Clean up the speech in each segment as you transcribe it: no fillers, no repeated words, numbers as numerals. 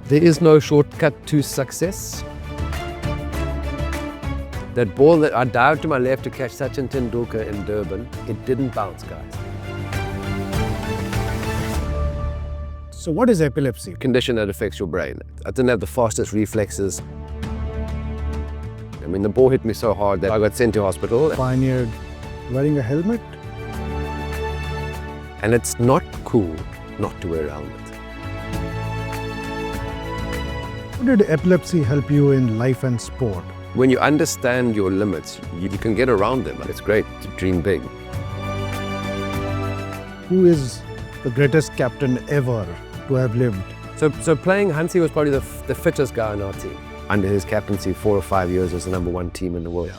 There is no shortcut to success. That ball that I dived to my left to catch Sachin Tendulkar in Durban, it didn't bounce, guys. So what is epilepsy? Condition that affects your brain. I didn't have the fastest reflexes. I mean, the ball hit me so hard that I got sent to hospital. Pioneered wearing a helmet. And it's not cool not to wear a helmet. How did epilepsy help you in life and sport? When you understand your limits, you can get around them. It's great to dream big. Who is the greatest captain ever to have lived? So playing Hansie was probably the fittest guy on our team. Under his captaincy, 4 or 5 years was the #1 team in the world.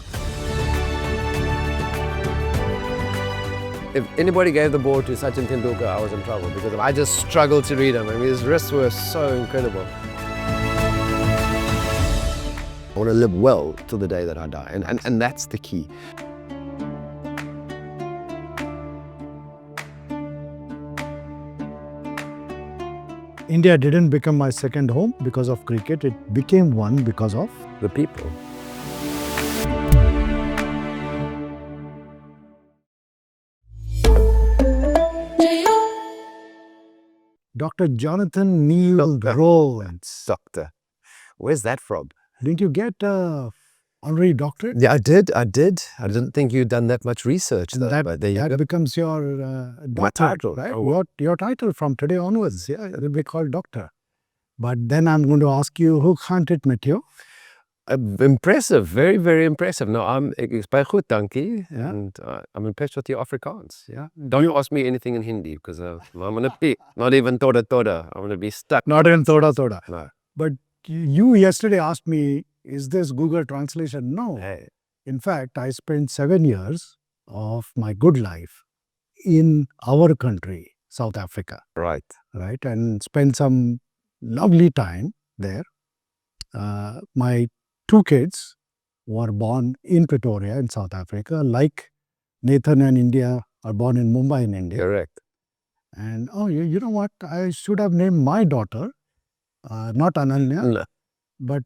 If anybody gave the ball to Sachin Tendulkar, I was in trouble because I just struggled to read him. I mean, his wrists were so incredible. I want to live well till the day that I die, and that's the key. India didn't become my second home because of cricket. It became one because of The people. Dr. Jonathan Neil Rhodes. Doctor. Where's that from? Didn't you get honorary doctorate? Yeah, I did. I didn't think you'd done that much research, though. But there you That go. becomes your My title. right? Oh. Your title from today onwards. Yeah, it will be called doctor. But then I'm going to ask you, hoe gaan dit met jou? Impressive, very, very impressive. No, ek is baie goed, dankie. Yeah. And I'm impressed with your Afrikaans. Yeah. Don't you ask me anything in Hindi because I'm gonna be not even toda. I'm gonna be stuck. Not in thoda. No. But you yesterday asked me, is this Google translation? No. Hey. In fact, I spent 7 years of my good life in our country, South Africa, Right. right? And spent some lovely time there. My 2 kids were born in Pretoria in South Africa, like Nathan and India are born in Mumbai in India. Correct. And you know what? I should have named my daughter, not Ananya, No. but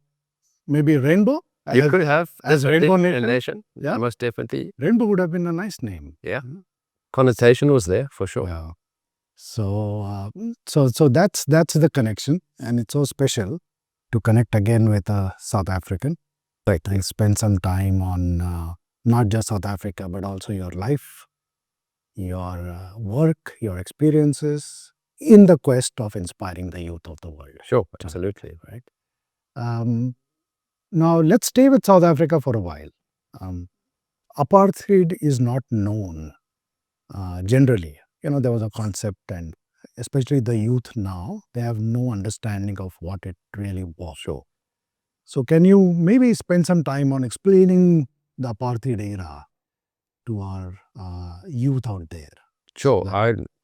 maybe Rainbow. You could have as Rainbow Nation. Nation. Yeah. Most definitely. Rainbow would have been a nice name. Yeah. Connotation was there for sure. Yeah. So that's the connection, and it's so special to connect again with a South African. Right. And spend some time on not just South Africa, but also your life, your work, your experiences in the quest of inspiring the youth of the world. Sure. Absolutely. Right. Now let's stay with South Africa for a while. Apartheid is not known generally. You know, there was a concept, and especially the youth now, they have no understanding of what it really was. Sure. So can you maybe spend some time on explaining the Apartheid era to our youth out there? Sure.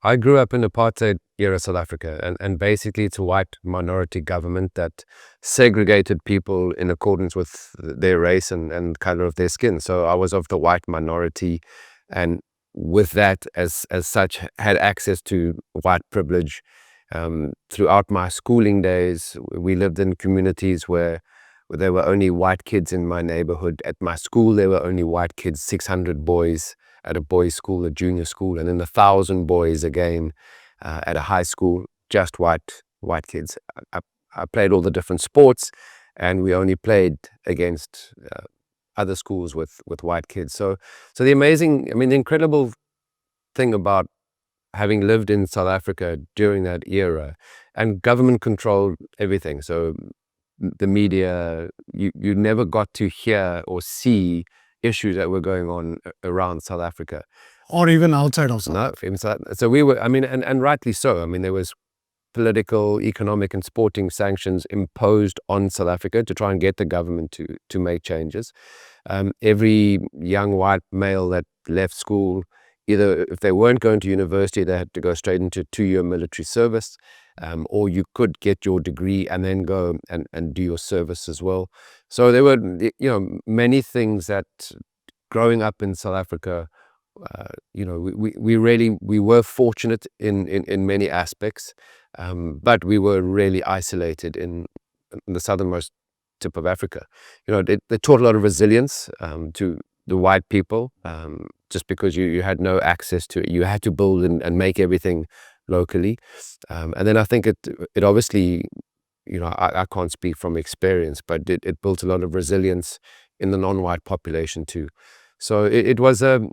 I grew up in Apartheid era South Africa, and basically it's a white minority government that segregated people in accordance with their race and color of their skin. So I was of the white minority, and with that, as such, had access to white privilege. Throughout my schooling days, we lived in communities where there were only white kids in my neighborhood. At my school, there were only white kids, 600 boys at a boys' school, a junior school, and then 1,000 boys again at a high school, just white kids. I played all the different sports, and we only played against other schools with white kids. So the incredible thing about having lived in South Africa during that era, and government controlled everything. So the media, you never got to hear or see issues that were going on around South Africa. Or even outside of South No, so we were, and rightly so. There was political, economic and sporting sanctions imposed on South Africa to try and get the government to make changes. Every young white male that left school, either if they weren't going to university, they had to go straight into 2-year military service, or you could get your degree and then go and do your service as well. So there were many things that growing up in South Africa we were fortunate in many aspects, but we were really isolated in the southernmost tip of Africa. They taught a lot of resilience to the white people, just because you had no access to it. You had to build and make everything locally. And then I think it obviously, I can't speak from experience, but it built a lot of resilience in the non-white population too. So it was an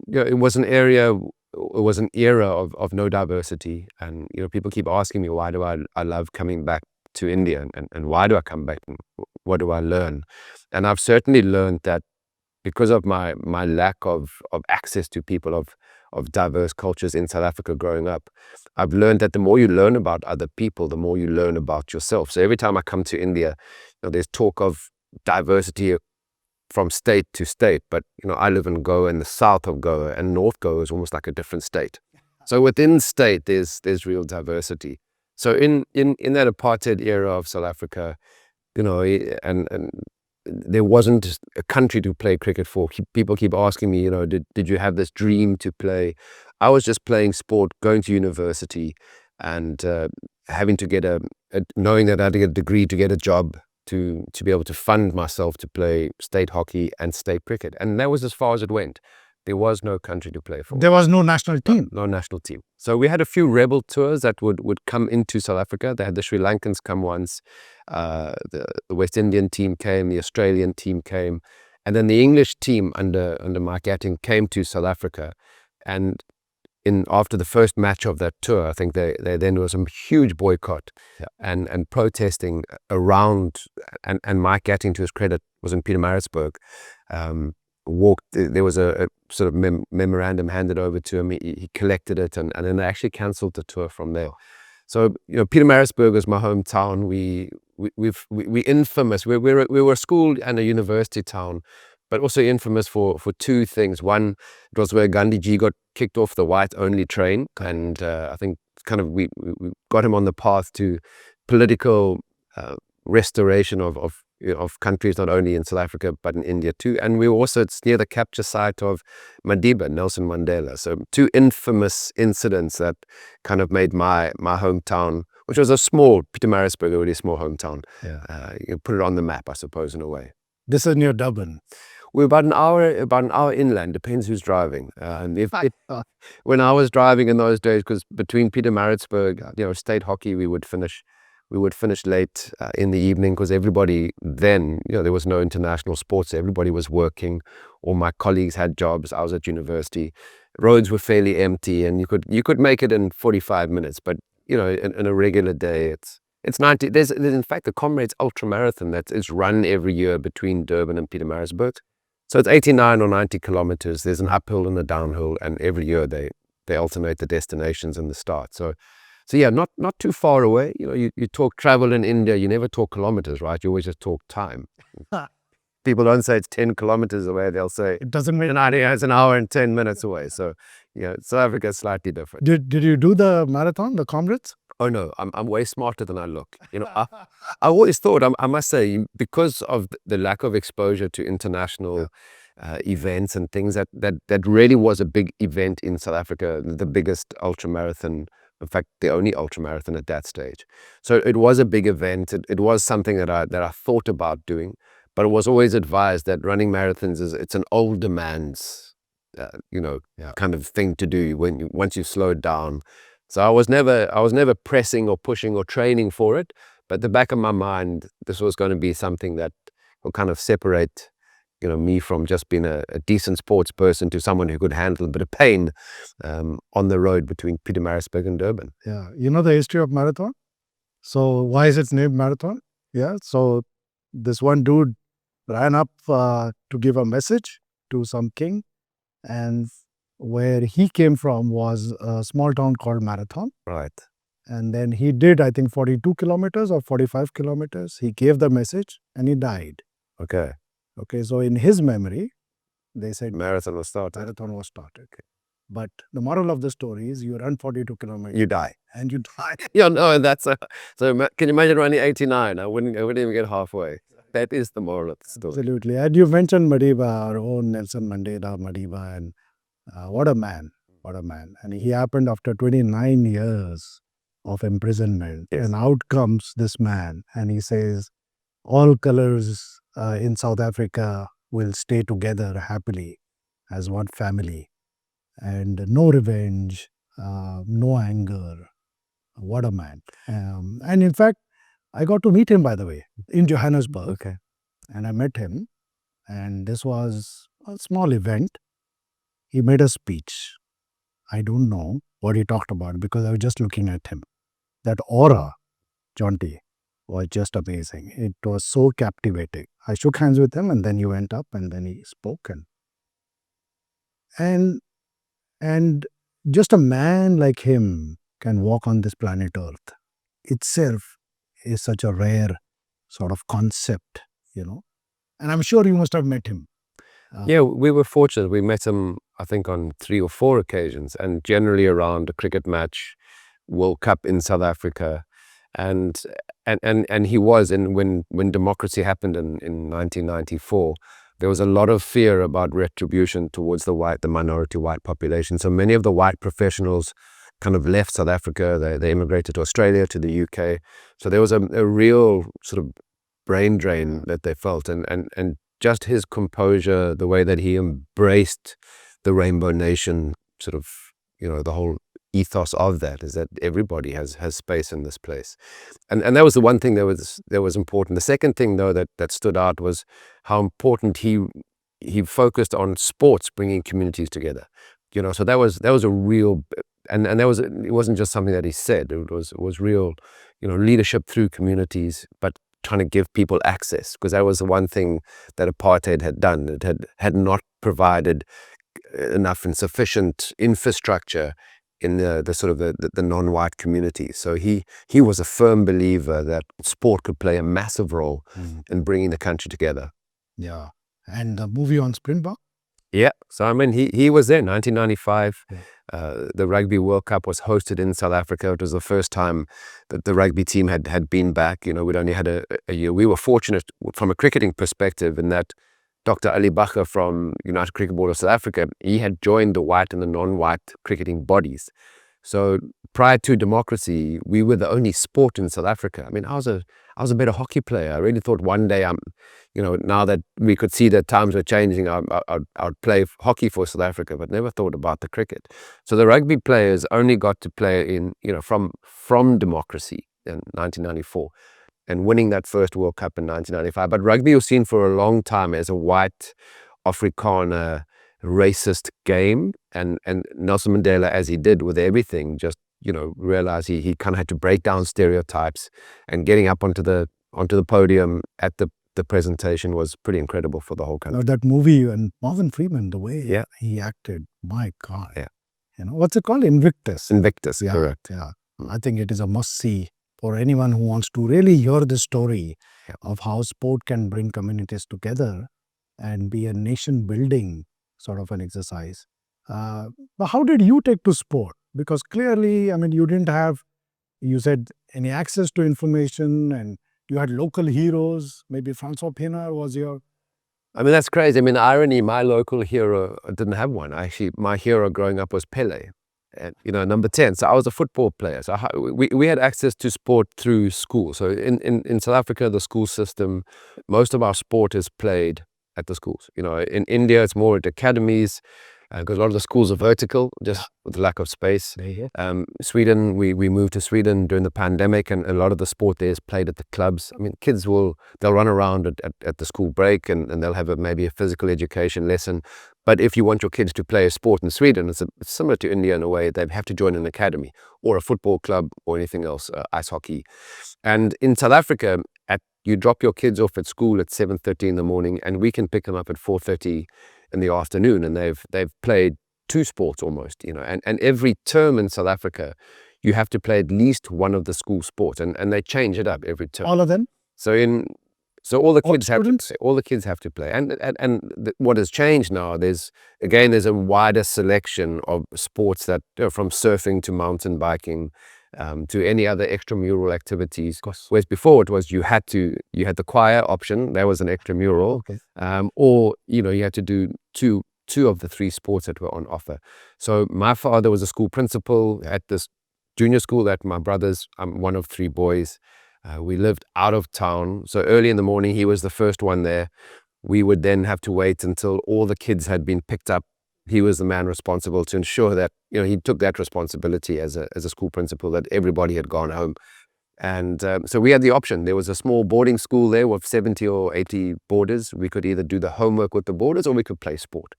era of no diversity. And people keep asking me, why do I love coming back to India, and why do I come back, and what do I learn? And I've certainly learned that because of my lack of access to people of diverse cultures in South Africa growing up, I've learned that the more you learn about other people, the more you learn about yourself. So every time I come to India, there's talk of diversity from state to state, but I live in Goa, in the south of Goa, and North Goa is almost like a different state. So within state, there's real diversity. So in that apartheid era of South Africa, and there wasn't a country to play cricket for. People keep asking me, did you have this dream to play? I was just playing sport, going to university, and having to get knowing that I had to get a degree to get a job, to be able to fund myself to play state hockey and state cricket. And that was as far as it went. There was no country to play for. There was no national team. No national team. So we had a few rebel tours that would come into South Africa. They had the Sri Lankans come once. The West Indian team came. The Australian team came. And then the English team under Mike Gatting came to South Africa. And after the first match of that tour, I think then there was a huge boycott and protesting around. And Mike Gatting, to his credit, was in Pietermaritzburg. There was a sort of memorandum handed over to him. He collected it, and then they actually cancelled the tour from there. So Pietermaritzburg was my hometown. We infamous. We were a school and a university town, but also infamous for two things. One, it was where Gandhi got kicked off the white-only train, and I think kind of we got him on the path to political restoration of countries, not only in South Africa but in India too. And it's near the capture site of Madiba, Nelson Mandela. So two infamous incidents that kind of made my hometown, which was a small, Pietermaritzburg, a really small hometown, put it on the map, I suppose, in a way. This is near Durban. We're about an hour inland, depends who's driving. When I was driving in those days, because between Pietermaritzburg, state hockey, we would finish late in the evening, because everybody then, there was no international sports. Everybody was working. All my colleagues had jobs. I was at university. Roads were fairly empty, and you could make it in 45 minutes. But in a regular day, it's 90. There's in fact the Comrades ultramarathon that is run every year between Durban and Pietermaritzburg. So it's 89 or 90 kilometers. There's an uphill and a downhill, and every year they alternate the destinations and the start. So yeah, not too far away. You talk travel in India, you never talk kilometers, right? You always just talk time. People don't say it's 10 kilometers away. They'll say it doesn't mean it's an hour and 10 minutes away. So South Africa is slightly different. Did you do the marathon, the Comrades? Oh no, I'm way smarter than I look. I always thought, I must say, because of the lack of exposure to international events and things, that really was a big event in South Africa, the biggest ultramarathon, in fact, the only ultramarathon at that stage. So it was a big event. It was something that I thought about doing, but it was always advised that running marathons it's an older man's, kind of thing to do once you've slowed down. So I was never pressing or pushing or training for it, but the back of my mind, this was going to be something that will kind of separate, me from just being a decent sports person to someone who could handle a bit of pain on the road between Pietermaritzburg and Durban. Yeah, the history of marathon. So why is its named marathon? Yeah, so this one dude ran up to give a message to some king, and where he came from was a small town called Marathon. Right. And then he did, I think, 42 kilometers or 45 kilometers. He gave the message and he died. Okay. So in his memory, they said marathon was started. Okay. But the moral of the story is you run 42 kilometers. You die. And you die. Yeah, no, so can you imagine running 89? I wouldn't even get halfway. That is the moral of the story. Absolutely. And you mentioned Madiba, our own Nelson Mandela, Madiba, and What a man. What a man. And he happened after 29 years of imprisonment. Yes. And out comes this man and he says, all colors in South Africa will stay together happily as one family. And no revenge, no anger. What a man. And in fact, I got to meet him, by the way, in Johannesburg. Okay. And I met him. And this was a small event. He made a speech. I don't know what he talked about because I was just looking at him. That aura, Jonty, was just amazing. It was so captivating. I shook hands with him and then he went up and then he spoke. And just a man like him can walk on this planet Earth itself is such a rare sort of concept, And I'm sure you must have met him. Yeah, we were fortunate. We met him, I think, on 3 or 4 occasions, and generally around a cricket match, World Cup in South Africa, and he was when democracy happened in 1994. There was a lot of fear about retribution towards the minority white population. So many of the white professionals kind of left South Africa. They immigrated to Australia, to the UK. So there was a real sort of brain drain that they felt, and just his composure, the way that he embraced the Rainbow Nation, sort of, the whole ethos of that is that everybody has space in this place, and that was the one thing that was important. The second thing, though, that stood out was how important he focused on sports bringing communities together. So that was a real, and it wasn't just something that he said. It was real, leadership through communities, but trying to give people access, because that was the one thing that apartheid had done. It had not provided enough and sufficient infrastructure in the sort of the non-white community. So he was a firm believer that sport could play a massive role in bringing the country together. Yeah. And the movie on Springbok? Yeah. So I mean, he was there in 1995. Yeah. The Rugby World Cup was hosted in South Africa. It was the first time that the rugby team had been back. We'd only had a year. We were fortunate from a cricketing perspective in that Dr. Ali Bacher from United Cricket Board of South Africa, he had joined the white and the non-white cricketing bodies. So prior to democracy, we were the only sport in South Africa. I mean, I was a better hockey player. I really thought one day, now that we could see that times were changing, I'd play hockey for South Africa, but never thought about the cricket. So the rugby players only got to play from democracy in 1994. And winning that first World Cup in 1995. But rugby was seen for a long time as a white Afrikaner racist game. And Nelson Mandela, as he did with everything, just, realized he kind of had to break down stereotypes, and getting up onto the podium at the presentation was pretty incredible for the whole country. Now that movie and Morgan Freeman, the way he acted, my God. Yeah. What's it called? Invictus. Invictus, yeah, correct. Yeah. I think it is a must-see for anyone who wants to really hear the story of how sport can bring communities together and be a nation-building sort of an exercise. But how did you take to sport? Because clearly, I mean, you didn't have, you said, any access to information, and you had local heroes. Maybe Francois Pienaar was your... I mean, that's crazy. I mean, irony, my local hero didn't have one. Actually, my hero growing up was Pele. And, number 10. So I was a football player. So we had access to sport through school. So in South Africa, the school system, most of our sport is played at the schools. In India, it's more at academies, because a lot of the schools are vertical, just with the lack of space. Sweden, we moved to Sweden during the pandemic, and a lot of the sport there is played at the clubs. I mean, kids they'll run around at the school break, and they'll have maybe a physical education lesson. But if you want your kids to play a sport in Sweden, it's similar to India in a way. They have to join an academy or a football club or anything else, ice hockey. And in South Africa, you drop your kids off at school at 7:30 in the morning, and we can pick them up at 4:30 in the afternoon, and they've played 2 sports almost. And every term in South Africa, you have to play at least one of the school sports, and they change it up every term. All of them? So all the kids have to play, and what has changed now, there's a wider selection of sports that from surfing to mountain biking, to any other extramural activities. Whereas before it was you had the choir option, that was an extramural, or you had to do 2 2 of the 3 sports that were on offer. So my father was a school principal at this junior school that my brothers, I'm one of 3 boys. We lived out of town. So early in the morning, he was the first one there. We would then have to wait until all the kids had been picked up. He was the man responsible to ensure that, he took that responsibility as a school principal, that everybody had gone home. And so we had the option. There was a small boarding school there with 70 or 80 boarders. We could either do the homework with the boarders or we could play sport.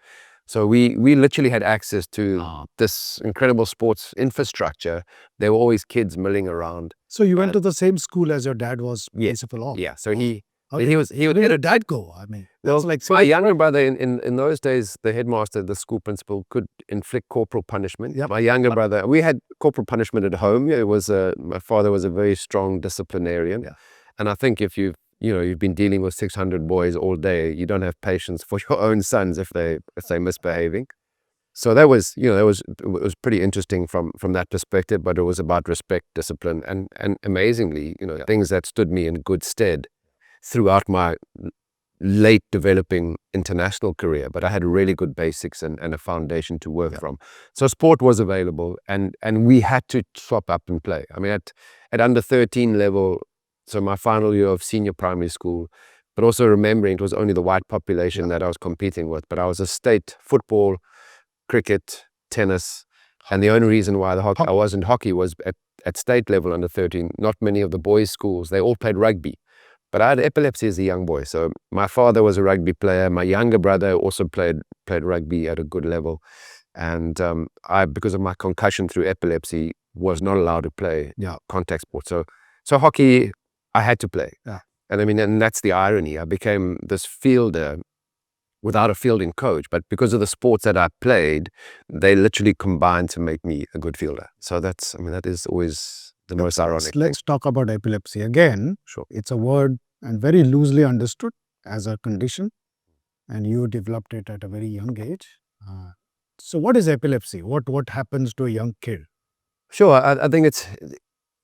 So we literally had access to this incredible sports infrastructure. There were always kids milling around. So you went to the same school as your dad was principal of? Yeah. So he Where did dad go? I mean, that's like my younger brother in those days, the headmaster, the school principal, could inflict corporal punishment. Yep. My younger brother, we had corporal punishment at home. It was my father was a very strong disciplinarian, and I think if you've been dealing with 600 boys all day, you don't have patience for your own sons if they're misbehaving. So that was it was pretty interesting from that perspective. But it was about respect, discipline, and amazingly, things that stood me in good stead throughout my late developing international career. But I had really good basics and a foundation to work from. So sport was available, and we had to swap up and play. I mean, at under 13 level, so my final year of senior primary school, but also remembering it was only the white population that I was competing with. But I was a state football, cricket, tennis, and the only reason why I wasn't hockey was at state level under 13. Not many of the boys' schools, they all played rugby. But I had epilepsy as a young boy. So my father was a rugby player. My younger brother also played rugby at a good level. And I, because of my concussion through epilepsy, was not allowed to play contact sport. So hockey, I had to play. And I mean, and that's the irony. I became this fielder without a fielding coach. But because of the sports that I played, they literally combined to make me a good fielder. So that is always the most ironic. Let's talk about epilepsy again. Sure. It's a word and very loosely understood as a condition, and you developed it at a very young age. So what is epilepsy? What happens to a young kid? Sure. I think it's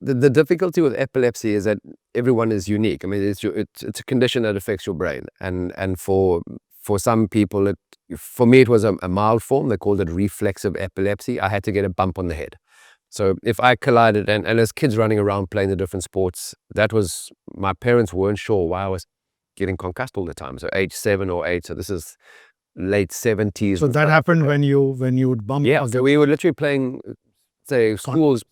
the difficulty with epilepsy is that everyone is unique. I mean, it's a condition that affects your brain, and for some people, for me it was a mild form. They called it reflexive epilepsy. I had to get a bump on the head. So if I collided, and as kids running around playing the different sports, my parents weren't sure why I was getting concussed all the time. So age 7 or 8, so this is late 70s. So that happened when you would bump? Yeah, so we were literally playing, say, schools,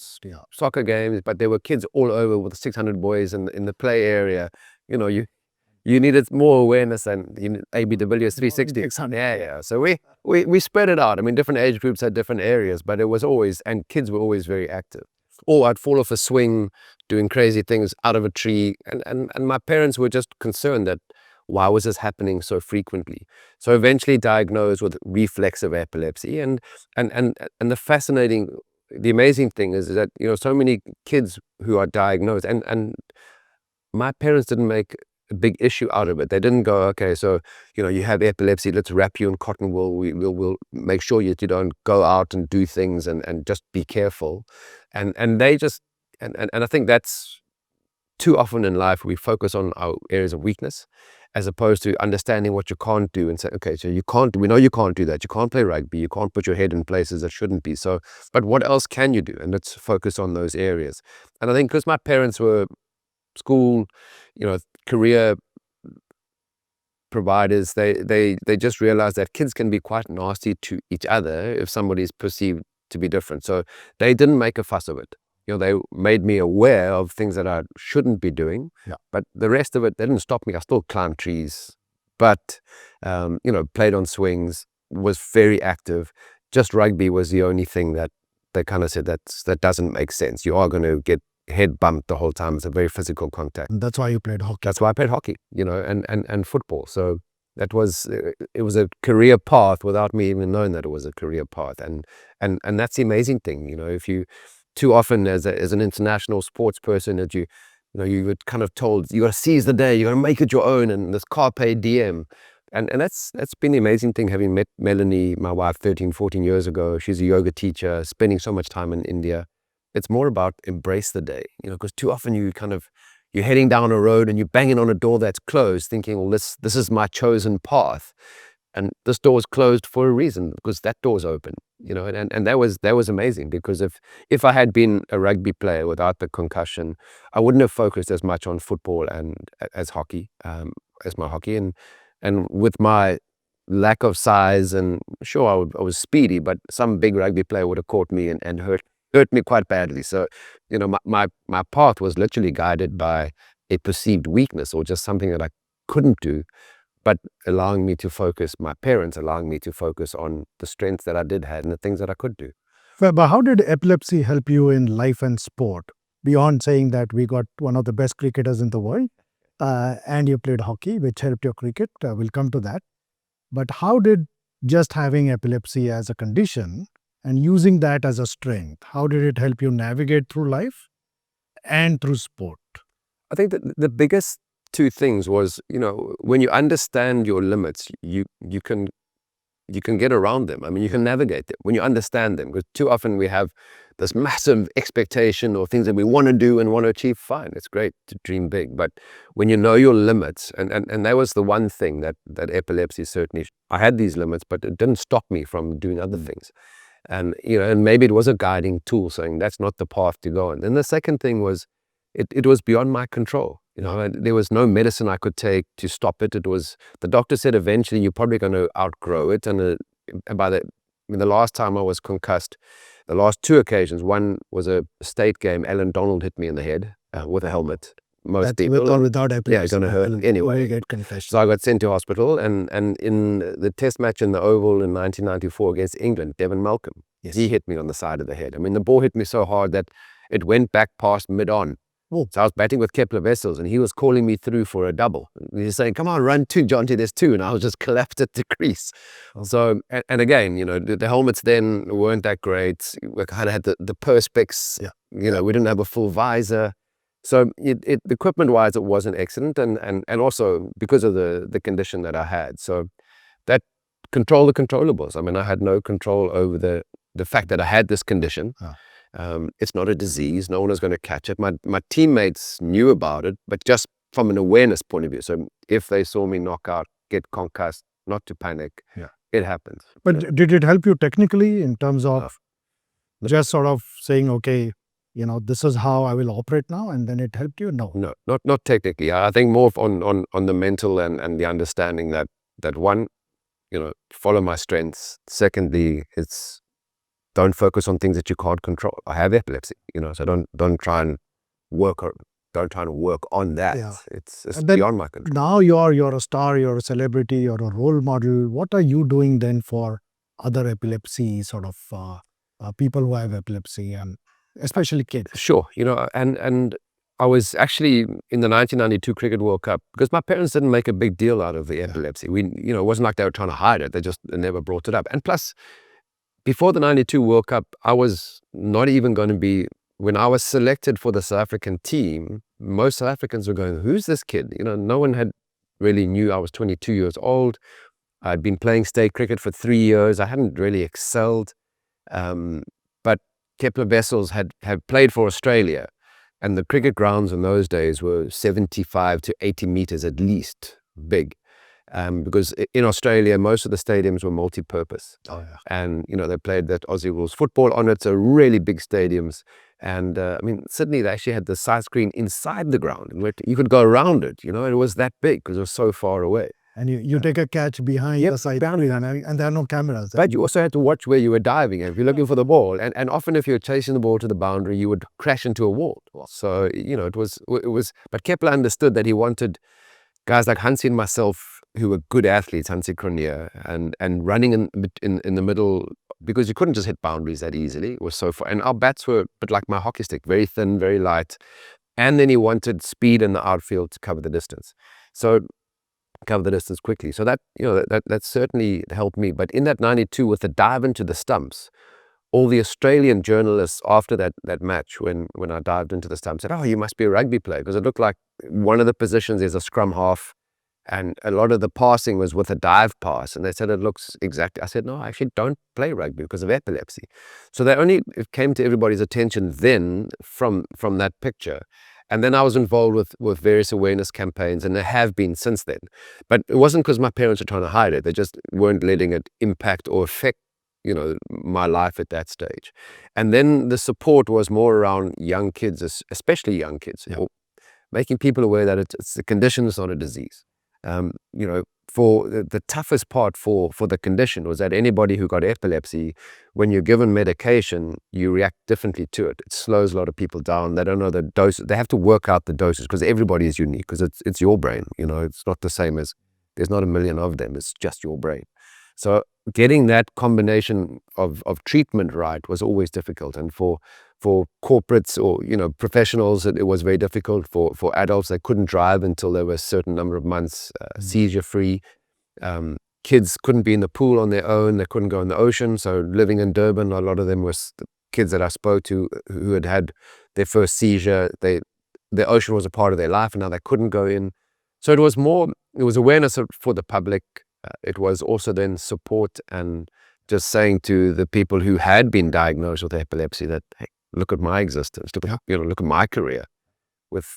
soccer games, but there were kids all over with 600 boys in the play area. You needed more awareness than ABW is 360. Yeah. So we spread it out. I mean, different age groups had different areas, but it was always, and kids were always very active. Or I'd fall off a swing doing crazy things out of a tree. And my parents were just concerned that why was this happening so frequently? So eventually diagnosed with reflexive epilepsy. And the amazing thing is that, so many kids who are diagnosed, and my parents didn't make a big issue out of it. They didn't go, okay, so you have epilepsy, let's wrap you in cotton wool, we'll make sure that you don't go out and do things, and just be careful. And they just, and I think that's too often in life, we focus on our areas of weakness as opposed to understanding what you can't do and say, okay, so we know you can't do that, you can't play rugby, you can't put your head in places that shouldn't be, so but what else can you do? And let's focus on those areas. And I think because my parents were school, career providers, they just realized that kids can be quite nasty to each other if somebody's perceived to be different. So they didn't make a fuss of it. They made me aware of things that I shouldn't be doing, but the rest of it, they didn't stop me. I still climbed trees, but played on swings, was very active. Just rugby was the only thing that they kind of said that doesn't make sense. You are going to get head bumped the whole time. It's a very physical contact. And that's why you played hockey. That's why I played hockey, and football. So it was a career path without me even knowing that it was a career path. And that's the amazing thing, if you too often as an international sports person that you were kind of told you got to seize the day, you got to make it your own, and this carpe diem. And that's been the amazing thing, having met Melanie, my wife, 13, 14 years ago. She's a yoga teacher, spending so much time in India. It's more about embrace the day, because too often you're heading down a road and you're banging on a door that's closed thinking, well, this is my chosen path. And this door was closed for a reason, because that door's open, and that was amazing, because if I had been a rugby player without the concussion, I wouldn't have focused as much on football and as hockey, as my hockey, and with my lack of size, and sure, I was speedy, but some big rugby player would have caught me and hurt me quite badly. So, my path was literally guided by a perceived weakness, or just something that I couldn't do, but allowing me to focus, my parents allowing me to focus on the strengths that I did have and the things that I could do. But how did epilepsy help you in life and sport? Beyond saying that we got one of the best cricketers in the world, and you played hockey, which helped your cricket. We'll come to that. But how did just having epilepsy as a condition and using that as a strength, how did it help you navigate through life and through sport? I think that the biggest two things was, when you understand your limits, you can get around them. I mean, you can navigate them when you understand them, because too often we have this massive expectation or things that we want to do and want to achieve. Fine, it's great to dream big, but when you know your limits, and that was the one thing that epilepsy certainly, I had these limits, but it didn't stop me from doing other things. And and maybe it was a guiding tool saying that's not the path to go. And then the second thing was, it was beyond my control. And there was no medicine I could take to stop it. The doctor said eventually you're probably going to outgrow it. And the last time I was concussed, the last two occasions, one was a state game. Alan Donald hit me in the head with a helmet. Most people, with or without epilepsy, yeah, it's going to hurt anyway. Get concussion. So I got sent to hospital, and in the test match in the Oval in 1994 against England, Devon Malcolm, Yes. he hit me on the side of the head. I mean, the ball hit me so hard that it went back past mid-on. Oh. So I was batting with Kepler Wessels, and he was calling me through for a double. He was saying, "Come on, run two, Jonty, there's two." And I was just collapsed at the crease. Oh. So, and again, the helmets then weren't that great. We kind of had the perspex. Yeah. We didn't have a full visor. So equipment-wise, it wasn't excellent, and also because of the condition that I had. So that control the controllables. I mean, I had no control over the fact that I had this condition. Ah. It's not a disease. No one was going to catch it. My teammates knew about it, but just from an awareness point of view. So if they saw me knock out, get concussed, not to panic. Yeah. It happens. But did it help you technically in terms of just sort of saying, okay, this is how I will operate now, and then it helped you? No, not technically. I think more on the mental and the understanding that one, follow my strengths. Secondly, it's don't focus on things that you can't control. I have epilepsy, so don't try and work on that. Yeah. It's then beyond my control. Now you're a star, you're a celebrity, you're a role model. What are you doing then for other epilepsy sort of people who have epilepsy, and especially kids? Sure, and I was actually in the 1992 Cricket World Cup, because my parents didn't make a big deal out of the epilepsy. It wasn't like they were trying to hide it. They never brought it up. And plus, before the 92 World Cup, I was not even going to be, when I was selected for the South African team, most South Africans were going, who's this kid? No one had really knew I was 22 years old. I'd been playing state cricket for 3 years. I hadn't really excelled. But Kepler Wessels had played for Australia, and the cricket grounds in those days were 75 to 80 meters at least big. Because in Australia, most of the stadiums were multi-purpose. Oh, yeah. And, they played that Aussie rules football on it, so really big stadiums. And, Sydney, they actually had the side screen inside the ground, and you could go around it, it was that big because it was so far away. And you take a catch behind the side boundary, and there are no cameras. But you also had to watch where you were diving if you're looking for the ball. And often if you're chasing the ball to the boundary, you would crash into a wall. So, it was, but Kepler understood that he wanted guys like Hansie and myself, who were good athletes, Hansie, Cronje, and running in the middle, because you couldn't just hit boundaries that easily. It was so far. And our bats were a bit like my hockey stick, very thin, very light. And then he wanted speed in the outfield to cover the distance. So cover the distance quickly. So that certainly helped me. But in that 92, with the dive into the stumps, all the Australian journalists after that match, when I dived into the stumps, said, "Oh, you must be a rugby player," because it looked like one of the positions is a scrum half, and a lot of the passing was with a dive pass. And they said, "It looks exactly." I said, "No, I actually don't play rugby because of epilepsy." So it came to everybody's attention then from that picture. And then I was involved with various awareness campaigns, and there have been since then. But it wasn't because my parents were trying to hide it. They just weren't letting it impact or affect, my life at that stage. And then the support was more around young kids, especially young kids, or making people aware that it's a condition, it's not a disease. For the toughest part for the condition was that anybody who got epilepsy, when you're given medication, you react differently to it. It slows a lot of people down. They don't know the dose. They have to work out the doses because everybody is unique, because it's your brain. It's not the same as, there's not a million of them. It's just your brain. So getting that combination of treatment right was always difficult. And for corporates or professionals, it was very difficult. For adults, they couldn't drive until they were a certain number of months seizure free. Kids couldn't be in the pool on their own. They couldn't go in the ocean. So living in Durban, a lot of them was the kids that I spoke to who had their first seizure. The ocean was a part of their life, and now they couldn't go in. So it was awareness for the public. It was also then support and just saying to the people who had been diagnosed with epilepsy that, hey, look at my existence, look at my career. With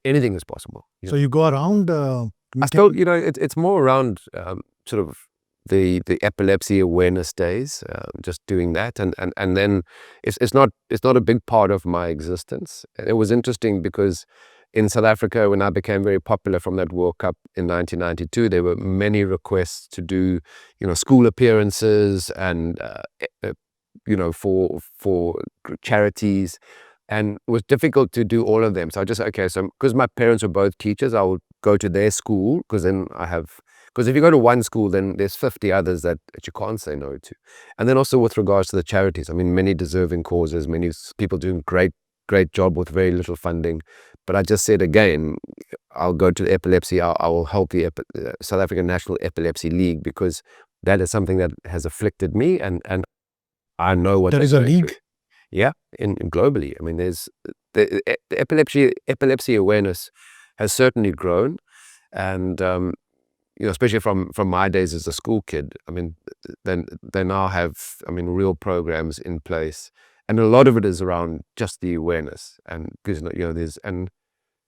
anything is possible. So you go around. I still, it's more around sort of the epilepsy awareness days, just doing that, and then it's not a big part of my existence. It was interesting because in South Africa, when I became very popular from that World Cup in 1992, there were many requests to do, school appearances and, for charities, and it was difficult to do all of them. So I just, so because my parents were both teachers, I would go to their school, because if you go to one school, then there's 50 others that you can't say no to. And then also with regards to the charities, I mean, many deserving causes, many people doing great job with very little funding. But I just said again, I'll go to the epilepsy. I will help the South African National Epilepsy League, because that is something that has afflicted me, and I know what there is a league. Through. Yeah, in globally. I mean, there's the epilepsy awareness has certainly grown, and especially from my days as a school kid. I mean, then they now have real programs in place. And a lot of it is around just the awareness, and because there's, and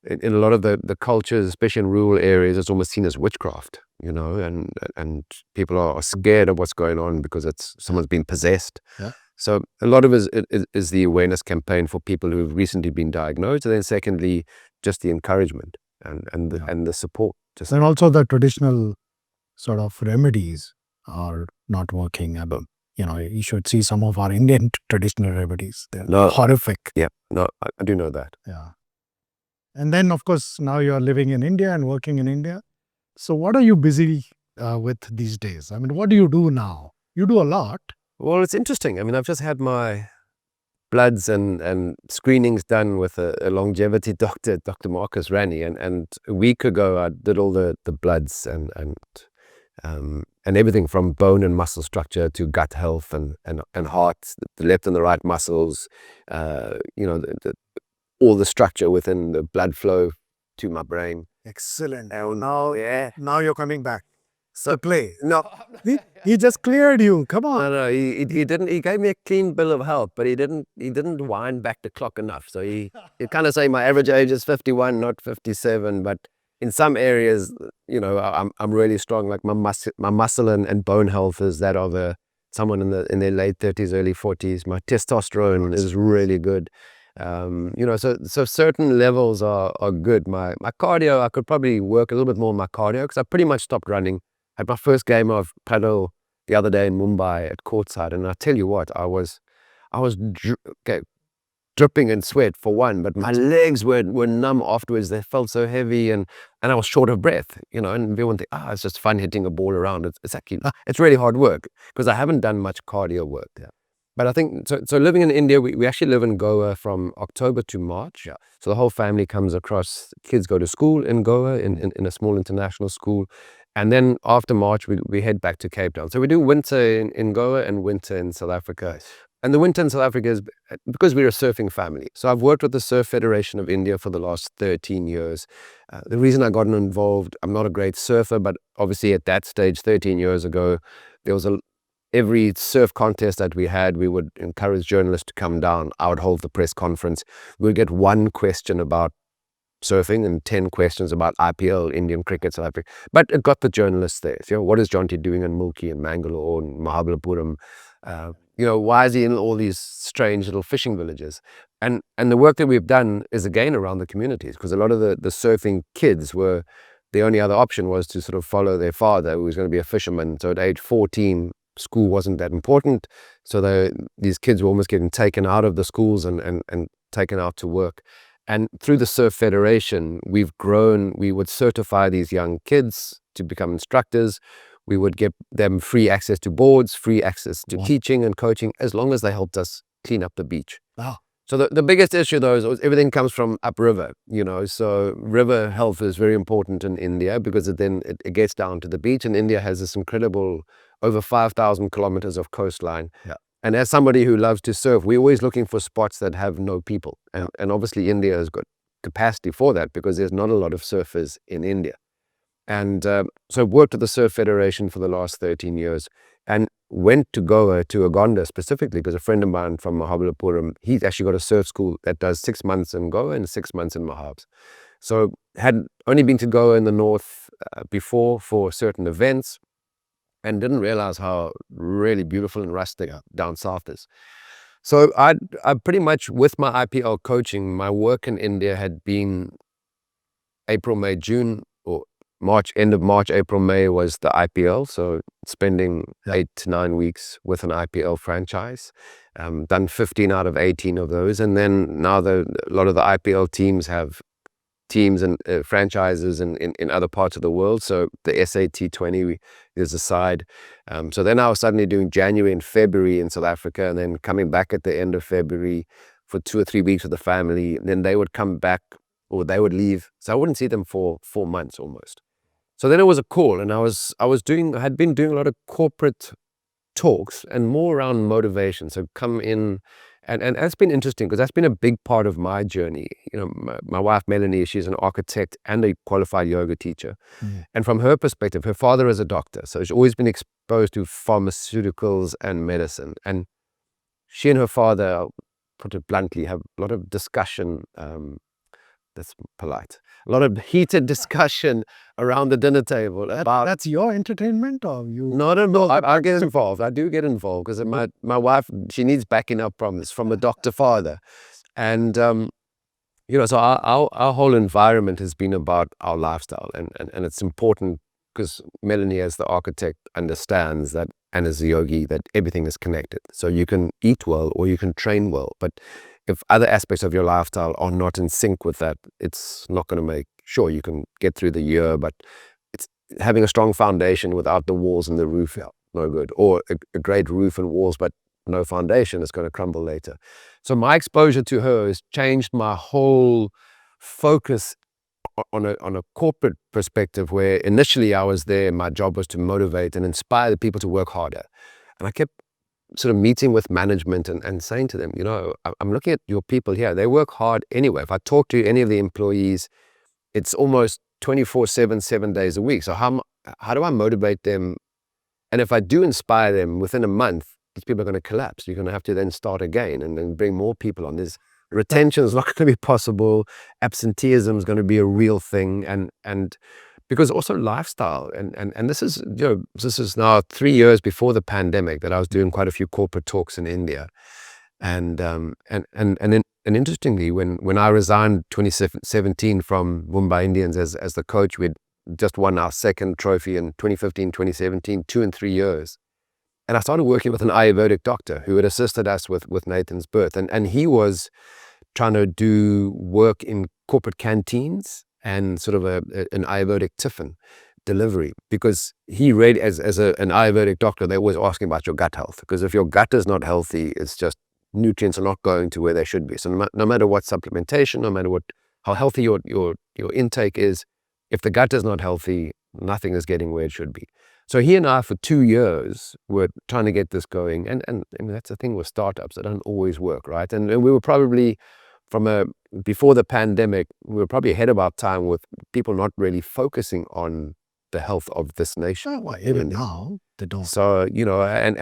in a lot of the cultures, especially in rural areas, it's almost seen as witchcraft, and people are scared of what's going on because someone's been possessed. Yeah. So a lot of it is the awareness campaign for people who've recently been diagnosed, and then secondly, just the encouragement and the support. And also the traditional sort of remedies are not working. You should see some of our Indian traditional remedies. They're horrific. Yeah, no, I do know that. Yeah. And then, of course, now you're living in India and working in India. So what are you busy with these days? I mean, what do you do now? You do a lot. Well, it's interesting. I mean, I've just had my bloods and screenings done with a longevity doctor, Dr. Marcus Rani. And a week ago, I did all the bloods and everything from bone and muscle structure to gut health and heart, the left and the right muscles, all the structure within the blood flow to my brain. Excellent. Now you're coming back. So play. No, he just cleared you. Come on. No, he didn't. He gave me a clean bill of health, but he didn't wind back the clock enough. So he kind of say my average age is 51, not 57, but in some areas, I'm really strong. Like my muscle and bone health is that of someone in their late 30s, early 40s. My testosterone is really good. So certain levels are good. My cardio, I could probably work a little bit more on my cardio, because I pretty much stopped running. I had my first game of paddle the other day in Mumbai at courtside, and I tell you what, I was dripping in sweat for one, but my legs were numb afterwards. They felt so heavy, and I was short of breath, and everyone think, it's just fun hitting a ball around. It's actually, it's really hard work, because I haven't done much cardio work there. But I think, so living in India, we actually live in Goa from October to March. Yeah. So the whole family comes across, kids go to school in Goa, in a small international school. And then after March, we head back to Cape Town. So we do winter in Goa and winter in South Africa. Nice. And the winter in South Africa is because we're a surfing family. So I've worked with the Surf Federation of India for the last 13 years. The reason I got involved, I'm not a great surfer, but obviously at that stage, 13 years ago, there was every surf contest that we had, we would encourage journalists to come down. I would hold the press conference. We would get one question about surfing and 10 questions about IPL, Indian cricket, South Africa. But it got the journalists there. So, what is Jonty doing in Mulki and Mangalore and Mahabalipuram? Why is he in all these strange little fishing villages? And the work that we've done is again around the communities, because a lot of the surfing kids were, the only other option was to sort of follow their father, who was going to be a fisherman. So at age 14, school wasn't that important. So these kids were almost getting taken out of the schools and taken out to work. And through the Surf Federation, we've grown. We would certify these young kids to become instructors. We would give them free access to boards, free access to teaching and coaching, as long as they helped us clean up the beach. Wow. So the biggest issue, though, is everything comes from upriver, so river health is very important in India, because it gets down to the beach, and India has this incredible over 5,000 kilometers of coastline. Yeah. And as somebody who loves to surf, we're always looking for spots that have no people. And obviously India has got capacity for that, because there's not a lot of surfers in India. And so I've worked at the Surf Federation for the last 13 years and went to Goa, to Uganda specifically, because a friend of mine from Mahabalipuram, he's actually got a surf school that does 6 months in Goa and 6 months in Mahabs. So had only been to Goa in the north before for certain events, and didn't realize how really beautiful and rustic down south is. So I pretty much, with my IPL coaching, my work in India had been April, May, June, or March, end of March, April, May was the IPL. So spending 8 to 9 weeks with an IPL franchise, done 15 out of 18 of those. And then now a lot of the IPL teams have teams and franchises in other parts of the world. So the SAT20 is a side. So then I was suddenly doing January and February in South Africa, and then coming back at the end of February for 2 or 3 weeks with the family. And then they would come back, or they would leave. So I wouldn't see them for 4 months almost. So then it was a call, and I had been doing a lot of corporate talks and more around motivation. So come in, and that's been interesting, because that's been a big part of my journey. My wife Melanie, she's an architect and a qualified yoga teacher. And from her perspective, her father is a doctor, so she's always been exposed to pharmaceuticals and medicine. And she and her father, I'll put it bluntly, have a lot of discussion. That's polite. A lot of heated discussion around the dinner table. That's your entertainment, or you? Not at all. I get involved. I do get involved, because my wife, she needs backing up from a doctor father. And, so our whole environment has been about our lifestyle. And it's important, because Melanie, as the architect, understands that, and as a yogi, that everything is connected. So you can eat well or you can train well, but if other aspects of your lifestyle are not in sync with that, it's not going to make sure you can get through the year, but it's having a strong foundation without the walls and the roof, no good. Or a great roof and walls, but no foundation, is going to crumble later. So my exposure to her has changed my whole focus on a corporate perspective, where initially I was there, my job was to motivate and inspire the people to work harder. And I kept sort of meeting with management and saying to them, I'm looking at your people here. They work hard anyway. If I talk to any of the employees, it's almost 24/7, 7 days a week. So how do I motivate them? And if I do inspire them, within a month, these people are going to collapse. You're going to have to then start again and then bring more people on. Retention is not going to be possible. Absenteeism is going to be a real thing. And because also lifestyle, and this is now 3 years before the pandemic that I was doing quite a few corporate talks in India. And interestingly, when I resigned 2017 from Mumbai Indians as the coach, we'd just won our second trophy in 2015, 2017, 2 and 3 years. And I started working with an Ayurvedic doctor who had assisted us with Nathan's birth. And he was trying to do work in corporate canteens and sort of an Ayurvedic tiffin delivery, because he read, as an Ayurvedic doctor, they're always asking about your gut health, because if your gut is not healthy, it's just nutrients are not going to where they should be. So no matter what supplementation, no matter how healthy your intake is, if the gut is not healthy, nothing is getting where it should be. So he and I, for 2 years, were trying to get this going. And I mean, that's the thing with startups, they don't always work, right? And we were probably, before the pandemic, we were probably ahead of our time with people not really focusing on the health of this nation. Well, even now, they don't. So, you know, and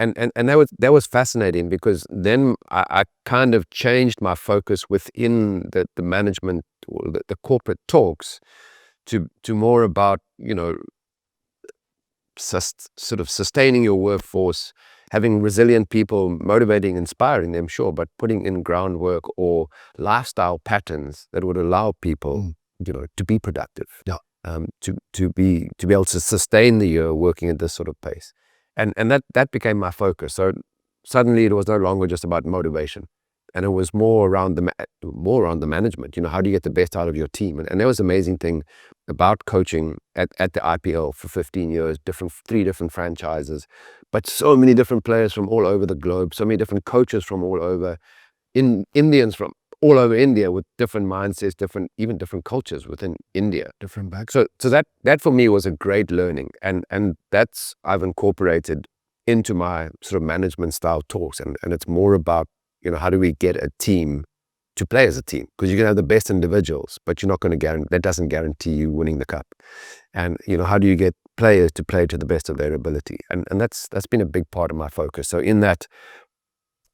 that was fascinating, because then I kind of changed my focus within the management or the corporate talks to more about, you know, sort of sustaining your workforce, having resilient people, motivating, inspiring them, sure, but putting in groundwork or lifestyle patterns that would allow people, you know, to be productive, to be able to sustain the year working at this sort of pace, and that became my focus. So suddenly it was no longer just about motivation, and it was more around the management. You know, how do you get the best out of your team? And that was the amazing thing about coaching at the IPL for 15 years, 3 different franchises, but so many different players from all over the globe, so many different coaches from all over, Indians from all over India with different mindsets, even different cultures within India. Different back. So that for me was a great learning, and that's I've incorporated into my sort of management style talks, and it's more about, you know, how do we get a team to play as a team? Because you can have the best individuals, but you're not going to guarantee, that doesn't guarantee you winning the cup. And, you know, how do you get players to play to the best of their ability? And that's been a big part of my focus. So in that,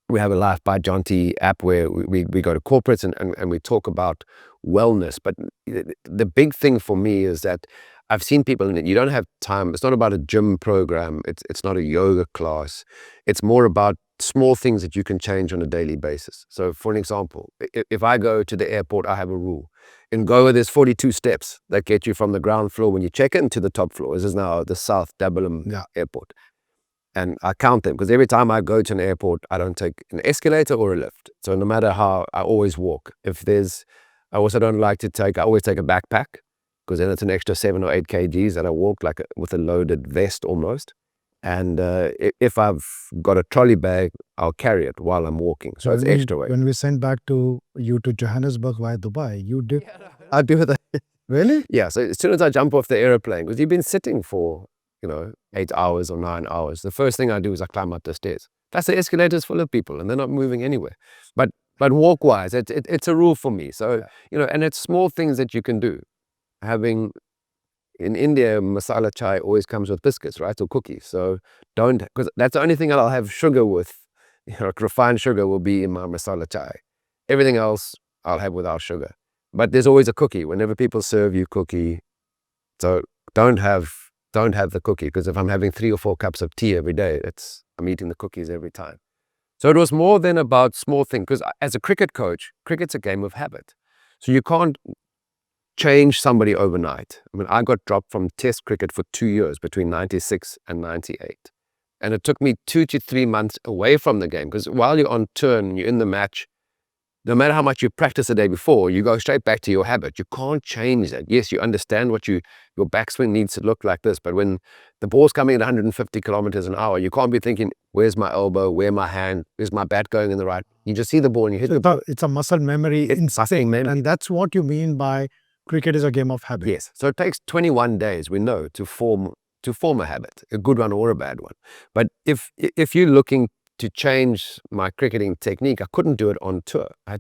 we have a Life by Jonty app where we go to corporates and we talk about wellness. But the big thing for me is that I've seen people, and you don't have time. It's not about a gym program. It's not a yoga class. It's more about small things that you can change on a daily basis. So for an example, if I go to the airport, I have a rule. In Goa, there's 42 steps that get you from the ground floor when you check in to the top floor. This is now the South Dabalam airport. And I count them, because every time I go to an airport, I don't take an escalator or a lift. So no matter how, I always walk. I also don't like to I always take a backpack, because then it's an extra 7 or 8 kgs that I walk like with a loaded vest almost. And if I've got a trolley bag, I'll carry it while I'm walking. So it's extra weight. When we sent back you to Johannesburg via Dubai, you did. I do that. Really? Yeah. So as soon as I jump off the airplane, because you've been sitting for, you know, 8 hours or 9 hours, the first thing I do is I climb up the stairs. That's the escalator's full of people, and they're not moving anywhere. But walk-wise, it's a rule for me. So, you know, and it's small things that you can do. In India, masala chai always comes with biscuits, right, or cookies. So because that's the only thing that I'll have sugar with. You know, like refined sugar will be in my masala chai. Everything else I'll have without sugar. But there's always a cookie whenever people serve you cookie. So don't have the cookie, because if I'm having 3 or 4 cups of tea every day, I'm eating the cookies every time. So it was more than about small things, because as a cricket coach, cricket's a game of habit. So you can't change somebody overnight. I mean, I got dropped from Test cricket for 2 years between 96 and 98. And it took me 2 to 3 months away from the game, because while you're on turn, you're in the match, no matter how much you practice the day before, you go straight back to your habit. You can't change that. Yes, you understand what your backswing needs to look like this, but when the ball's coming at 150 kilometers an hour, you can't be thinking, where's my elbow, where's my hand, is my bat going in the right? You just see the ball and you hit the ball. It's a muscle memory instinct, and that's what you mean by cricket is a game of habit. Yes. So it takes 21 days, we know, to form a habit, a good one or a bad one. But if you're looking to change my cricketing technique, I couldn't do it on tour. I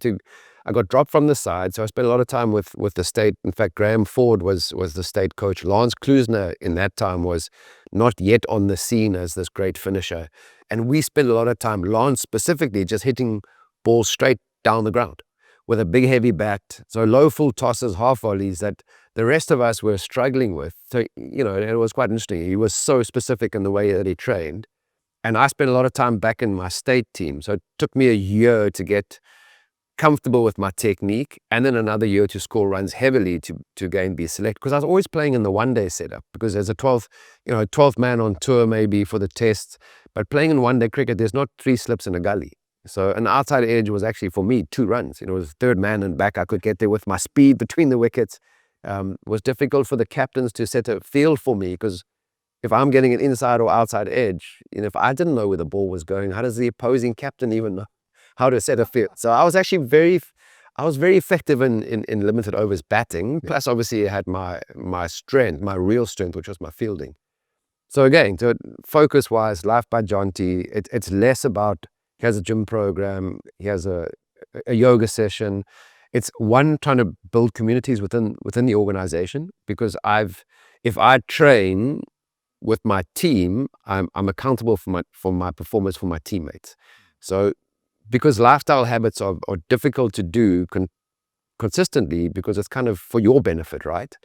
got dropped from the side, so I spent a lot of time with the state. In fact, Graham Ford was the state coach. Lance Klusener in that time was not yet on the scene as this great finisher. And we spent a lot of time, Lance specifically, just hitting balls straight down the ground with a big heavy bat. So low full tosses, half volleys that the rest of us were struggling with. So, you know, it was quite interesting. He was so specific in the way that he trained. And I spent a lot of time back in my state team. So it took me a year to get comfortable with my technique, and then another year to score runs heavily to again be select. Because I was always playing in the one-day setup, because there's a 12th man on tour maybe for the tests. But playing in one-day cricket, there's not 3 slips in a gully. So an outside edge was actually, for me, 2 runs. You know, it was third man and back. I could get there with my speed between the wickets. It was difficult for the captains to set a field for me, because if I'm getting an inside or outside edge, you know, if I didn't know where the ball was going, how does the opposing captain even know how to set a field? So I was actually very effective in limited overs batting. Plus, obviously, I had my strength, my real strength, which was my fielding. So again, to focus-wise, Life by Jonty, it's less about, he has a gym program, he has a yoga session. It's trying to build communities within the organization, because if I train with my team, I'm accountable for my performance for my teammates. So because lifestyle habits are difficult to do consistently, because it's kind of for your benefit, right?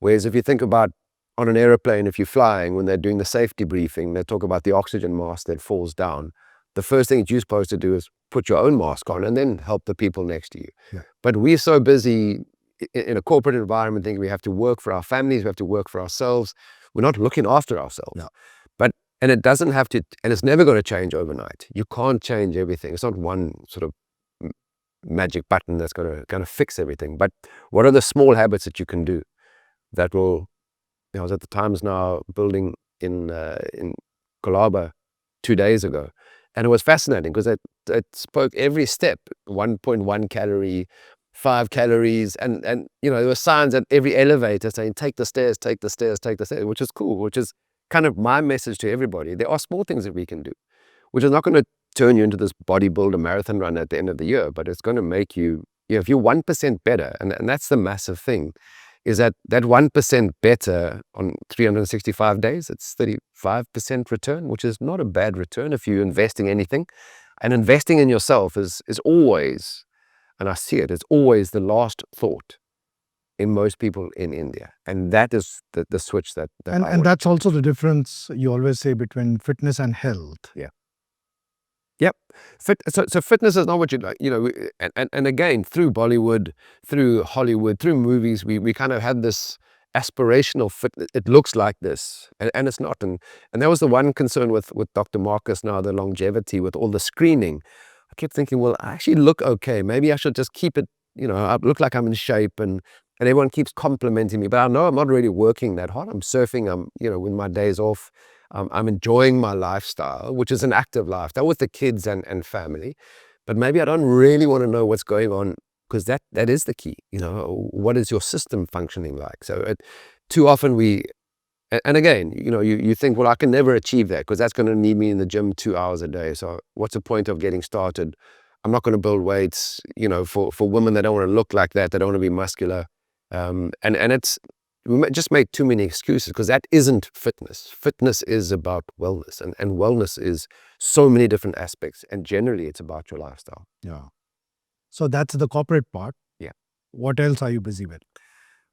Whereas if you think about on an aeroplane, if you're flying, when they're doing the safety briefing, they talk about the oxygen mask that falls down. The first thing that you're supposed to do is put your own mask on and then help the people next to you. Yeah. But we're so busy in a corporate environment thinking we have to work for our families, we have to work for ourselves. We're not looking after ourselves. No. And it doesn't have to, and it's never going to change overnight. You can't change everything. It's not one sort of magic button that's going to fix everything. But what are the small habits that you can do that will, I was at the Times Now building in Colaba 2 days ago, and it was fascinating because it spoke every step, 1.1 calorie, 5 calories, and there were signs at every elevator saying take the stairs, take the stairs, take the stairs, which is cool, which is kind of my message to everybody. There are small things that we can do, which is not going to turn you into this bodybuilder marathon run at the end of the year, but it's going to make you, if you're 1% better, and that's the massive thing, is that 1% better on 365 days, it's 35% return, which is not a bad return if you're investing anything. And investing in yourself is always, and I see it's always the last thought in most people in India. And that is the switch that and that's also the difference you always say between fitness and health. Yeah. Yep. So fitness is not what you like, and again, through Bollywood, through Hollywood, through movies, we kind of had this aspirational fitness. It looks like this, and it's not. And that was the one concern with Dr. Marcus now, the longevity with all the screening. I kept thinking, well, I actually look okay. Maybe I should just keep it, I look like I'm in shape, and everyone keeps complimenting me, but I know I'm not really working that hard. I'm surfing, when my days off, I'm enjoying my lifestyle, which is an active lifestyle with the kids and family. But maybe I don't really want to know what's going on, because that is the key. What is your system functioning like? So too often and again, you think, well, I can never achieve that because that's going to need me in the gym 2 hours a day. So what's the point of getting started? I'm not going to build weights, for women that don't want to look like that, they don't want to be muscular. And we just make too many excuses, because that isn't fitness. Fitness is about wellness, and wellness is so many different aspects, and generally it's about your lifestyle. Yeah. So that's the corporate part. Yeah. What else are you busy with?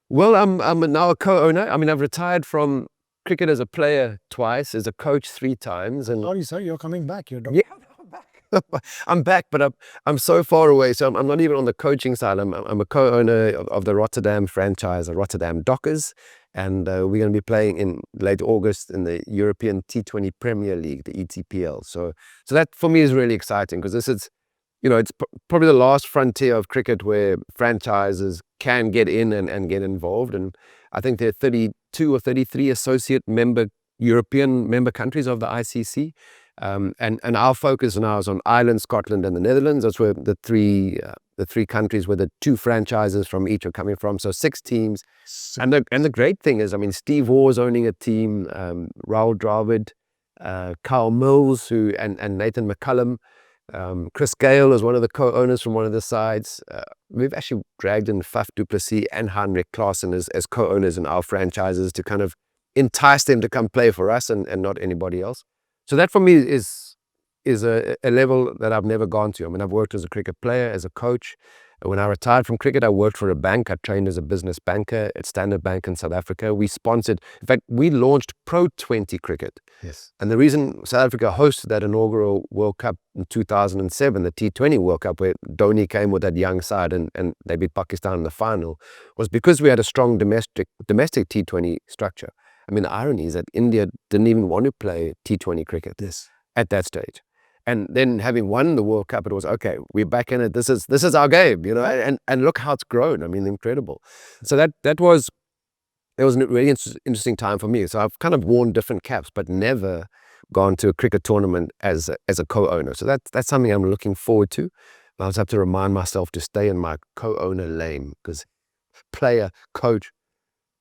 Well, I'm now a co-owner. I mean, I've retired from cricket as a player twice, as a coach 3 times. And Sorry, sir, you're coming back. yeah, I'm back. I'm back, but I'm so far away. So I'm not even on the coaching side. I'm a co-owner of the Rotterdam franchise, the Rotterdam Dockers, and we're going to be playing in late August in the European T20 Premier League, the ETPL. So that for me is really exciting, because this is, it's probably the last frontier of cricket where franchises can get in and get involved. And I think there are 32 or 33 associate European member countries of the ICC. And our focus now is on Ireland, Scotland, and the Netherlands. That's where the three countries where the 2 franchises from each are coming from. So 6 teams. And the great thing is, Steve Waugh's owning a team, Rahul Dravid, Carl Mills, and Nathan McCullum. Chris Gale is one of the co-owners from one of the sides. We've actually dragged in Faf du Plessis and Heinrich Klaassen as co-owners in our franchises to kind of entice them to come play for us and not anybody else. So that for me is a level that I've never gone to. I've worked as a cricket player, as a coach. When I retired from cricket, I worked for a bank. I trained as a business banker at Standard Bank in South Africa. We sponsored, in fact, we launched Pro 20 cricket. Yes. And the reason South Africa hosted that inaugural World Cup in 2007, the T20 World Cup, where Dhoni came with that young side and they beat Pakistan in the final, was because we had a strong domestic T20 structure. The irony is that India didn't even want to play T20 cricket at that stage. And then having won the World Cup, it was, okay, we're back in it. This is our game, and look how it's grown. incredible. So it was a really interesting time for me. So I've kind of worn different caps, but never gone to a cricket tournament as a co-owner. So that's something I'm looking forward to. I'll just have to remind myself to stay in my co-owner lane, because player, coach,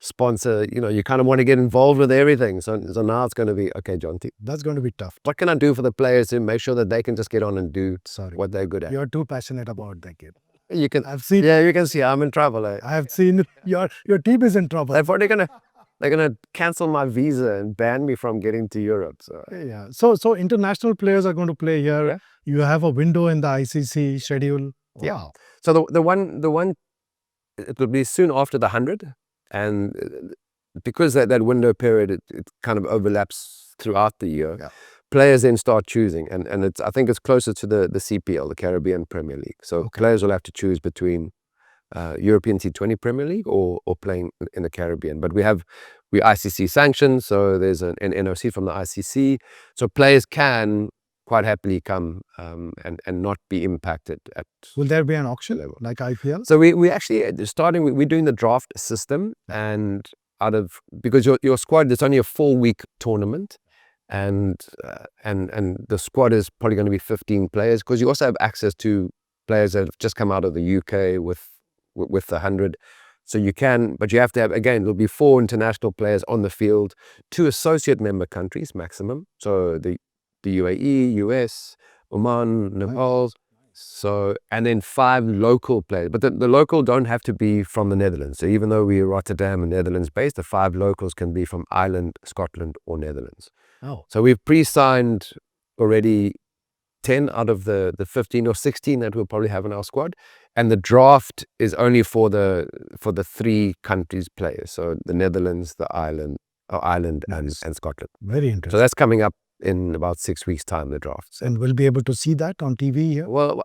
sponsor, you kind of want to get involved with everything. So now it's going to be, okay, Jonty, That's going to be tough. what can I do for the players to make sure that they can just get on and do what they're good at? You're too passionate about that game. You can I've seen. Yeah, you can see I'm in trouble. I have seen your team is in trouble. They're gonna cancel my visa and ban me from getting to Europe. So Yeah. So international players are going to play here. Yeah. You have a window in the ICC schedule. Yeah. Wow. so the one it will be soon after the 100, and because that window period it kind of overlaps throughout the year. Yeah. Players then start choosing, and I think it's closer to the CPL, the Caribbean Premier League. So Okay. players will have to choose between European T20 Premier League or playing in the Caribbean. But we ICC sanctioned, so there's an NOC from the ICC, so players can quite happily come and not be impacted at. Will there be an auction level. like IPL? So we actually we're doing the draft system, and because your squad, it's only a 4-week tournament, and the squad is probably going to be 15 players, because you also have access to players that have just come out of the UK with the 100. So you can, but you have to have, again, there'll be 4 international players on the field, 2 associate member countries maximum. So the UAE, US, Oman, Nepal. So, and then 5 local players, but the local don't have to be from the Netherlands. So even though we're Rotterdam and Netherlands based, the 5 locals can be from Ireland, Scotland, or Netherlands. Oh. So we've pre-signed already 10 out of the 15 or 16 that we'll probably have in our squad, and the draft is only for the 3 countries players. So the Netherlands, the Ireland, Nice. and Scotland. Very interesting. So that's coming up in about 6 weeks' time, the draft. And we'll be able to see that on TV here. Well,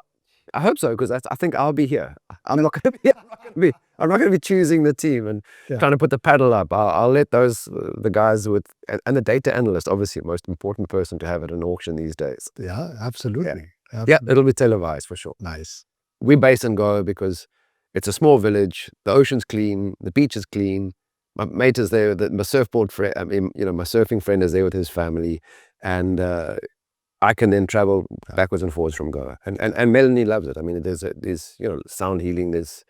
I hope so, because I think I'll be here. I'm not going to be choosing the team and trying to put the paddle up. I'll let the guys and the data analyst, obviously the most important person to have at an auction these days. Yeah, absolutely. Yeah, it'll be televised for sure. Nice. We're based in Goa because it's a small village. The ocean's clean. The beach is clean. My mate is there. My surfboard friend, my surfing friend is there with his family, and I can then travel backwards and forwards from Goa. And Melanie loves it. I mean, there's sound healing. There's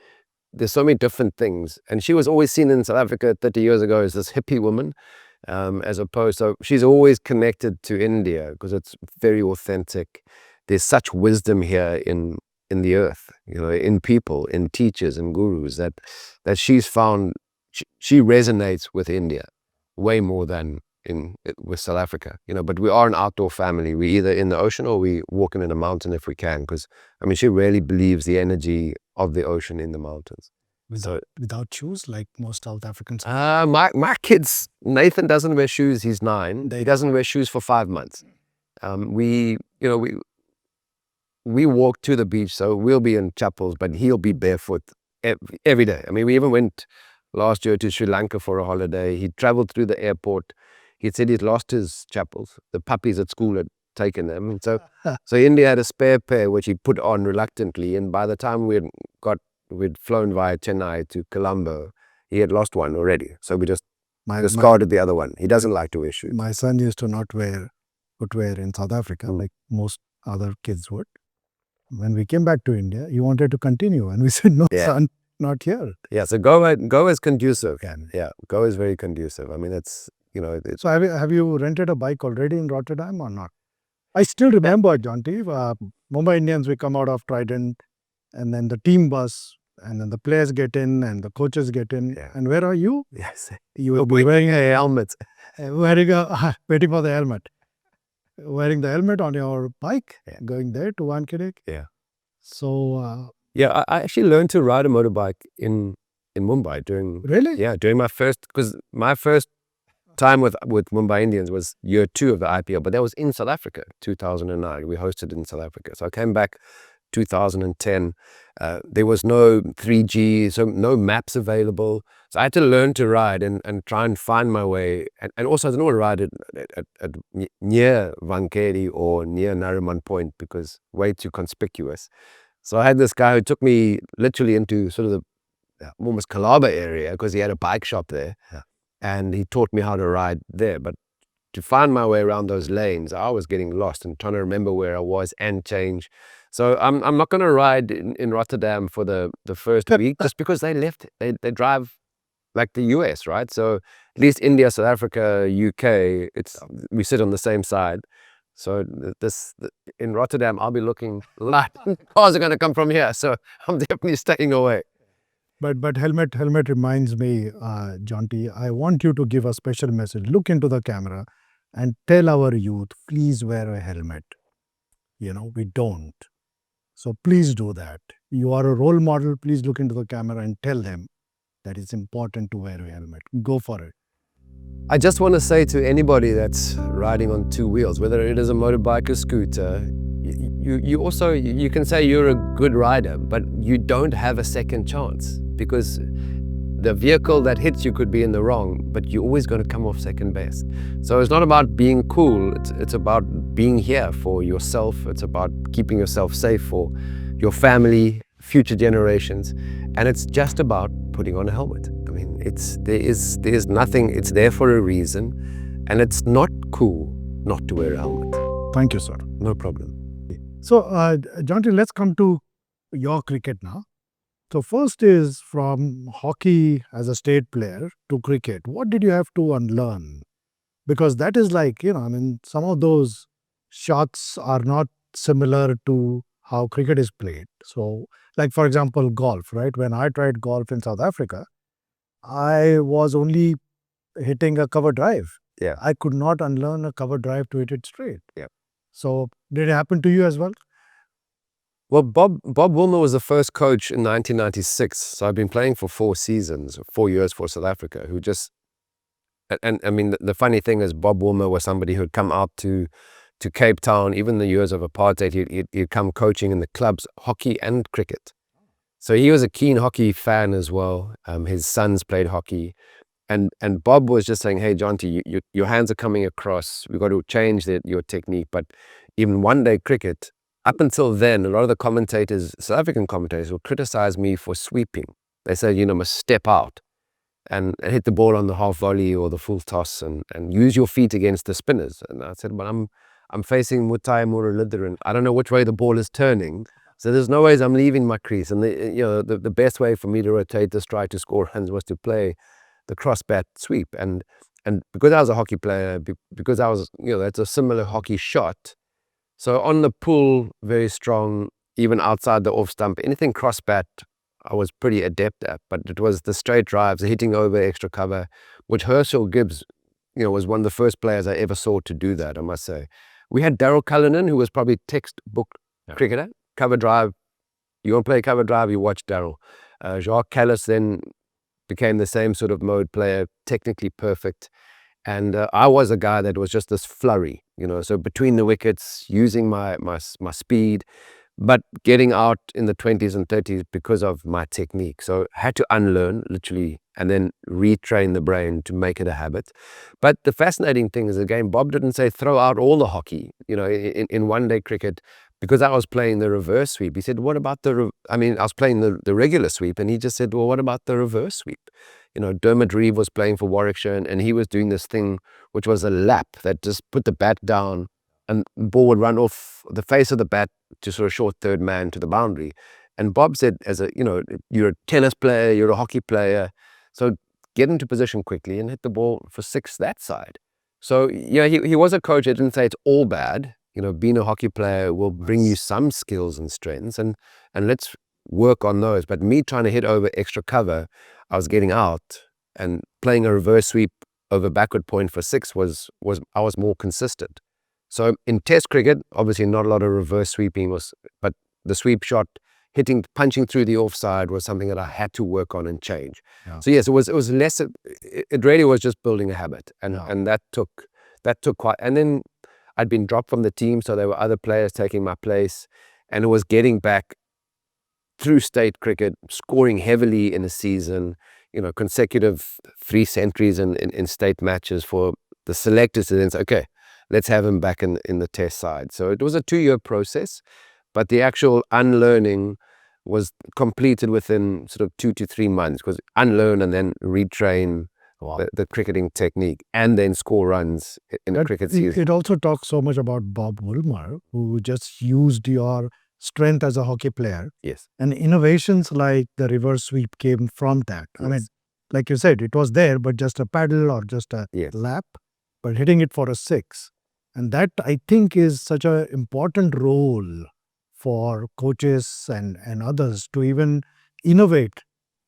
so many different things. And she was always seen in South Africa 30 years ago as this hippie woman, as opposed. So she's always connected to India because it's very authentic. There's such wisdom here in the earth, in people, in teachers and gurus that she's found. She resonates with India way more than with South Africa, but we are an outdoor family. We either in the ocean or we walking in a mountain if we can, because she really believes the energy of the ocean in the mountains. Without shoes, like most South Africans? My kids, Nathan doesn't wear shoes. He's 9. He doesn't wear shoes for 5 months. We walk to the beach, so we'll be in chappals, but he'll be barefoot every day. We even went last year to Sri Lanka for a holiday. He traveled through the airport. He said he'd lost his chappals. The puppies at school had taken them. So India had a spare pair, which he put on reluctantly. And by the time we'd flown via Chennai to Colombo, he had lost one already. So we just discarded the other one. He doesn't like to wear shoes. My son used to not wear footwear in South Africa, like most other kids would. When we came back to India, he wanted to continue. And we said, no, son, not here. Yeah, so Goa is conducive. Yeah, Goa is very conducive. It's So have you rented a bike already in Rotterdam or not? I still remember, Jonty, Mumbai Indians, we come out of Trident, and then the team bus, and then the players get in, and the coaches get in. Yeah. And where are you? Yes. You were wearing a helmet. Waiting for the helmet. Wearing the helmet on your bike, going there to Wankhede. Yeah. So... yeah, I actually learned to ride a motorbike in Mumbai during... Really? Yeah, during my first time with Mumbai Indians was year 2 of the IPL, but that was in South Africa, 2009. We hosted in South Africa. So I came back 2010. There was no 3G, so no maps available. So I had to learn to ride and try and find my way. And also I didn't want to ride at near Wankhede or near Nariman Point because way too conspicuous. So I had this guy who took me literally into sort of the almost Kalaba area because he had a bike shop there. Yeah. And he taught me how to ride there. But to find my way around those lanes, I was getting lost and trying to remember where I was and change. So I'm not going to ride in Rotterdam for the first week just because they drive like the US, right? So at least India, South Africa, UK, we sit on the same side. So in Rotterdam, I'll be looking like cars are going to come from here. So I'm definitely staying away. But helmet reminds me, Jonty, I want you to give a special message. Look into the camera and tell our youth, please wear a helmet. We don't. So please do that. You are a role model. Please look into the camera and tell them that it's important to wear a helmet. Go for it. I just want to say to anybody that's riding on two wheels, whether it is a motorbike or scooter, you can say you're a good rider, but you don't have a second chance, because the vehicle that hits you could be in the wrong, but you're always going to come off second best. So it's not about being cool, it's about being here for yourself. It's about keeping yourself safe for your family, future generations, and it's just about putting on a helmet. I mean, there's nothing, it's there for a reason, and it's not cool not to wear a helmet. Thank you, sir. No problem. So, Jonty, let's come to your cricket now. So first is from hockey as a state player to cricket. What did you have to unlearn? Because that is like, some of those shots are not similar to how cricket is played. So, like for example, golf, right? When I tried golf in South Africa, I was only hitting a cover drive. Yeah. I could not unlearn a cover drive to hit it straight. Yeah. So did it happen to you as well? Well, Bob Woolmer was the first coach in 1996. So I've been playing for 4 years for South Africa, who just, and I mean, the funny thing is Bob Woolmer was somebody who had come out to Cape Town, even the years of apartheid, he'd come coaching in the clubs, hockey and cricket. So he was a keen hockey fan as well. His sons played hockey. And Bob was just saying, hey, Jonty, your hands are coming across. We've got to change your technique. But even one-day cricket, up until then, a lot of the commentators, South African commentators, would criticize me for sweeping. They said, must step out and hit the ball on the half volley or the full toss and use your feet against the spinners. And I said, but I'm facing Mutai Muralidar and I don't know which way the ball is turning. So there's no ways I'm leaving my crease. And the best way for me to rotate the strike to score runs was to play the cross bat sweep. And because I was a hockey player, because I was, that's a similar hockey shot. So on the pull, very strong, even outside the off stump, anything cross bat, I was pretty adept at. But it was the straight drives, the hitting over extra cover, which Herschel Gibbs, was one of the first players I ever saw to do that, I must say. We had Daryl Cullinan, who was probably textbook cricketer, cover drive. You want to play cover drive, you watch Daryl. Jacques Callis then became the same sort of mode player, technically perfect. And I was a guy that was just this flurry, so between the wickets, using my speed, but getting out in the 20s and 30s because of my technique. So I had to unlearn, literally, and then retrain the brain to make it a habit. But the fascinating thing is, again, Bob didn't say throw out all the hockey, in one-day cricket, because I was playing the reverse sweep. He said, what about I was playing the regular sweep, and he just said, well, what about the reverse sweep? Dermot Reeve was playing for Warwickshire, and he was doing this thing, which was a lap that just put the bat down, and the ball would run off the face of the bat to sort of short third man to the boundary. And Bob said, you're a tennis player, you're a hockey player, so get into position quickly and hit the ball for 6 that side. So he was a coach. I didn't say it's all bad. Being a hockey player will bring you some skills and strengths, and let's work on those. But me trying to hit over extra cover, I was getting out, and playing a reverse sweep over backward point for 6 I was more consistent. So in Test cricket, obviously not a lot of reverse sweeping but the sweep shot, punching through the offside was something that I had to work on and change. Yeah. So yes, it was less. It really was just building a habit, and that took quite. And then I'd been dropped from the team, so there were other players taking my place, and it was getting back through state cricket, scoring heavily in a season, consecutive 3 centuries in state matches for the selectors to then say, okay, let's have him back in the Test side. So it was a 2-year process, but the actual unlearning was completed within sort of 2 to 3 months, because unlearn and then retrain the cricketing technique and then score runs in a cricket season. It also talks so much about Bob Woolmer, who just used your strength as a hockey player. Yes. And innovations like the reverse sweep came from that. Yes. I mean, like you said, it was there, but just a paddle or just a lap, but hitting it for a 6. And that, I think, is such an important role for coaches and others to even innovate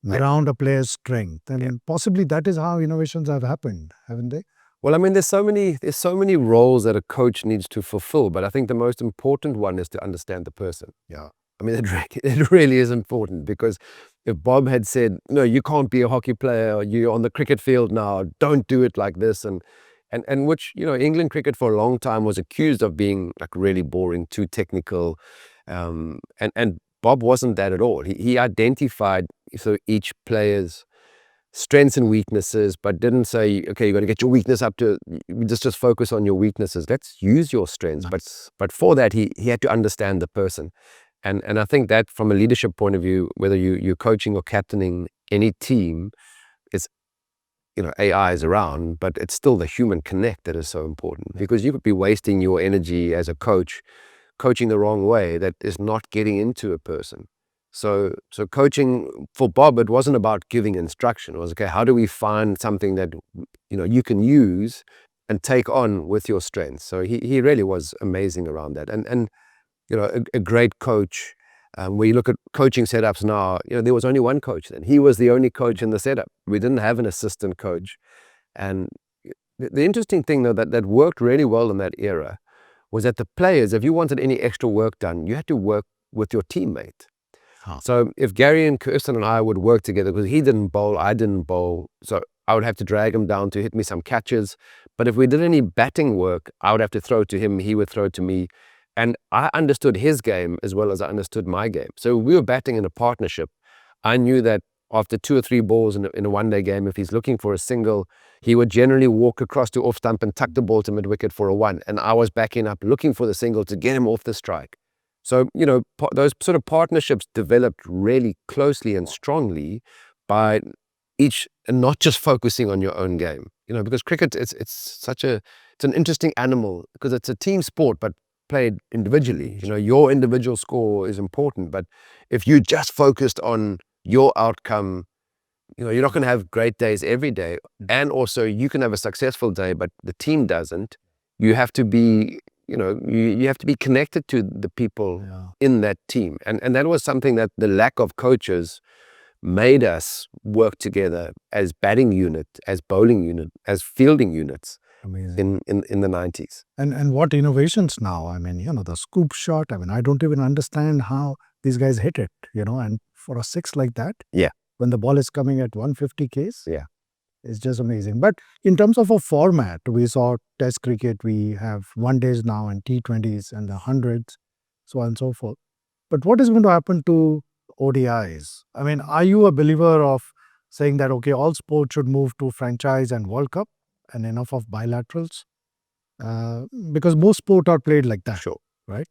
around a player's strength. And possibly that is how innovations have happened, haven't they? Well, I mean, there's so many roles that a coach needs to fulfill, but I think the most important one is to understand the person. Yeah. I mean, it really is important, because if Bob had said, no, you can't be a hockey player, you're on the cricket field now, don't do it like this, and which, England cricket for a long time was accused of being like really boring, too technical, and Bob wasn't that at all. He identified each player's strengths and weaknesses, but didn't say, okay, you got to get your weakness up to, just focus on your weaknesses. Let's use your strengths. Nice. But for that, he had to understand the person. And I think that from a leadership point of view, whether you're coaching or captaining any team, it's, AI is around, but it's still the human connect that is so important, because you could be wasting your energy as a coach, coaching the wrong way that is not getting into a person. So coaching for Bob, it wasn't about giving instruction. It was, okay, how do we find something that, you can use and take on with your strengths? So he really was amazing around that. And a great coach. Where you look at coaching setups now, there was only one coach then. He was the only coach in the setup. We didn't have an assistant coach. And the interesting thing, though, that worked really well in that era was that the players, if you wanted any extra work done, you had to work with your teammate. So if Gary and Kirsten and I would work together, because he didn't bowl, I didn't bowl, so I would have to drag him down to hit me some catches. But if we did any batting work, I would have to throw to him, he would throw to me. And I understood his game as well as I understood my game. So we were batting in a partnership. I knew that after 2 or 3 balls in a one-day game, if he's looking for a single, he would generally walk across to off stump and tuck the ball to mid-wicket for a 1. And I was backing up looking for the single to get him off the strike. So, those sort of partnerships developed really closely and strongly by each, and not just focusing on your own game. Because cricket, it's an interesting animal, because it's a team sport, but played individually. Your individual score is important, but if you just focused on your outcome, you're not going to have great days every day. And also you can have a successful day, but the team doesn't. You have to be, you have to be connected to the people in that team. And that was something that the lack of coaches made us work together as batting unit, as bowling unit, as fielding units. Amazing. In the 90s. And what innovations now? I mean, the scoop shot. I mean, I don't even understand how these guys hit it, and for a 6 like that, when the ball is coming at 150 Ks, it's just amazing. But in terms of a format, we saw Test cricket, we have one days now and T20s and the hundreds, so on and so forth. But what is going to happen to ODIs? I mean, are you a believer of saying that, okay, all sports should move to franchise and World Cup and enough of bilaterals? Because most sports are played like that. Sure. Right?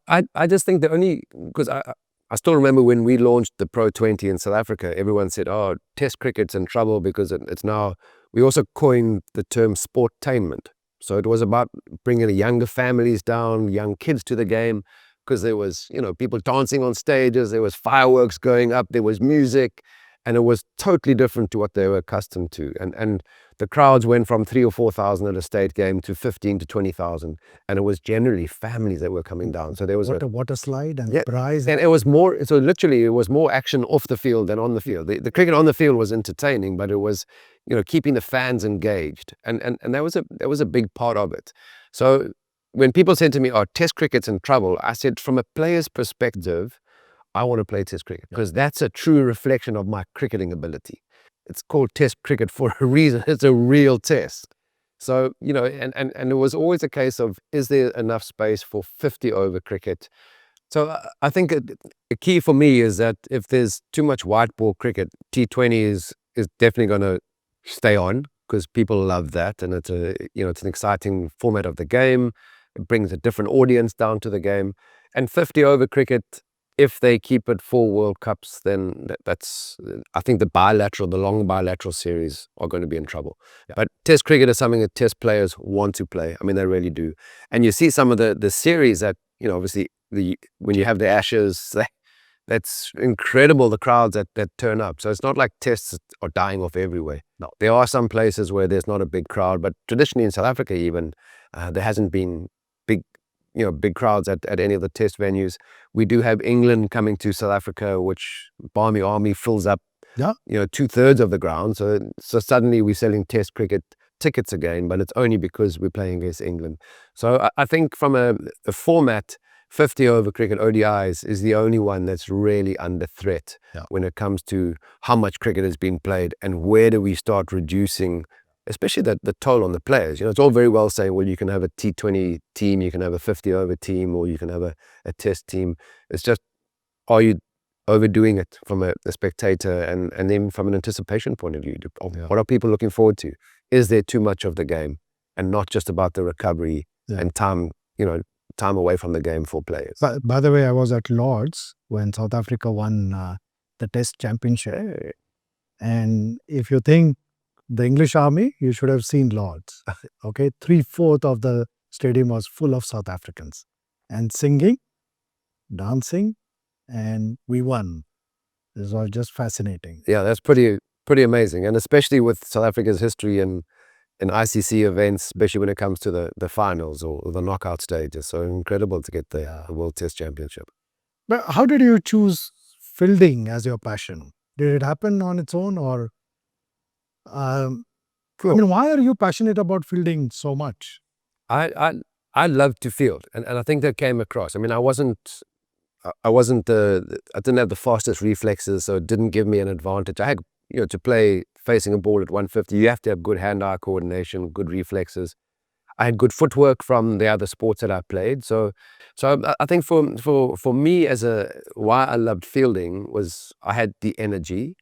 I just think because I still remember when we launched the Pro 20 in South Africa, everyone said, oh, Test cricket's in trouble because it's now, we also coined the term sportainment. So it was about bringing the younger families down, young kids to the game, because there was, people dancing on stages, there was fireworks going up, there was music, and it was totally different to what they were accustomed to. And the crowds went from 3,000 or 4,000 at a state game to 15,000 to 20,000, and it was generally families that were coming down. So there was a water slide and prize, and it was more. So literally, it was more action off the field than on the field. The cricket on the field was entertaining, but it was, keeping the fans engaged, and that was a big part of it. So when people said to me, "Oh, Test cricket's in trouble," I said, from a player's perspective, I want to play Test cricket because that's a true reflection of my cricketing ability. It's called Test cricket for a reason. It's a real test. So, and it was always a case of, is there enough space for 50 over cricket? So I think a key for me is that if there's too much white ball cricket, T20 is definitely going to stay on because people love that. And it's it's an exciting format of the game. It brings a different audience down to the game. And 50 over cricket, if they keep it 4 World Cups, then I think the long bilateral series are going to be in trouble. But Test cricket is something that Test players want to play. I mean, they really do. And you see some of the series that, obviously, when you have the Ashes, that's incredible, the crowds that turn up. So it's not like Tests are dying off everywhere. No, there are some places where there's not a big crowd, but traditionally in South Africa even, there hasn't been big crowds at any of the Test venues. We do have England coming to South Africa, which Barmy Army fills up Yeah. 2/3 of the ground. So suddenly we're selling Test cricket tickets again, but it's only because we're playing against England. So I think from a format, 50 over cricket ODIs is the only one that's really under threat when it comes to how much cricket is being played and where do we start reducing, especially the toll on the players. It's all very well saying, well, you can have a T20 team, you can have a 50 over team, or you can have a Test team. It's just, are you overdoing it from a spectator and then from an anticipation point of view? What are people looking forward to? Is there too much of the game and not just about the recovery and time away from the game for players? By the way, I was at Lord's when South Africa won the Test Championship. And if you think the English Army, you should have seen Lord's. Okay, 3/4 of the stadium was full of South Africans and singing, dancing, and we won. This was just fascinating. Yeah, that's pretty amazing, and especially with South Africa's history in ICC events, especially when it comes to the finals or the knockout stages. So incredible to get the World Test Championship. But how did you choose fielding as your passion? Did it happen on its own, or I mean, why are you passionate about fielding so much? I love to field, and I think that came across. I mean, I didn't have the fastest reflexes, so it didn't give me an advantage. I had, to play facing a ball at 150, you have to have good hand-eye coordination, good reflexes. I had good footwork from the other sports that I played. So I think for me why I loved fielding was I had the energy.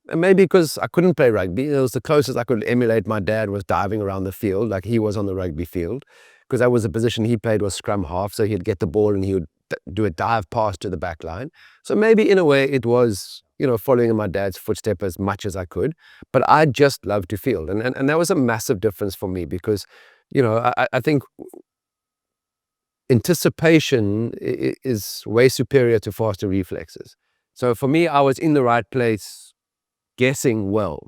And maybe because I couldn't play rugby, it was the closest I could emulate. My dad was diving around the field like he was on the rugby field, because that was the position he played, was scrum half. So he'd get the ball and he would do a dive pass to the back line. So maybe in a way it was, following in my dad's footsteps as much as I could. But I just loved to field. And that was a massive difference for me because, I think anticipation is way superior to faster reflexes. So for me, I was in the right place, guessing well.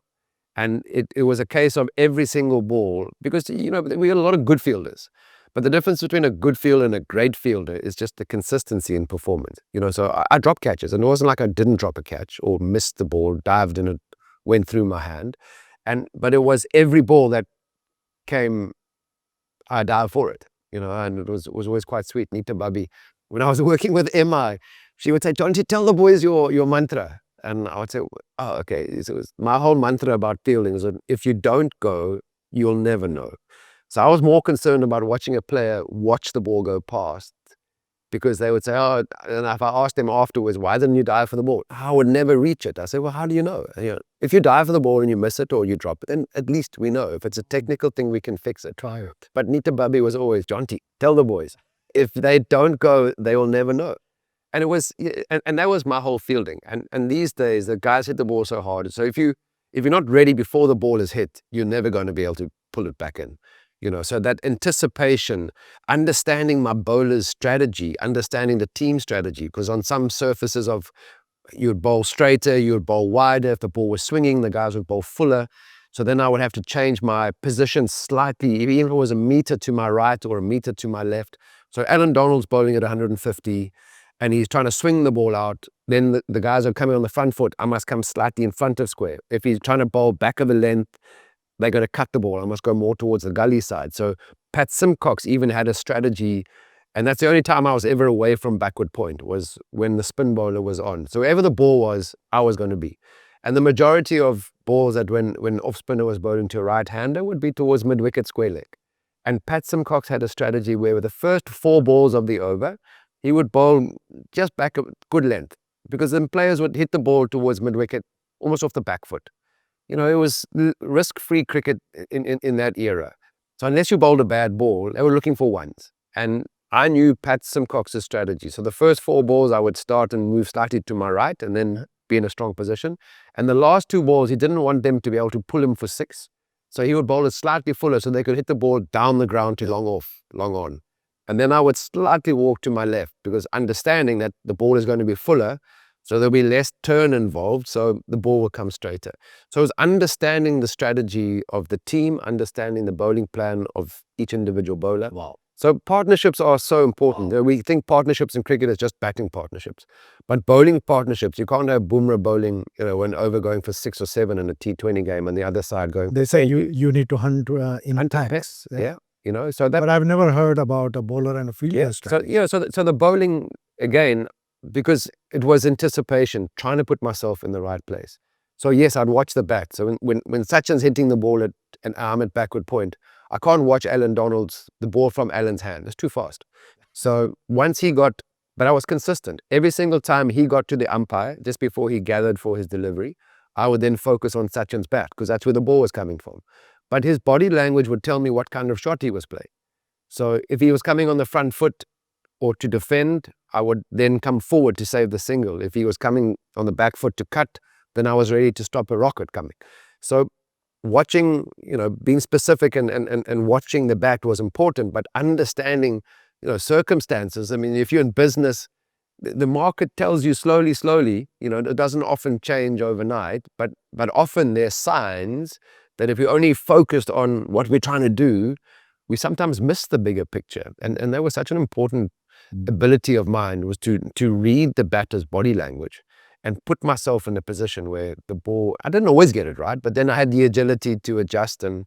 And it was a case of every single ball, because, we got a lot of good fielders. But the difference between a good fielder and a great fielder is just the consistency in performance. So I dropped catches, and it wasn't like I didn't drop a catch or missed the ball, dived and it went through my hand. But it was every ball that came, I dived for it, and it was always quite sweet. Nita Babi, when I was working with MI, she would say, "Jonty, tell the boys your mantra." And I would say, oh, okay. So it was my whole mantra about fielding is that if you don't go, you'll never know. So I was more concerned about watching a player watch the ball go past, because they would say, oh, and if I asked them afterwards, why didn't you dive for the ball? I would never reach it. I said, well, how do you know? If you dive for the ball and you miss it or you drop it, then at least we know. If it's a technical thing, we can fix it. Try it. But Nita Babi was always, Jonty, tell the boys, if they don't go, they will never know. And it was, and that was my whole fielding. And these days, the guys hit the ball so hard. So if you're not ready before the ball is hit, you're never going to be able to pull it back in. So that anticipation, understanding my bowler's strategy, understanding the team strategy, because on some surfaces you would bowl straighter, you would bowl wider. If the ball was swinging, the guys would bowl fuller. So then I would have to change my position slightly, even if it was a meter to my right or a meter to my left. So Alan Donald's bowling at 150. And he's trying to swing the ball out, then the guys are coming on the front foot. I must come slightly in front of square. If he's trying to bowl back of the length, they're going to cut the ball. I must go more towards the gully side. So Pat Simcox even had a strategy, and that's the only time I was ever away from backward point, was when the spin bowler was on. So wherever the ball was, I was going to be. And the majority of balls that when off spinner was bowling to a right-hander would be towards mid-wicket square leg. And Pat Simcox had a strategy where with the first 4 balls of the over, he would bowl just back a good length, because then players would hit the ball towards mid-wicket, almost off the back foot. It was risk-free cricket in that era. So unless you bowled a bad ball, they were looking for ones. And I knew Pat Simcox's strategy. So the first 4 balls, I would start and move slightly to my right and then be in a strong position. And the last 2 balls, he didn't want them to be able to pull him for 6. So he would bowl it slightly fuller so they could hit the ball down the ground to long off, long on. And then I would slightly walk to my left, because understanding that the ball is going to be fuller, so there'll be less turn involved, so the ball will come straighter. So it was understanding the strategy of the team, understanding the bowling plan of each individual bowler. Wow. So partnerships are so important. We think partnerships in cricket is just batting partnerships, but bowling partnerships, you can't have Woolmer bowling, when over going for 6 or 7 in a T20 game and the other side going. They say you need to hunt in Hunt packs. packs, so that. But I've never heard about a bowler and a fielder strategy. So the bowling again, because it was anticipation, trying to put myself in the right place. So yes, I'd watch the bat. So when Sachin's hitting the ball at an arm at backward point, I can't watch the ball from Alan's hand. It's too fast. So once but I was consistent. Every single time he got to the umpire, just before he gathered for his delivery, I would then focus on Sachin's bat because that's where the ball was coming from. But his body language would tell me what kind of shot he was playing. So if he was coming on the front foot or to defend, I would then come forward to save the single. If he was coming on the back foot to cut, then I was ready to stop a rocket coming. So watching, being specific and watching the bat was important, but understanding, circumstances. I mean, if you're in business, the market tells you slowly, it doesn't often change overnight, but often there's signs that if you're only focused on what we're trying to do, we sometimes miss the bigger picture. And that was such an important ability of mine, was to read the batter's body language and put myself in a position where the ball, I didn't always get it right, but then I had the agility to adjust. And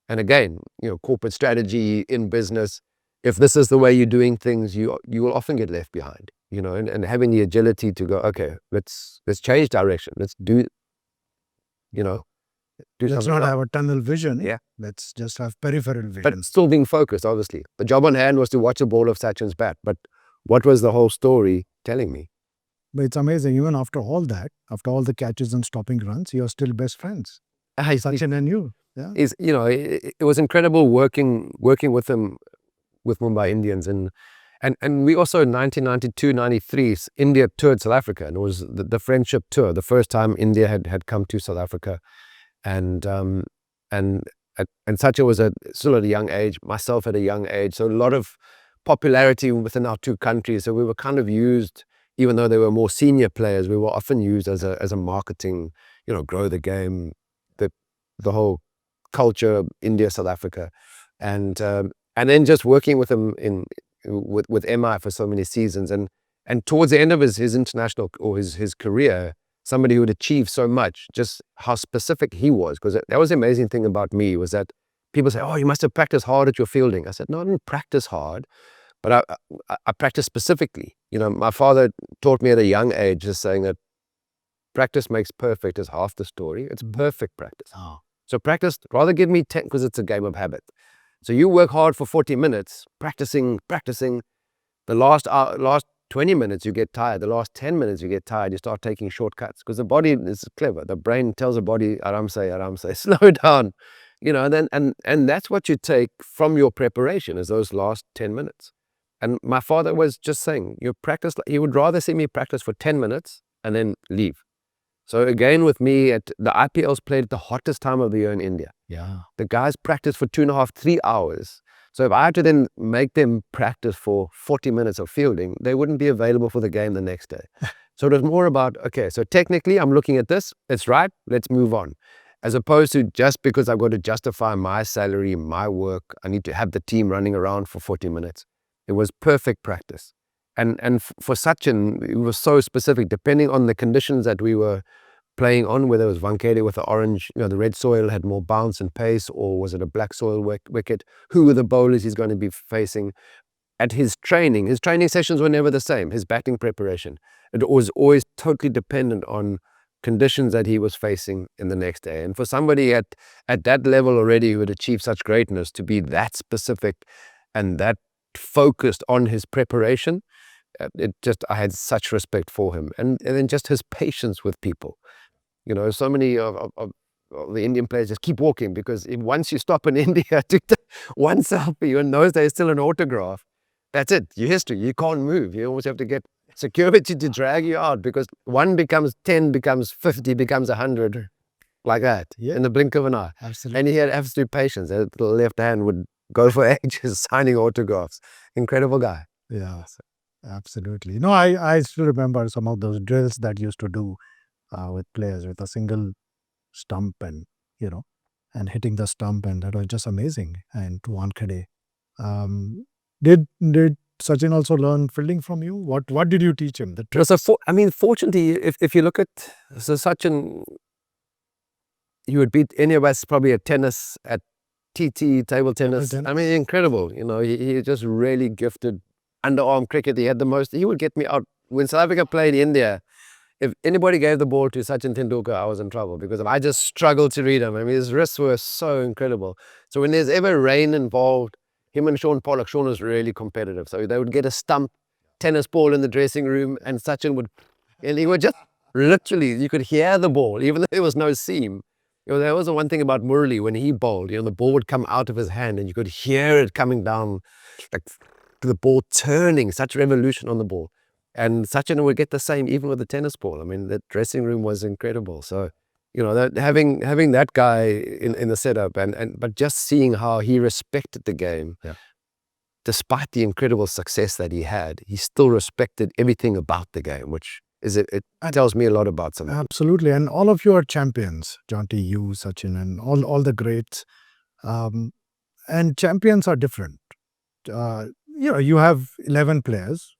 again, corporate strategy in business, if this is the way you're doing things, you will often get left behind, and having the agility to go, okay, let's change direction. Let's do Let's not have a tunnel vision. Yeah. Let's just have peripheral vision. But still being focused, obviously. The job on hand was to watch a ball of Sachin's bat. But what was the whole story telling me? But it's amazing. Even after all that, after all the catches and stopping runs, you're still best friends. Sachin and you. Yeah. It was incredible working with him, with Mumbai Indians. And we also in 1992-93, India toured South Africa. And it was the friendship tour, the first time India had come to South Africa. And Sachin was still at a young age, myself at a young age, so a lot of popularity within our two countries. So we were kind of used, even though they were more senior players, we were often used as a marketing, grow the game, the whole culture, India, South Africa, and then just working with him with MI for so many seasons, and towards the end of his international or his career, somebody who had achieved so much, just how specific he was. Because that was the amazing thing about me, was that people say, oh, you must have practiced hard at your fielding. I said, no, I didn't practice hard, but I practiced specifically. My father taught me at a young age, just saying that practice makes perfect is half the story. It's perfect practice. Oh. So practice, rather give me 10, because it's a game of habit. So you work hard for 40 minutes, practicing. The last 20 minutes you get tired. The last 10 minutes you get tired. You start taking shortcuts, because the body is clever. The brain tells the body, aram say, slow down. And that's what you take from your preparation, is those last 10 minutes. And my father was just saying, he would rather see me practice for 10 minutes and then leave. So again, with me, the IPL's played at the hottest time of the year in India. Yeah. The guys practice for 2.5, 3 hours. So if I had to then make them practice for 40 minutes of fielding, they wouldn't be available for the game the next day. So it was more about, okay, so technically I'm looking at this, it's right, let's move on. As opposed to just because I've got to justify my salary, my work, I need to have the team running around for 40 minutes. It was perfect practice. And for Sachin, it was so specific, depending on the conditions that we were playing on, whether it was Vankede with the orange, the red soil had more bounce and pace, or was it a black soil wicket? Who were the bowlers he's going to be facing? At his training sessions were never the same. His batting preparation, it was always totally dependent on conditions that he was facing in the next day. And for somebody at that level already, who had achieved such greatness, to be that specific and that focused on his preparation, I had such respect for him. And then just his patience with people. So many of the Indian players just keep walking, because once you stop in India to one selfie, in those days still an autograph, that's it, your history. You can't move. You almost have to get security to drag you out, because 1 becomes 10, becomes 50, becomes 100, like that, in the blink of an eye. Absolutely. And he had absolute patience. The left hand would go for ages signing autographs. Incredible guy. Yeah, absolutely. I still remember some of those drills that used to do with players with a single stump, and and hitting the stump, and that was just amazing. And to Wankhede, Did Sachin also learn fielding from you? What did you teach him? The Fortunately, if you look at Sachin, he would beat any of us probably at tennis, at TT, table tennis. I mean, incredible. He just really gifted underarm cricket. He had the most. He would get me out. When South Africa played India, if anybody gave the ball to Sachin Tendulkar, I was in trouble because I just struggled to read him. I mean, his wrists were so incredible. So when there's ever rain involved, him and Sean Pollock, Sean was really competitive. So they would get a stump tennis ball in the dressing room, and Sachin would, and he would just literally, you could hear the ball, even though there was no seam. There was the one thing about Murli when he bowled, the ball would come out of his hand and you could hear it coming down, like the ball turning, such revolution on the ball. And Sachin would get the same even with the tennis ball. I mean, the dressing room was incredible. So, that having that guy in the setup, but just seeing how he respected the game, despite the incredible success that he had, he still respected everything about the game, which it tells me a lot about something. Absolutely. And all of you are champions, Jonty, you, Sachin, and all the greats. And champions are different. You have 11 players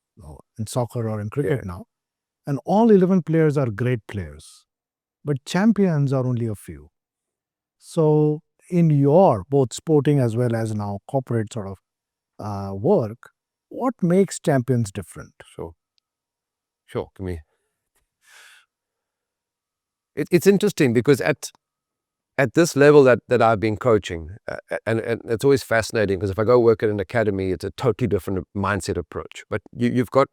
in soccer or in cricket now, and all 11 players are great players, but champions are only a few. So in your both sporting as well as now corporate sort of work, what makes champions different? Sure. Give me. It's interesting because at this level that I've been coaching, and it's always fascinating because if I go work at an academy, it's a totally different mindset approach. But you've got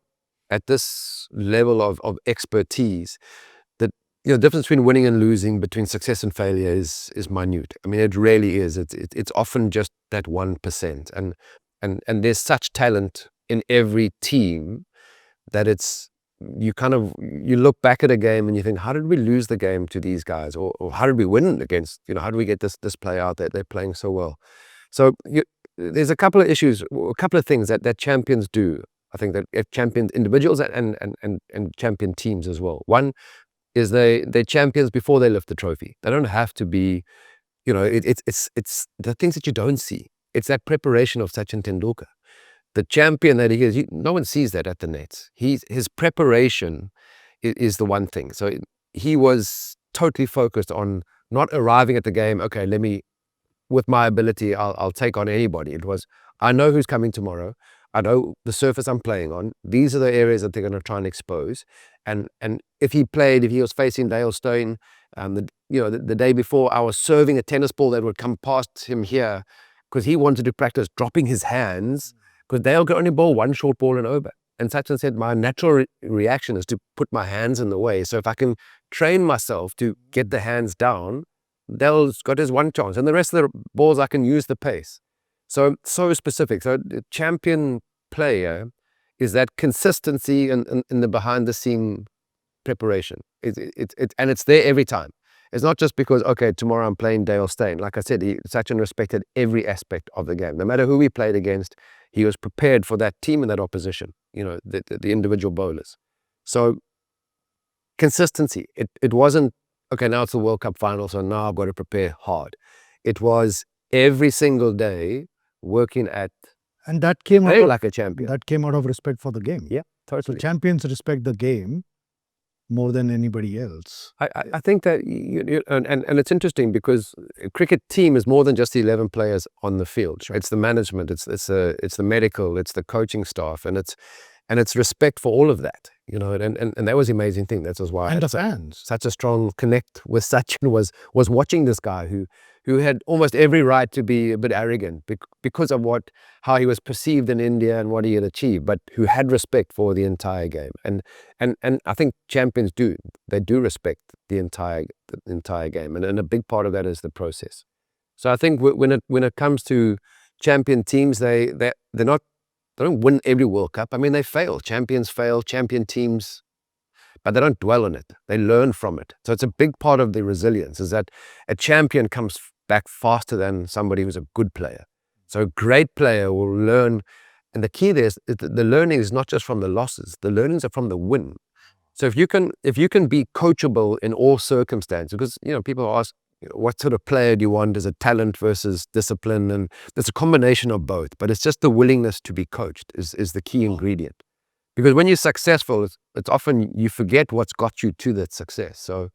at this level of expertise that the difference between winning and losing, between success and failure is minute. I mean, it really is. It's often just that 1%, and there's such talent in every team that you look back at a game and you think, how did we lose the game to these guys, or how did we win against, how do we get this player out there? They're playing so well. So there's a couple of issues, a couple of things that champions do. I think that if champions individuals and champion teams as well. One is they're champions before they lift the trophy. They don't have to be, it's the things that you don't see. It's that preparation of Sachin Tendulkar. The champion that he is, no one sees that at the nets. His preparation is the one thing. So he was totally focused on not arriving at the game, okay, with my ability, I'll take on anybody. It was, I know who's coming tomorrow. I know the surface I'm playing on. These are the areas that they're going to try and expose. And if he was facing Dale Steyn, the day before, I was serving a tennis ball that would come past him here because he wanted to practice dropping his hands, because Dale could only bowl one short ball and over. And Sachin said, my natural reaction is to put my hands in the way. So if I can train myself to get the hands down, Dale's got his one chance. And the rest of the balls, I can use the pace. So specific. So the champion player is that consistency in the behind-the-scene preparation. And it's there every time. It's not just because, okay, tomorrow I'm playing Dale Steyn. Like I said, Sachin respected every aspect of the game. No matter who he played against, he was prepared for that team and that opposition, the individual bowlers. So consistency. It wasn't, okay, now it's the World Cup final, so now I've got to prepare hard. It was every single day working at, and that came out like a champion. That came out of respect for the game. Yeah, totally. So champions respect the game more than anybody else. I think that, and it's interesting because a cricket team is more than just the 11 players on the field. Sure. It's the management, it's the medical, it's the coaching staff, and it's respect for all of that. And that was the amazing thing. That was why and the fans. Such a strong connect with Sachin was watching this guy who had almost every right to be a bit arrogant because of how he was perceived in India and what he had achieved, but who had respect for the entire game. And I think champions do respect the entire game, and a big part of that is the process. So I think when it comes to champion teams, they don't win every World Cup. I mean, they fail. Champions fail. Champion teams, but they don't dwell on it. They learn from it. So it's a big part of the resilience, is that a champion comes back faster than somebody who's a good player. So a great player will learn, and the key there is the learning is not just from the losses. The learnings are from the win. So if you can be coachable in all circumstances, because people ask, what sort of player do you want? Is it talent versus discipline? And there's a combination of both, but it's just the willingness to be coached is the key ingredient. Because when you're successful, it's often you forget what's got you to that success. So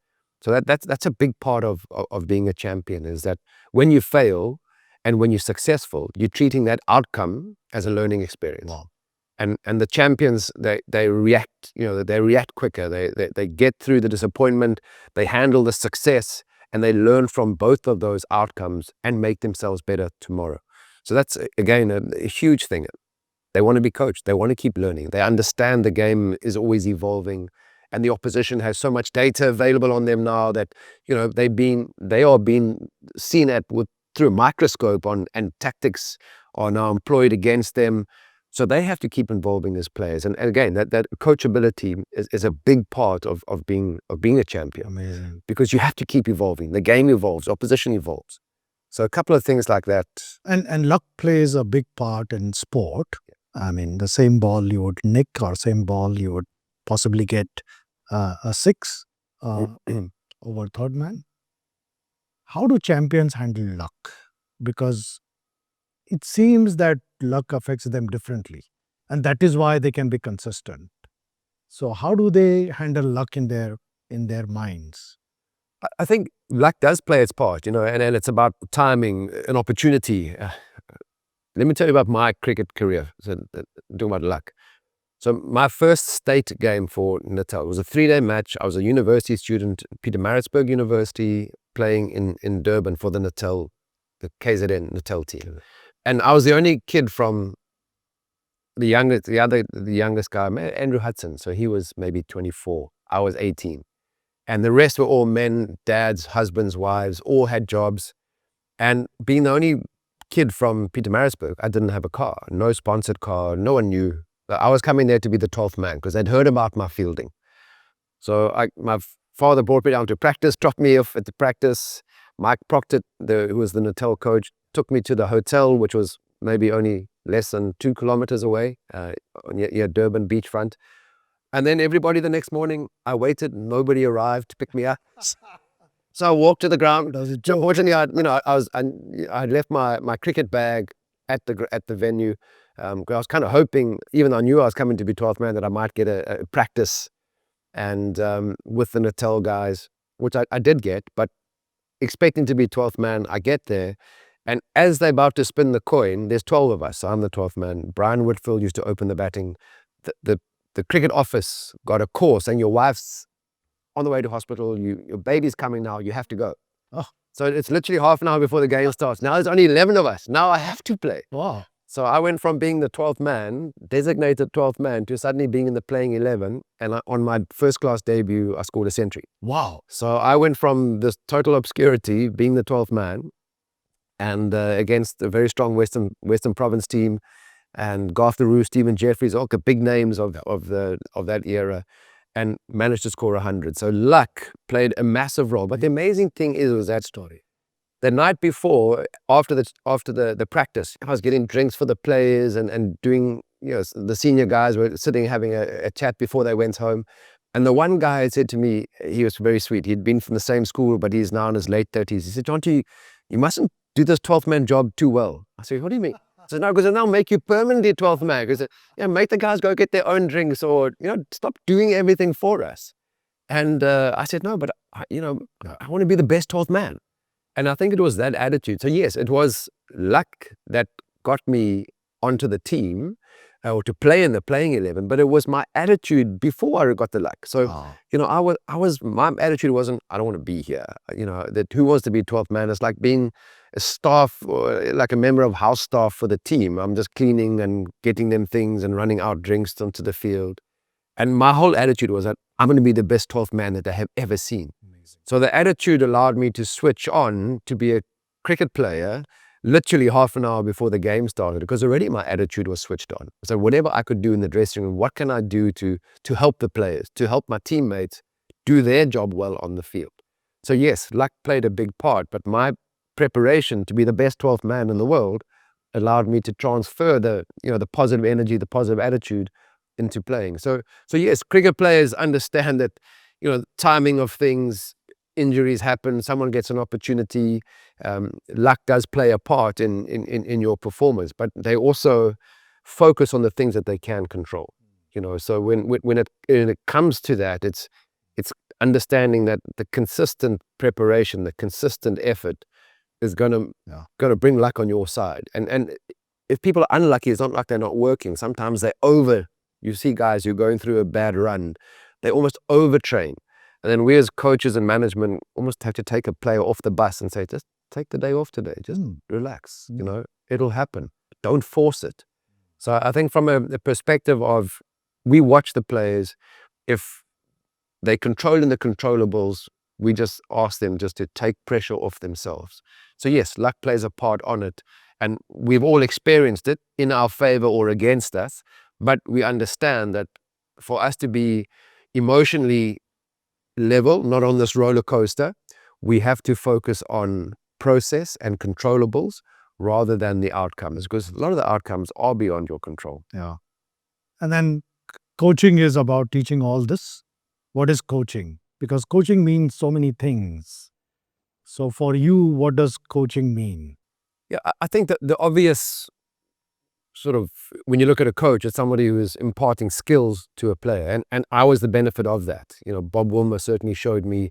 that's a big part of being a champion, is that when you fail and when you're successful, you're treating that outcome as a learning experience. Wow. And the champions, they react, they react quicker. They get through the disappointment, they handle the success, and they learn from both of those outcomes and make themselves better tomorrow. So that's, again, a huge thing. They want to be coached. They want to keep learning. They understand the game is always evolving, and the opposition has so much data available on them now that they are being seen at through a microscope and tactics are now employed against them. So they have to keep involving these players. And again, that coachability is a big part of being a champion. Amazing. Because you have to keep evolving. The game evolves, opposition evolves. So a couple of things like that. And luck plays a big part in sport. I mean, the same ball you would nick or same ball you would possibly get a 6 over third man. How do champions handle luck? Because it seems that luck affects them differently, and that is why they can be consistent. So how do they handle luck in their minds? I think luck does play its part, and it's about timing, an opportunity. Let me tell you about my cricket career. So, talking about luck. So my first state game for Natal was a 3-day match. I was a university student, Pietermaritzburg University, playing in Durban for the KZN Natal team. And I was the only kid from the youngest guy, Andrew Hudson. So he was maybe 24. I was 18. And the rest were all men, dads, husbands, wives, all had jobs. And being the only kid from Pietermaritzburg, I didn't have a car, no sponsored car, no one knew. I was coming there to be the 12th man because they'd heard about my fielding. So my father brought me down to practice, dropped me off at the practice. Mike Proctor, who was the Natal coach, took me to the hotel, which was maybe only less than 2 kilometers away, near Durban beachfront. And then everybody the next morning, I waited, nobody arrived to pick me up. So I walked to the ground. Unfortunately, I left my cricket bag at the venue. I was kind of hoping, even though I knew I was coming to be 12th man, that I might get a practice and with the Natal guys, which I did get, but expecting to be 12th man, I get there. And as they're about to spin the coin, there's 12 of us. So I'm the 12th man. Brian Whitfield used to open the batting. The cricket office got a call saying your wife's on the way to hospital, your baby's coming now, you have to go. Oh. So it's literally half an hour before the game starts. Now there's only 11 of us. Now I have to play. Wow. So I went from being the 12th man, designated 12th man, to suddenly being in the playing 11. And on my first class debut, I scored a century. Wow. So I went from this total obscurity, being the 12th man, and against a very strong Western Province team, and Garth the Roo, Stephen Jeffries, all the big names of that era, and managed to score 100. So luck played a massive role. But the amazing thing was that story. The night before, after the practice, I was getting drinks for the players and doing, the senior guys were sitting having a chat before they went home. And the one guy said to me, he was very sweet. He'd been from the same school, but he's now in his late 30s. He said, Jonty, you mustn't do this 12th man job too well. I said, what do you mean? I said, no, because it'll now make you permanently 12th man. Because make the guys go get their own drinks, or stop doing everything for us. And I said, no, but I want to be the best 12th man. And I think it was that attitude. So yes, it was luck that got me onto the team, or to play in the playing 11, but it was my attitude before I got the luck. So, my attitude wasn't, I don't want to be here. That who wants to be 12th man? It's like being a staff, or like a member of house staff for the team. I'm just cleaning and getting them things and running out drinks onto the field. And my whole attitude was that I'm going to be the best 12th man that I have ever seen. Amazing. So the attitude allowed me to switch on to be a cricket player literally half an hour before the game started, because already my attitude was switched on. So whatever I could do in the dressing room, what can I do to help the players, to help my teammates do their job well on the field? So yes, luck played a big part, but my preparation to be the best 12th man in the world allowed me to transfer the positive energy, the positive attitude into playing. So yes, cricket players understand that, timing of things injuries happen, someone gets an opportunity. Luck does play a part in your performance, but they also focus on the things that they can control. So when it comes to that, it's understanding that the consistent preparation, the consistent effort is gonna bring luck on your side. And if people are unlucky, it's not like they're not working. Sometimes you see guys who are going through a bad run, they almost overtrain. And then we as coaches and management almost have to take a player off the bus and say, just take the day off today, just relax, it'll happen. Don't force it. So I think from a perspective of, we watch the players, if they controlling the controllables, we just ask them just to take pressure off themselves. So yes, luck plays a part on it, and we've all experienced it in our favor or against us, but we understand that for us to be emotionally level, not on this roller coaster, we have to focus on process and controllables rather than the outcomes, because a lot of the outcomes are beyond your control. Yeah. And then coaching is about teaching all this. What is coaching? Because coaching means so many things. So for you, what does coaching mean? Yeah, I think that the obvious sort of, when you look at a coach, it's somebody who is imparting skills to a player. And I was the benefit of that. Bob Woolmer certainly showed me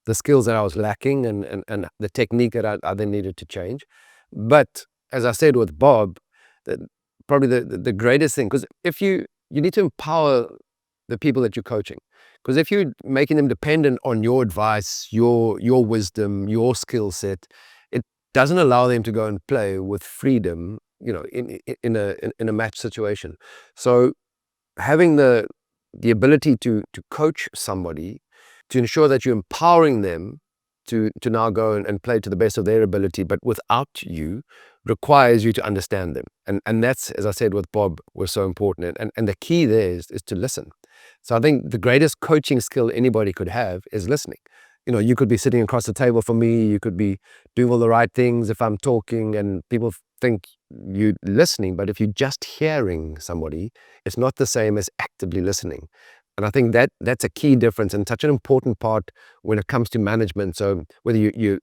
the skills that I was lacking and the technique that I then needed to change. But as I said with Bob, probably the greatest thing, because if you need to empower the people that you're coaching, because if you're making them dependent on your advice, your wisdom, your skill set, it doesn't allow them to go and play with freedom, in a match situation. So having the ability to coach somebody, to ensure that you're empowering them to now go and play to the best of their ability, but without you, requires you to understand them. And that's, as I said with Bob, was so important. And the key there is to listen. So I think the greatest coaching skill anybody could have is listening. You could be sitting across the table from me, you could be doing all the right things if I'm talking, and people think you're listening, but if you're just hearing somebody, it's not the same as actively listening. And I think that's a key difference and such an important part when it comes to management. So whether you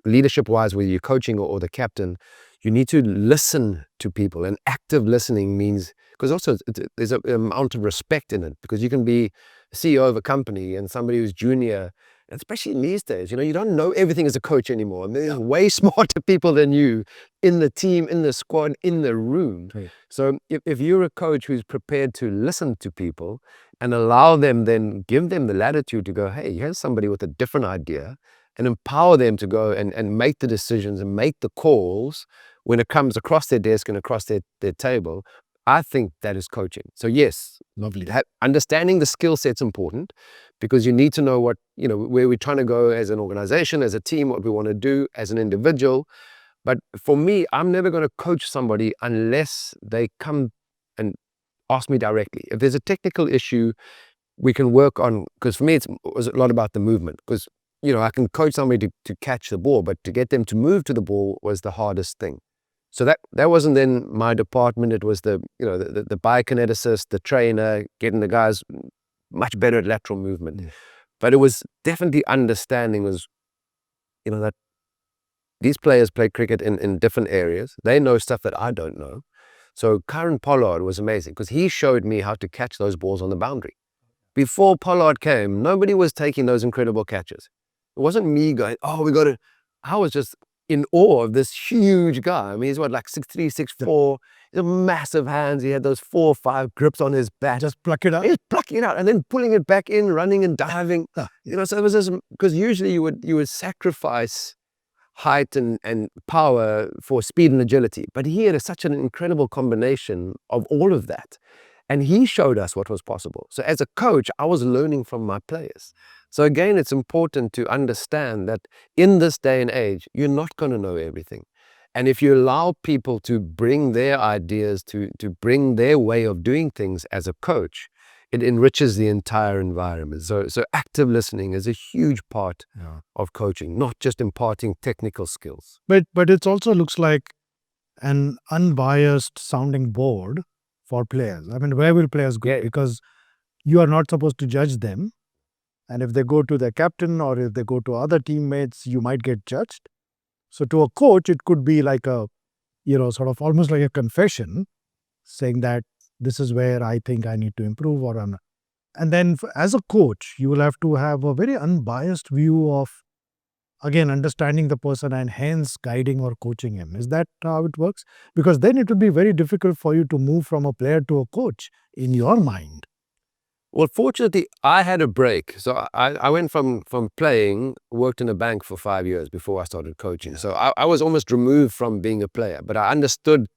leadership-wise, whether you're coaching or the captain, you need to listen to people. And active listening means, because also there's an amount of respect in it, because you can be CEO of a company and somebody who's junior, especially in these days, you don't know everything as a coach anymore. And there's way smarter people than you in the team, in the squad, in the room. Right. So if you're a coach who's prepared to listen to people and allow them, then give them the latitude to go, hey, here's somebody with a different idea, and empower them to go and make the decisions and make the calls when it comes across their desk and across their table, I think that is coaching. So yes, lovely. Understanding the skill set's important, because you need to know what, where we're trying to go as an organization, as a team, what we want to do as an individual. But for me, I'm never going to coach somebody unless they come and ask me directly. If there's a technical issue, we can work on, because for me, it was a lot about the movement, because I can coach somebody to catch the ball, but to get them to move to the ball was the hardest thing. So that wasn't then my department. It was the biokineticist, the trainer, getting the guys much better at lateral movement. But it was definitely understanding was, that these players play cricket in different areas. They know stuff that I don't know. So Karen Pollard was amazing, because he showed me how to catch those balls on the boundary. Before Pollard came, nobody was taking those incredible catches. It wasn't me going, oh, we got to. I was just in awe of this huge guy. I mean, he's what, like 6'3", 6'4". He's a massive hands. He had those 4 or 5 grips on his bat. Just pluck it out. He's plucking it out and then pulling it back in, running and diving. So it was just, because usually you would sacrifice height and power for speed and agility. But he had such an incredible combination of all of that. And he showed us what was possible. So as a coach, I was learning from my players. So again, it's important to understand that in this day and age, you're not going to know everything. And if you allow people to bring their ideas, to bring their way of doing things as a coach, it enriches the entire environment. So active listening is a huge part of coaching, not just imparting technical skills. But it also looks like an unbiased sounding board for players. I mean, where will players go? Because you are not supposed to judge them. And if they go to their captain or if they go to other teammates, you might get judged. So to a coach, it could be like a, sort of almost like a confession, saying that this is where I think I need to improve or I'm. And then as a coach, you will have to have a very unbiased view of, again, understanding the person and hence guiding or coaching him. Is that how it works? Because then it would be very difficult for you to move from a player to a coach in your mind. Well, fortunately, I had a break. So I went from playing, worked in a bank for 5 years before I started coaching. So I was almost removed from being a player, but I understood,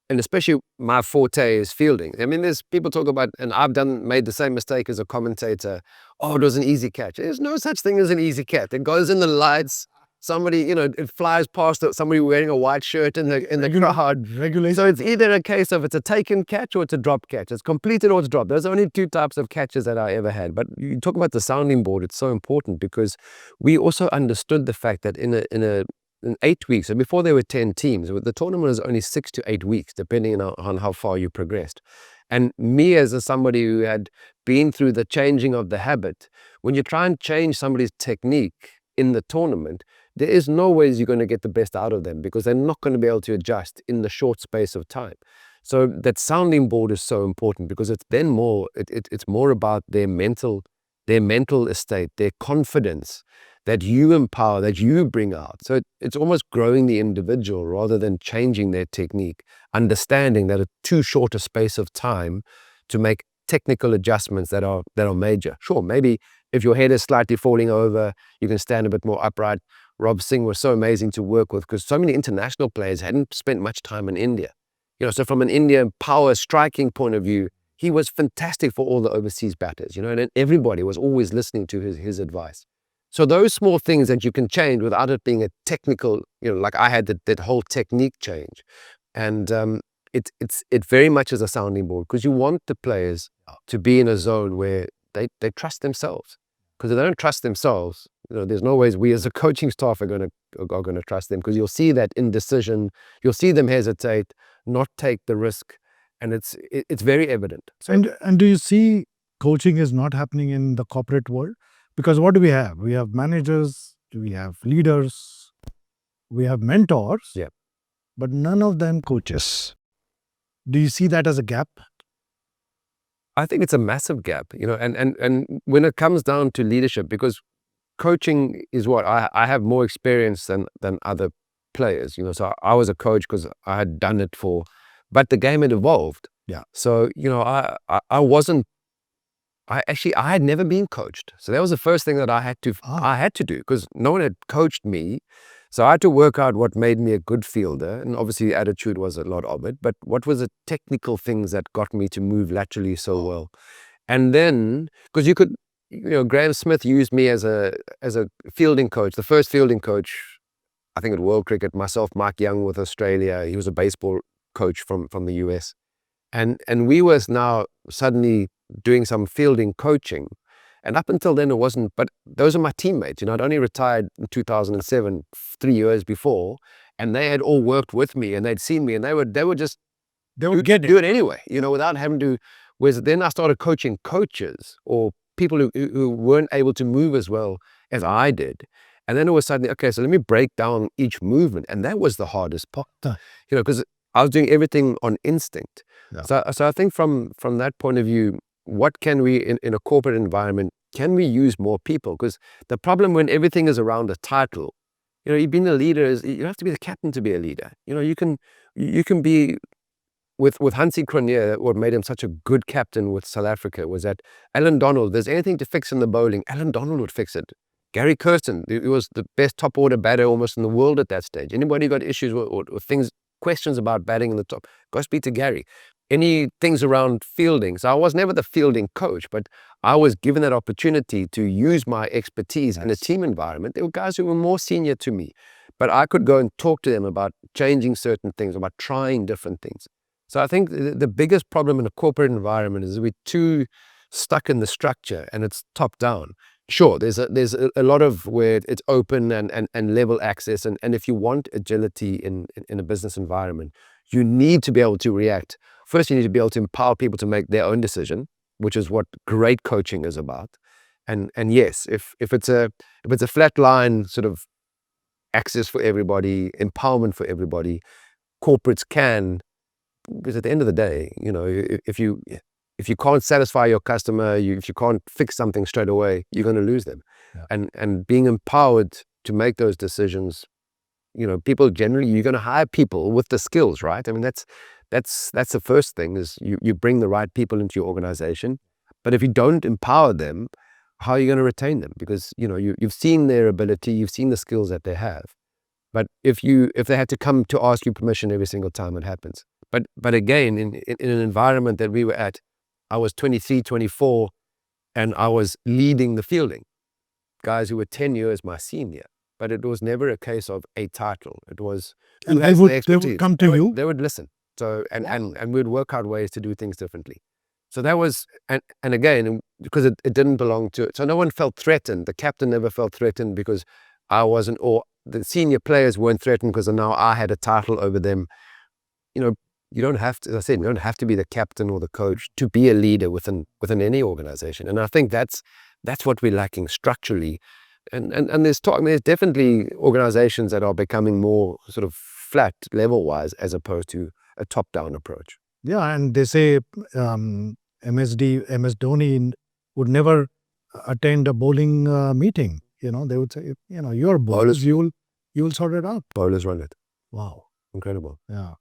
and especially my forte is fielding. I mean, there's people talk about, and I've made the same mistake as a commentator. Oh, it was an easy catch. There's no such thing as an easy catch. It goes in the lights. Somebody, it flies past somebody wearing a white shirt in the crowd. Regulation. So it's either a case of it's a taken catch or it's a drop catch. It's completed or it's dropped. There's only two types of catches that I ever had. But you talk about the sounding board. It's so important because we also understood the fact that in 8 weeks, and before there were 10 teams, the tournament was only 6 to 8 weeks, depending on how far you progressed. And me as somebody who had been through the changing of the habit, when you try and change somebody's technique in the tournament, there is no ways you're going to get the best out of them because they're not going to be able to adjust in the short space of time. So that sounding board is so important because it's then it's more about their mental estate, their confidence that you empower, that you bring out. So it's almost growing the individual rather than changing their technique, understanding that it's too short a space of time to make technical adjustments that are major. Sure, maybe if your head is slightly falling over, you can stand a bit more upright. Rob Singh was so amazing to work with because so many international players hadn't spent much time in India. So from an Indian power striking point of view, he was fantastic for all the overseas batters, and everybody was always listening to his advice. So those small things that you can change without it being a technical, like I had that whole technique change. And it very much is a sounding board because you want the players to be in a zone where they trust themselves. Because if they don't trust themselves, there's no ways we as a coaching staff are going to trust them because you'll see that indecision, you'll see them hesitate, not take the risk, and it's very evident. So, and do you see coaching is not happening in the corporate world? Because what do we have? We have managers, we have leaders, we have mentors, Yeah. but none of them coaches. Do you see that as a gap? I think it's a massive gap, and when it comes down to leadership, because coaching is what I have more experience than other players, so I was a coach because I had done it but the game had evolved. Yeah. So, I had never been coached. So that was the first thing that I had to do because no one had coached me. So I had to work out what made me a good fielder. And obviously attitude was a lot of it, but what was the technical things that got me to move laterally so well? And then, because you could, Graham Smith used me as a fielding coach, the first fielding coach, I think at World Cricket, myself, Mike Young with Australia. He was a baseball coach from the US. And we was now suddenly doing some fielding coaching. And up until then it wasn't, but those are my teammates. I'd only retired in 2007, 3 years before, and they had all worked with me and they'd seen me and they would do it anyway, without having to. Whereas then I started coaching coaches or people who weren't able to move as well as I did. And then it was suddenly, okay, so let me break down each movement. And that was the hardest part, because I was doing everything on instinct. Yeah. So I think from that point of view, what can we, in a corporate environment, can we use more people? Because the problem when everything is around a title, you've been a leader, you don't have to be the captain to be a leader. You can be, with Hansie Cronje, what made him such a good captain with South Africa was that Alan Donald, if there's anything to fix in the bowling, Alan Donald would fix it. Gary Kirsten, he was the best top order batter almost in the world at that stage. Anybody got issues or questions about batting in the top, go speak to Gary. Any things around fielding. So I was never the fielding coach, but I was given that opportunity to use my expertise in a team environment. There were guys who were more senior to me, but I could go and talk to them about changing certain things, about trying different things. So I think the biggest problem in a corporate environment is we're too stuck in the structure and it's top down. Sure, there's a lot of where it's open and level access. And if you want agility in a business environment, you need to be able to react. First, you need to be able to empower people to make their own decision, which is what great coaching is about. And yes, if it's a flat line sort of access for everybody, empowerment for everybody, corporates can, because at the end of the day, if you can't satisfy your customer, if you can't fix something straight away, you're going to lose them. Yeah. And being empowered to make those decisions, people generally, you're going to hire people with the skills, right? I mean, that's the first thing, is you bring the right people into your organization. But if you don't empower them, how are you going to retain them? Because you've seen their ability, you've seen the skills that they have. But if they had to come to ask you permission every single time, it happens. But again, in an environment that we were at, I was 23, 24, and I was leading the fielding. Guys who were 10 years my senior. But it was never a case of a title. It was, and they would come to you. They would listen. So and we'd work out ways to do things differently. So that was, and again, because it didn't belong to it. So no one felt threatened. The captain never felt threatened because I wasn't, or the senior players weren't threatened because now I had a title over them. You don't have to, as I said, you don't have to be the captain or the coach to be a leader within any organization. And I think that's what we're lacking structurally. And there's definitely organizations that are becoming more sort of flat level-wise as opposed to a top-down approach. Yeah, and they say MS Dhoni would never attend a bowling meeting. They would say, you're bowlers, you'll sort it out. Bowlers run it. Wow. Incredible. Yeah.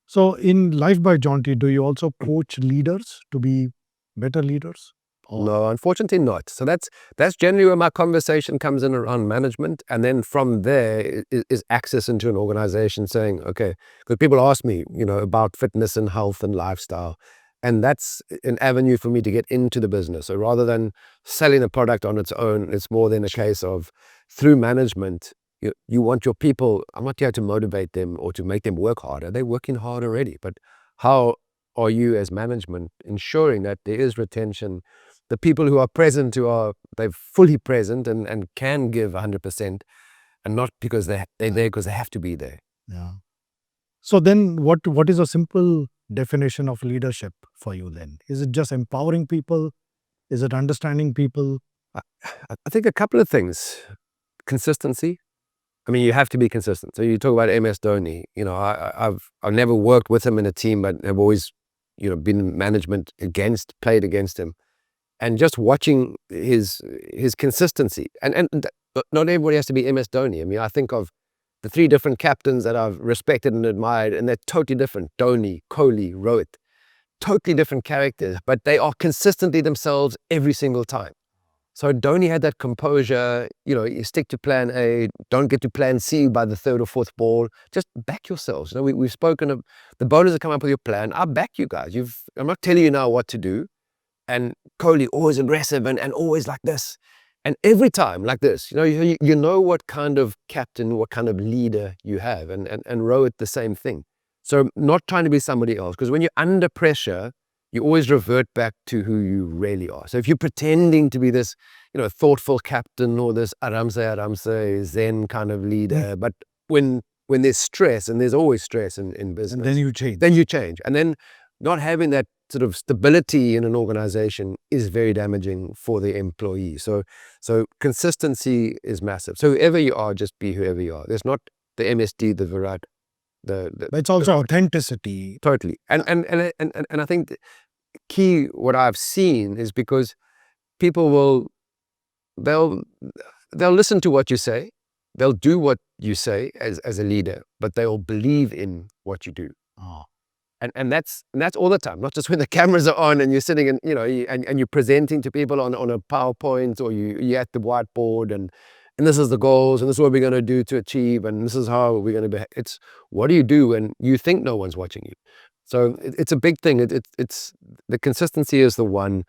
So in Life by Jonty, do you also coach leaders to be better leaders? No, unfortunately not. So that's generally where my conversation comes in around management. And then from there is access into an organization saying, okay, because people ask me, about fitness and health and lifestyle. And that's an avenue for me to get into the business. So rather than selling a product on its own, it's more than a case of, through management, you want your people, I'm not here to motivate them or to make them work harder. They're working hard already. But how are you as management ensuring that there is retention? The people who are present, they're fully present and can give 100%, and not because they're there because they have to be there. Yeah. So then what is a simple definition of leadership for you then? Is it just empowering people? Is it understanding people? I think a couple of things. Consistency. I mean, you have to be consistent. So you talk about MS Dhoni. I've never worked with him in a team, but I've always, been in management played against him. And just watching his consistency, and not everybody has to be MS Dhoni. I mean, I think of the three different captains that I've respected and admired, and they're totally different. Dhoni, Kohli, Rohit, totally different characters, but they are consistently themselves every single time. So Dhoni had that composure, you stick to plan A, don't get to plan C by the third or fourth ball, just back yourselves. We've spoken of the bowlers that come up with your plan. I back you guys. I'm not telling you now what to do. And Kohli, always aggressive and always like this. And every time like this, you know what kind of captain, what kind of leader you have. And Rohit, the same thing. So not trying to be somebody else, because when you're under pressure, you always revert back to who you really are. So if you're pretending to be this, thoughtful captain or this aramse, zen kind of leader, but when there's stress, and there's always stress in business. And then you change. And then not having that sort of stability in an organization is very damaging for the employee. So consistency is massive. So whoever you are, just be whoever you are. There's not the MSD, the Virat, but it's also authenticity. Totally. And I think the key, what I've seen, is because people they'll listen to what you say, they'll do what you say as a leader, but they'll believe in what you do. Oh. And that's all the time, not just when the cameras are on and you're sitting and and you're presenting to people on a PowerPoint, or you're at the whiteboard and this is the goals and this is what we're going to do to achieve and this is how we're going to behave. It's what do you do when you think no one's watching you? So it's a big thing. It's the consistency is the one,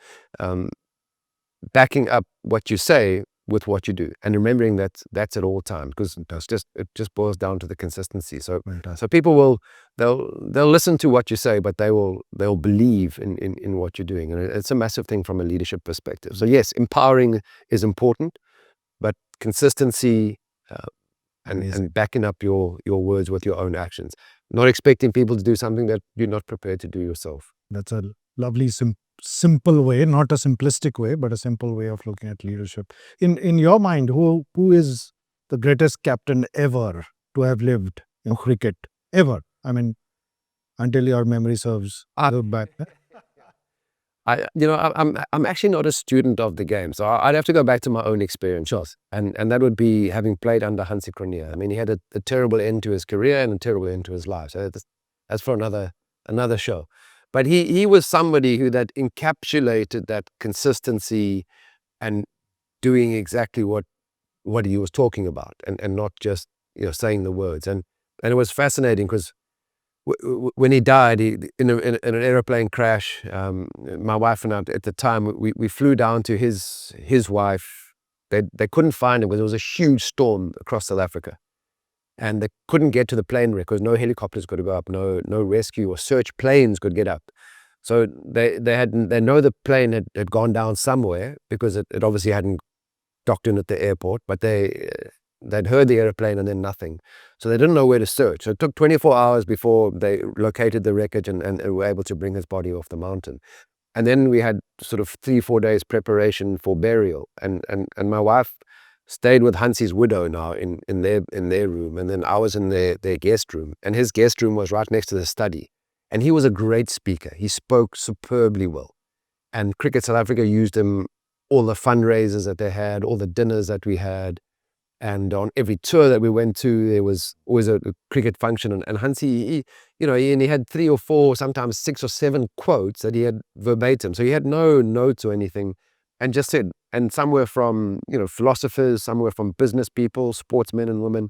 backing up what you say with what you do, and remembering that that's at all times, because it just boils down to the consistency. So people they'll listen to what you say, but they'll believe in what you're doing, and it's a massive thing from a leadership perspective. So yes, empowering is important, but consistency and backing up your words with your own actions, not expecting people to do something that you're not prepared to do yourself. That's a lovely simple way, not a simplistic way, but a simple way of looking at leadership. In your mind, who is the greatest captain ever to have lived in cricket ever? I mean, until your memory serves back. I'm actually not a student of the game, so I'd have to go back to my own experience. Sure. And that would be having played under Hansie Cronje. I mean, he had a terrible end to his career and a terrible end to his life. So that's for another show. But he was somebody who that encapsulated that consistency and doing exactly what he was talking about, and not just saying the words. And it was fascinating because when he died, in an airplane crash, my wife and I at the time, we flew down to his wife. They couldn't find him because there was a huge storm across South Africa, and they couldn't get to the plane wreck because no helicopters could go up, no rescue or search planes could get up. So they know the plane had gone down somewhere because it obviously hadn't docked in at the airport, but they'd heard the airplane and then nothing. So they didn't know where to search. So it took 24 hours before they located the wreckage and were able to bring his body off the mountain. And then we had sort of 3-4 days preparation for burial. And my wife stayed with Hansie's widow now in their room. And then I was in their guest room. And his guest room was right next to the study. And he was a great speaker. He spoke superbly well. And Cricket South Africa used him, all the fundraisers that they had, all the dinners that we had. And on every tour that we went to, there was always a cricket function. And Hansie, he had 3 or 4, sometimes 6 or 7 quotes that he had verbatim. So he had no notes or anything, and just said, and some were from, philosophers, some were from business people, sportsmen and women.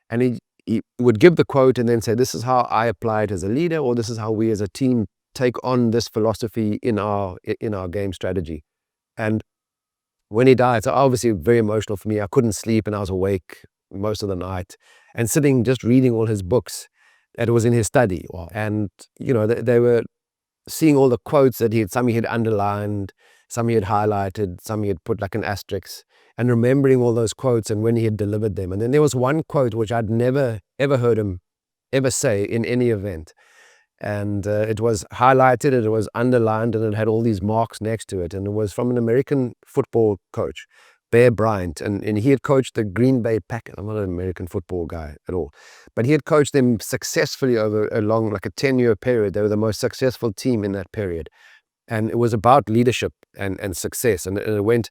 And he would give the quote and then say, this is how I apply it as a leader, or this is how we as a team take on this philosophy in our game strategy. And when he died, so obviously very emotional for me. I couldn't sleep and I was awake most of the night and sitting just reading all his books that was in his study. Wow. And, they were seeing all the quotes that some he had underlined, some he had highlighted, some he had put like an asterisk, and remembering all those quotes and when he had delivered them. And then there was one quote which I'd never, ever heard him ever say in any event. And it was highlighted, it was underlined, and it had all these marks next to it. And it was from an American football coach, Bear Bryant. And he had coached the Green Bay Packers. I'm not an American football guy at all. But he had coached them successfully over a long, like a 10-year period. They were the most successful team in that period. And it was about leadership and success. And it went,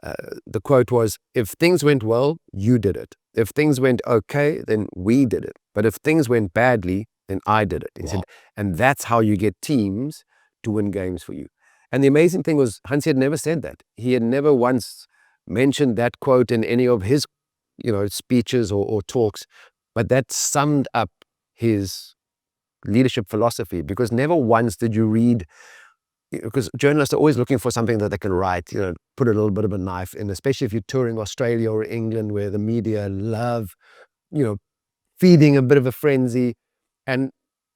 the quote was, if things went well, you did it. If things went okay, then we did it. But if things went badly, then I did it. He said, and that's how you get teams to win games for you. And the amazing thing was, Hansie had never said that. He had never once mentioned that quote in any of his, speeches or talks, but that summed up his leadership philosophy, because never once did you read, because journalists are always looking for something that they can write, put a little bit of a knife in, especially if you're touring Australia or England, where the media love, feeding a bit of a frenzy. And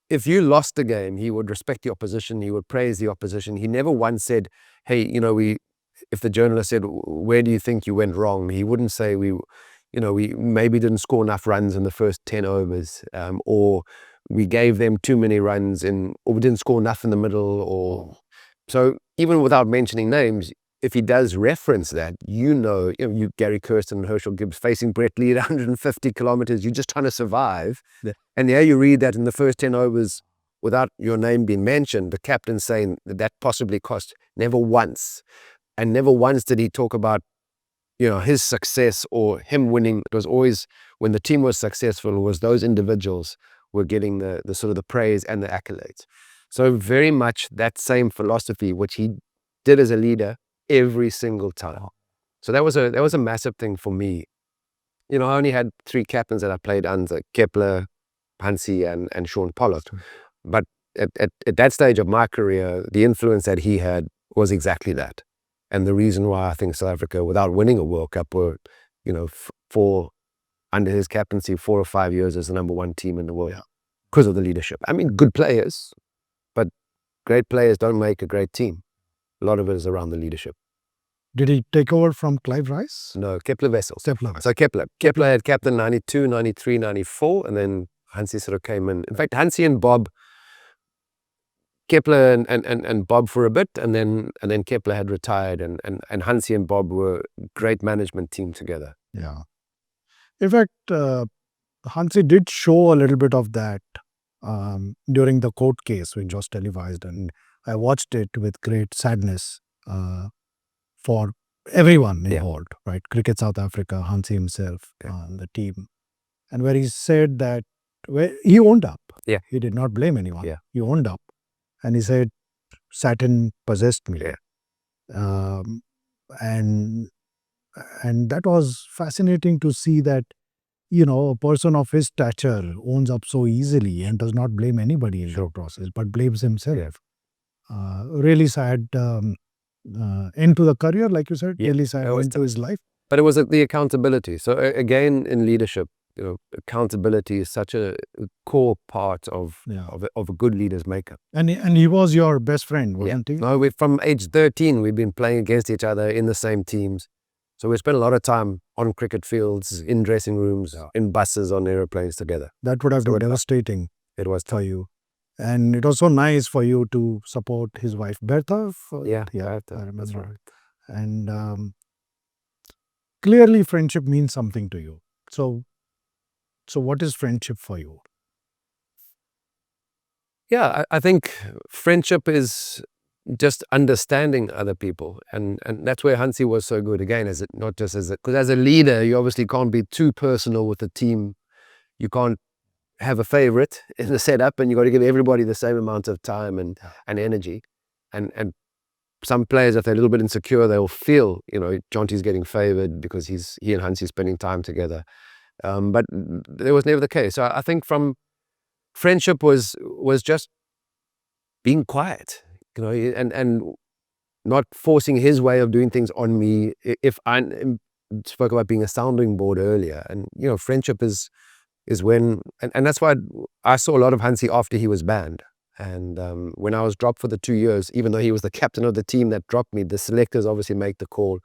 if you lost the game, he would respect the opposition. He would praise the opposition. He never once said, hey, if the journalist said, where do you think you went wrong? He wouldn't say we maybe didn't score enough runs in the first 10 overs, or we gave them too many runs or we didn't score enough in the middle. So even without mentioning names, if he does reference that, you Gary Kirsten and Herschel Gibbs facing Brett Lee at 150 kilometers, you're just trying to survive. Yeah. And you read that in the first 10 overs, without your name being mentioned, the captain saying that possibly cost. Never once. And never once did he talk about, his success or him winning. It was always, when the team was successful, it was those individuals were getting the sort of the praise and the accolades. So very much that same philosophy, which he did as a leader every single time. So that was a massive thing for me. I only had 3 captains that I played under: Kepler, Hansie, and Sean Pollock. But at that stage of my career, the influence that he had was exactly that. And the reason why I think South Africa, without winning a World Cup, were, for under his captaincy, 4 or 5 years as the #1 team in the world, because of the leadership. I mean, good players, but great players don't make a great team. A lot of it is around the leadership. Did he take over from Clive Rice? No, Kepler Wessels. Kepler. So Kepler had captain 92, 93, 94, and then Hansie sort of came in. In fact, Hansie and Bob Kepler and Bob for a bit, and then Kepler had retired, and Hansie and Bob were a great management team together. Yeah. In fact, Hansie did show a little bit of that during the court case, which was televised, and I watched it with great sadness for everyone involved, right? Cricket South Africa, Hansie himself, the team, and where he said that he owned up. Yeah. He did not blame anyone. Yeah. He owned up, and he said, Sachin possessed me. Yeah. And that was fascinating to see that, a person of his stature owns up so easily and does not blame anybody in the process, but blames himself. Yeah. Really sad end to the career, like you said, really sad end to his life. But it was the accountability. So again, in leadership, accountability is such a core part of a good leader's makeup. And he was your best friend, wasn't he? No, from age 13, we've been playing against each other in the same teams. So we spent a lot of time on cricket fields, in dressing rooms, in buses, on aeroplanes together. That would have been devastating. It was for you. And it was so nice for you to support his wife, Bertha. Bertha. I remember. That's right. And clearly friendship means something to you. So what is friendship for you? Yeah, I think friendship is just understanding other people, and that's where Hansie was so good. Again, because as a leader, you obviously can't be too personal with the team. You can't have a favorite in the setup, and you got to give everybody the same amount of time and energy. And some players, if they're a little bit insecure, they'll feel, Jonty's getting favored because he and Hansie spending time together. But that was never the case. So I think from friendship was just being quiet, and not forcing his way of doing things on me. If I spoke about being a sounding board earlier, and friendship is when, and that's why I saw a lot of Hansie after he was banned. And when I was dropped for the 2 years, even though he was the captain of the team that dropped me, the selectors obviously make the call.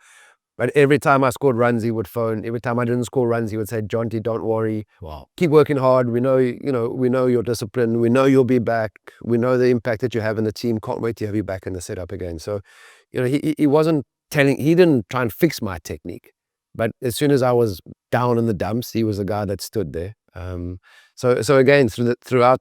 But every time I scored runs, he would phone. Every time I didn't score runs, he would say, "Jonty, don't worry. Wow. Keep working hard. We know, we know your discipline. We know you'll be back. We know the impact that you have in the team. Can't wait to have you back in the setup again." So, he wasn't he didn't try and fix my technique. But as soon as I was down in the dumps, he was the guy that stood there. So again, throughout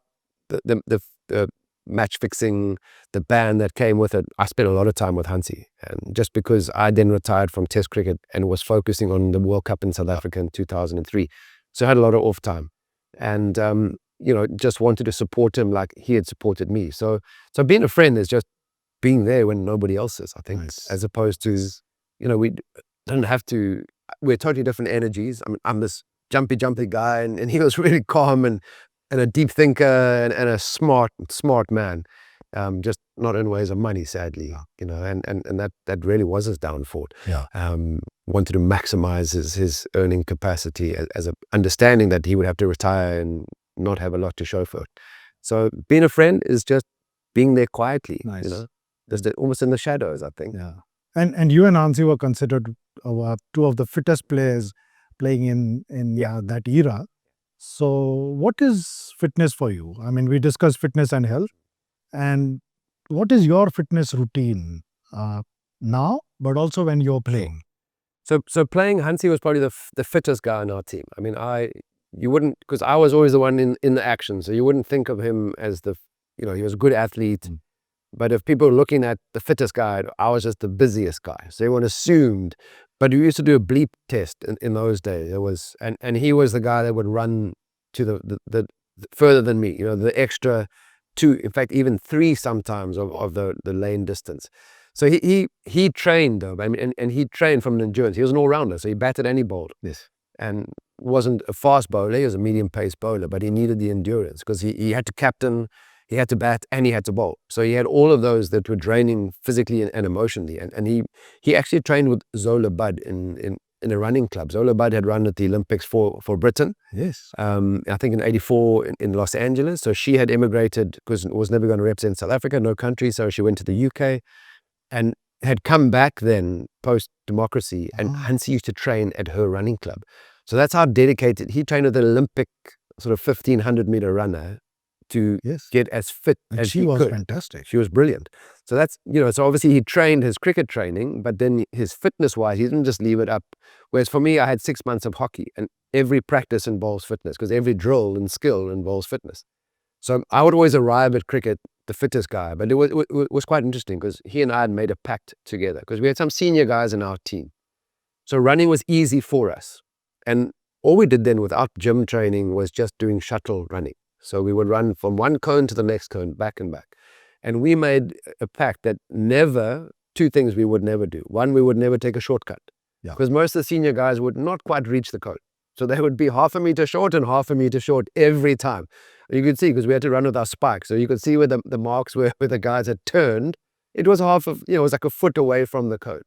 the match fixing, the ban that came with it, I spent a lot of time with Hansie. And just because I then retired from Test cricket and was focusing on the World Cup in South Africa in 2003, so I had a lot of off time, and just wanted to support him like he had supported me. So being a friend is just being there when nobody else is, I think. Nice. As opposed to, we don't have to. We're totally different energies. I mean, I'm this jumpy guy, and he was really calm and a deep thinker and a smart man, just not in ways of money, sadly. And that really was his downfall. Wanted to maximize his earning capacity as a understanding that he would have to retire and not have a lot to show for it. So being a friend is just being there quietly. Nice. Just almost in the shadows, I think. Yeah. And you and Hansie were considered two of the fittest players playing in that era. So what is fitness for you? I mean, we discussed fitness and health. And what is your fitness routine now, but also when you're playing? So playing, Hansie was probably the fittest guy on our team. I mean, you wouldn't, because I was always the one in the action. So you wouldn't think of him as he was a good athlete. But if people were looking at the fittest guy, I was just the busiest guy. So everyone assumed. But we used to do a bleep test in those days. It was, and he was the guy that would run to the further than me. The extra 2, in fact, even 3 sometimes of the lane distance. So he trained though. I mean, and he trained from an endurance. He was an all-rounder, so he batted and he bowled. Yes. And wasn't a fast bowler. He was a medium-pace bowler, but he needed the endurance because he had to captain. He had to bat and he had to bowl. So he had all of those that were draining physically and emotionally. And he actually trained with Zola Budd in a running club. Zola Budd had run at the Olympics for Britain. Yes. I think in '84 in Los Angeles. So she had immigrated because was never going to represent South Africa, no country. So she went to the UK and had come back then post-democracy. And Hansie used to train at her running club. So that's how dedicated. He trained with an Olympic sort of 1,500 meter runner to Yes. get as fit And as she he was could. fantastic. She was brilliant. So that's, so obviously he trained his cricket training, but then his fitness-wise, he didn't just leave it up. Whereas for me, I had 6 months of hockey, and every practice involves fitness because every drill and skill involves fitness. So I would always arrive at cricket the fittest guy, but it was quite interesting because he and I had made a pact together because we had some senior guys in our team. So running was easy for us. And all we did then without gym training was just doing shuttle running. So we would run from one cone to the next cone, back and back. And we made a pact that two things we would never do. One, we would never take a shortcut because most of the senior guys would not quite reach the cone. So they would be half a meter short and half a meter short every time. You could see because we had to run with our spikes. So you could see where the marks were where the guys had turned. It was it was like a foot away from the cone.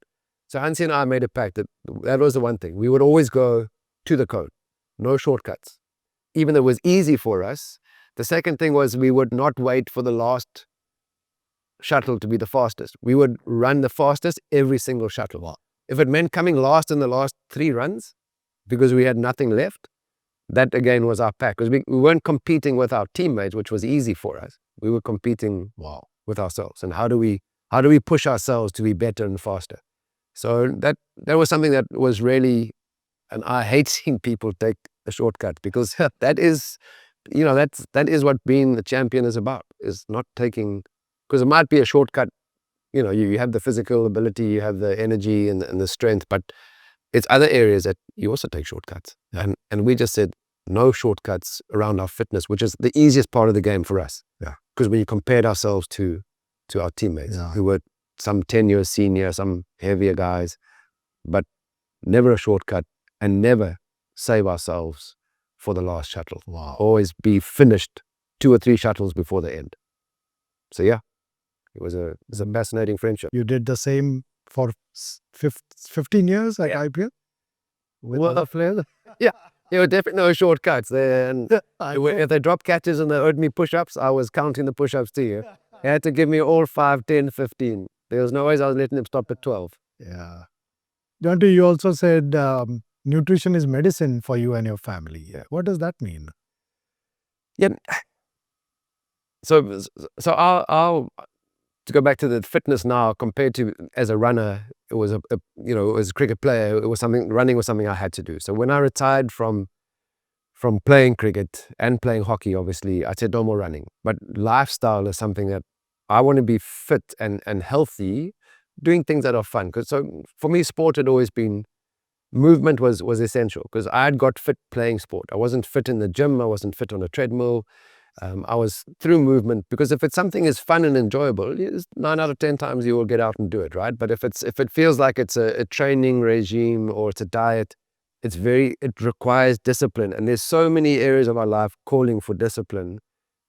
So Hansie and I made a pact that was the one thing. We would always go to the cone, no shortcuts. Even though it was easy for us, the second thing was we would not wait for the last shuttle to be the fastest. We would run the fastest every single shuttle. Wow. If it meant coming last in the last 3 runs, because we had nothing left, that again was our pact. Because we weren't competing with our teammates, which was easy for us. We were competing with ourselves. And how do we push ourselves to be better and faster? So that was something that was really, and I hate seeing people take a shortcut because that is what being the champion is about, is not taking, because it might be a shortcut, you have the physical ability, you have the energy and the strength, but it's other areas that you also take shortcuts. And we just said no shortcuts around our fitness, which is the easiest part of the game for us. Because when you compared ourselves to our teammates who were some 10 years senior, some heavier guys, but never a shortcut and never save ourselves for the last shuttle. Always be finished 2 or 3 shuttles before the end. So yeah, it was a fascinating friendship. You did the same for 15 years at IPL? With other players? Yeah, there were definitely no shortcuts there. And if they dropped catches and they owed me push-ups, I was counting the push-ups to you. They had to give me all 5, 10, 15. There was no ways I was letting them stop at 12. Yeah. Jonty, you also said nutrition is medicine for you and your family. What does that mean? Yeah. So I'll to go back to the fitness now compared to as a runner, it was as a cricket player, running was something I had to do. So when I retired from playing cricket and playing hockey, obviously, I said no more running. But lifestyle is something that I want to be fit and healthy, doing things that are fun. So for me, sport had always been, movement was essential because I had got fit playing sport. I wasn't fit in the gym. I wasn't fit on a treadmill. I was through movement, because if it's something is fun and enjoyable, 9 out of 10 times you will get out and do it, right? But if it feels like it's a training regime or it's a diet, it requires discipline. And there's so many areas of our life calling for discipline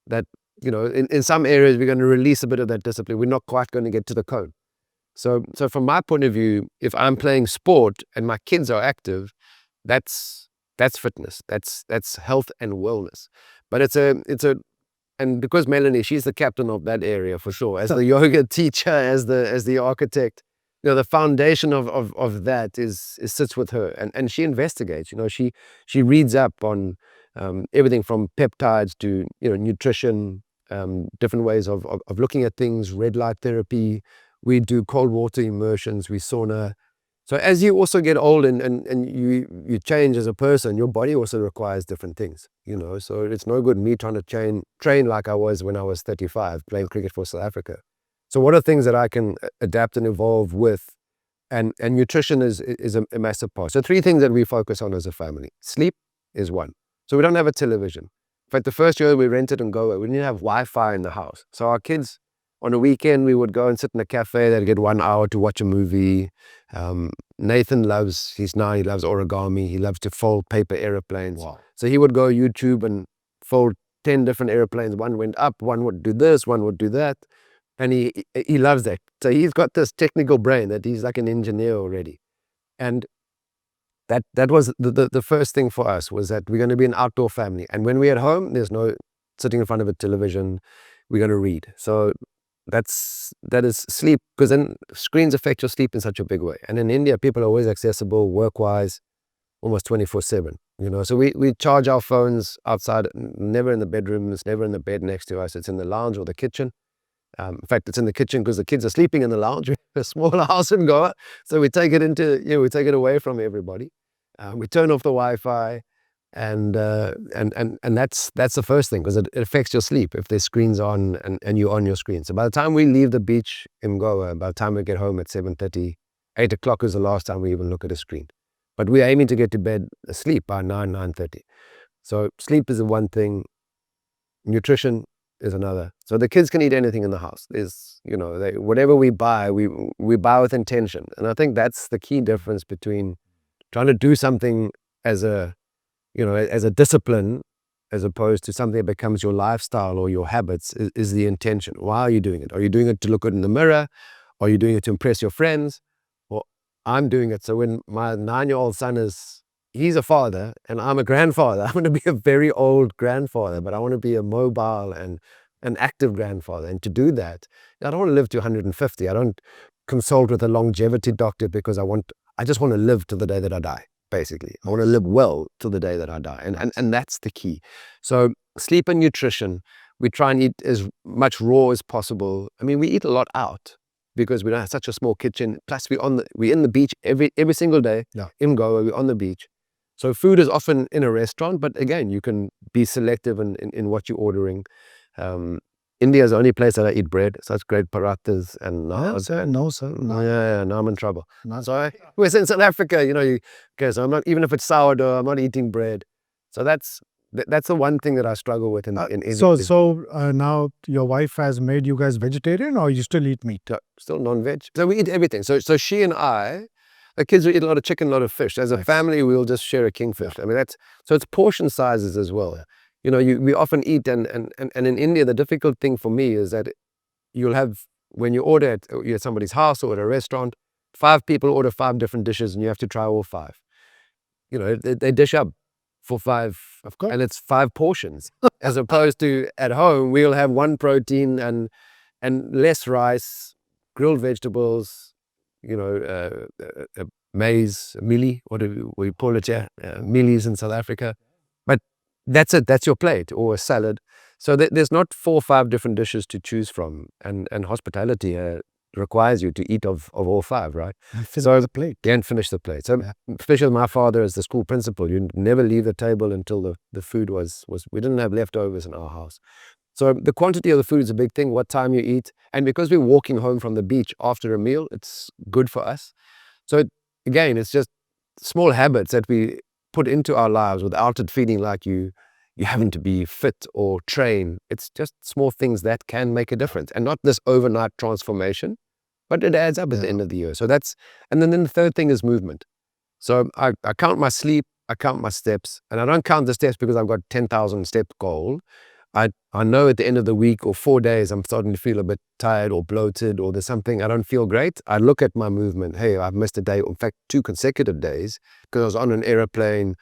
that, in some areas we're going to release a bit of that discipline. We're not quite going to get to the cone. So from my point of view, if I'm playing sport and my kids are active, that's fitness. That's health and wellness. But and because Melanie, she's the captain of that area for sure, as the yoga teacher, as the architect, the foundation of that sits with her, and she investigates. She reads up on everything from peptides to nutrition, different ways of looking at things, red light therapy. We do cold water immersions, we sauna. So as you also get old and you change as a person, your body also requires different things, So it's no good me trying to train like I was when I was 35, playing cricket for South Africa. So what are things that I can adapt and evolve with? And nutrition is a massive part. So 3 things that we focus on as a family. Sleep is one. So we don't have a television. In fact, the first year we rented in Goa, we didn't have Wi-Fi in the house. So our kids, on a weekend, we would go and sit in a cafe. They'd get 1 hour to watch a movie. Nathan he loves origami. He loves to fold paper airplanes. Wow. So he would go YouTube and fold 10 different airplanes. One went up, one would do this, one would do that. And he loves that. So he's got this technical brain that he's like an engineer already. And that was the first thing for us, was that we're going to be an outdoor family. And when we're at home, there's no sitting in front of a television. We're going to read. So that is sleep, because then screens affect your sleep in such a big way. And in India, people are always accessible work-wise, almost 24/7. So we charge our phones outside, never in the bedrooms, never in the bed next to us. It's in the lounge or the kitchen. In fact, it's in the kitchen because the kids are sleeping in the lounge. A small house in Goa, so we take it we take it away from everybody. We turn off the Wi-Fi, and that's the first thing, because it affects your sleep if there's screens on and you're on your screen. So by the time we leave the beach in Goa, by the time we get home at 7:30, 8 o'clock is the last time we even look at a screen. But we're aiming to get to bed asleep by 9:30. So sleep is the one thing. Nutrition is another. So the kids can eat anything in the house. Whatever we buy, we buy with intention. And I think that's the key difference between trying to do something as a discipline, as opposed to something that becomes your lifestyle or your habits, is the intention. Why are you doing it? Are you doing it to look good in the mirror? Are you doing it to impress your friends? Well, I'm doing it so when my 9-year-old son he's a father and I'm a grandfather. I'm going to be a very old grandfather, but I want to be a mobile and an active grandfather. And to do that, I don't want to live to 150. I don't consult with a longevity doctor because I just want to live till the day that I die. Basically, I want to live well till the day that I die, and that's the key. So sleep and nutrition, we try and eat as much raw as possible. I mean, we eat a lot out because we don't have such a small kitchen. Plus, we're in the beach every single day. Yeah. In Goa, we're on the beach, so food is often in a restaurant. But again, you can be selective in what you're ordering. India is the only place that I eat bread. Such great parathas and No, sir. No, sir. No. Yeah, no, I'm in trouble. No. So whereas in South Africa, so I'm not, even if it's sourdough, I'm not eating bread. So that's the one thing that I struggle with in So now your wife has made you guys vegetarian, or you still eat meat? Still non-veg. So we eat everything. So she and I, the kids will eat a lot of chicken, a lot of fish. As a family, we'll just share a kingfish. I mean, so it's portion sizes as well. We often eat, and in India, the difficult thing for me is that you'll have, when you order at somebody's house or at a restaurant, 5 people order 5 different dishes and you have to try all 5. They dish up for 5, Of course. and it's 5 portions, as opposed to at home, we'll have 1 protein and less rice, grilled vegetables, maize, mealie, what do we call it here? Mealies in South Africa. But that's it, that's your plate, or a salad. So there's not 4 or 5 different dishes to choose from, and hospitality requires you to eat of all 5, right? And finish the plate. And finish the plate. So especially my father as the school principal, you never leave the table until the food was, we didn't have leftovers in our house. So the quantity of the food is a big thing, what time you eat. And because we're walking home from the beach after a meal, it's good for us. So again, it's just small habits that we put into our lives without it feeling like you having to be fit or train. It's just small things that can make a difference, and not this overnight transformation, but it adds up at the end of the year. So and then the third thing is movement. So I count my sleep, I count my steps, and I don't count the steps because I've got 10,000 step goal. I know at the end of the week or 4 days, I'm starting to feel a bit tired or bloated, or there's something, I don't feel great. I look at my movement. Hey, I've missed a day, in fact, 2 consecutive days, because I was on an airplane,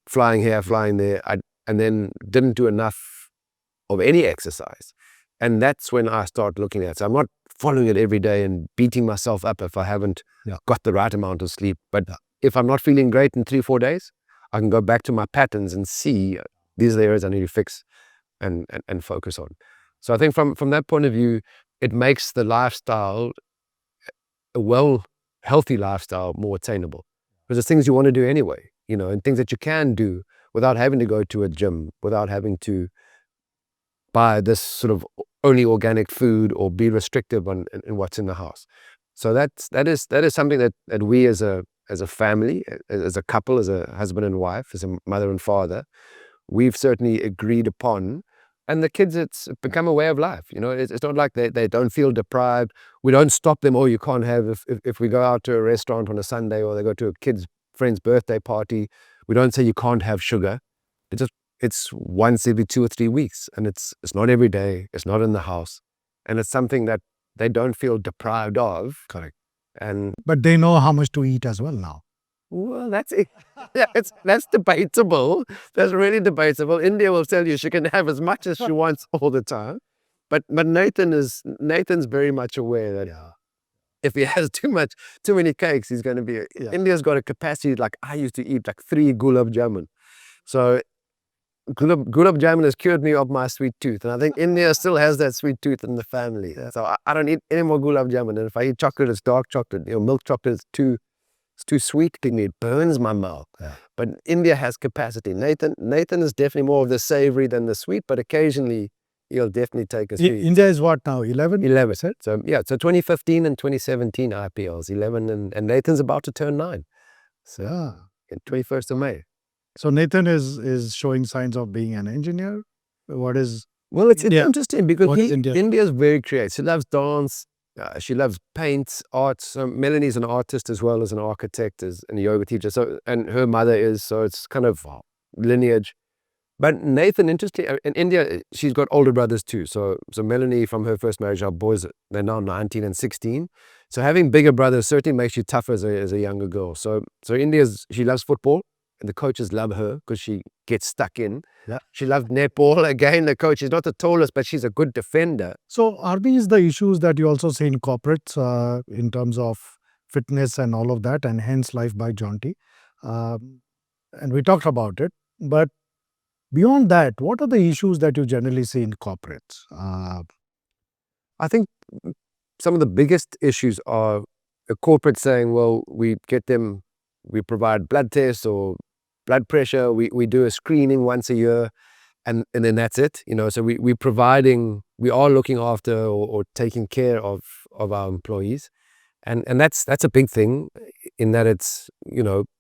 flying here, flying there, and then didn't do enough of any exercise. And that's when I start looking at it. So I'm not following it every day and beating myself up if I haven't got the right amount of sleep. But if I'm not feeling great in 3-4 days, I can go back to my patterns and see these are the areas I need to fix and focus on. So I think from that point of view, it makes the lifestyle, a healthy lifestyle, more attainable, because there's things you want to do anyway, and things that you can do without having to go to a gym, without having to buy this sort of only organic food or be restrictive in what's in the house. So that is something that we as a family, as a couple, as a husband and wife, as a mother and father, we've certainly agreed upon. And the kids, it's become a way of life. It's not like they don't feel deprived. We don't stop them. Oh, you can't have, if we go out to a restaurant on a Sunday, or they go to a kid's friend's birthday party, we don't say you can't have sugar. It's once every 2 or 3 weeks, and it's not every day. It's not in the house, and it's something that they don't feel deprived of. Correct. But they know how much to eat as well now. Well, that's it. Yeah, that's debatable. That's really debatable. India will tell you she can have as much as she wants all the time, but Nathan's very much aware that if he has too many cakes, he's going to be. India's got a capacity, like I used to eat like 3 gulab jamun. So gulab jamun has cured me of my sweet tooth, and I think India still has that sweet tooth in the family. So I don't eat any more gulab jamun. And if I eat chocolate, it's dark chocolate. Milk chocolate is it's too sweet to me. It burns my mouth. But India has capacity. Nathan is definitely more of the savory than the sweet, but occasionally he'll definitely take a sweet. India is what now? 11? 11. So 2015 and 2017 IPLs, 11, and Nathan's about to turn 9. So 21st of May. So Nathan is showing signs of being an engineer. What is? Well, it's interesting because India? India is very creative. She loves dance. She loves paint, art. So Melanie's an artist as well as an architect, and a yoga teacher. So, and her mother is. So it's kind of lineage. But Nathan, interestingly, in India, she's got older brothers too. So Melanie from her first marriage, our boys, they're now 19 and 16. So having bigger brothers certainly makes you tougher as a younger girl. So she loves football. And the coaches love her because she gets stuck in. She loves netball. Again, the coach is not the tallest, but she's a good defender. So are these the issues that you also see in corporates in terms of fitness and all of that, and hence Life by Jonty? And we talked about it. But beyond that, what are the issues that you generally see in corporates? I think some of the biggest issues are a corporate saying, well, we provide blood tests or blood pressure, we do a screening once a year, and then that's it. So we are looking after or taking care of our employees. And that's a big thing in that it's,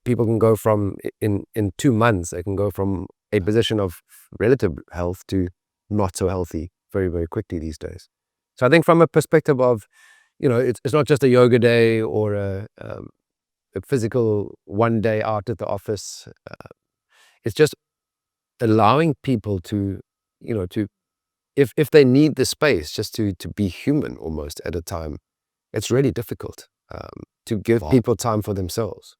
people can go from, in 2 months, they can go from a position of relative health to not so healthy very, very quickly these days. So I think from a perspective of, it's not just a yoga day or a physical one day out at the office. It's just allowing people to, if they need the space just to be human almost at a time, it's really difficult to give people time for themselves.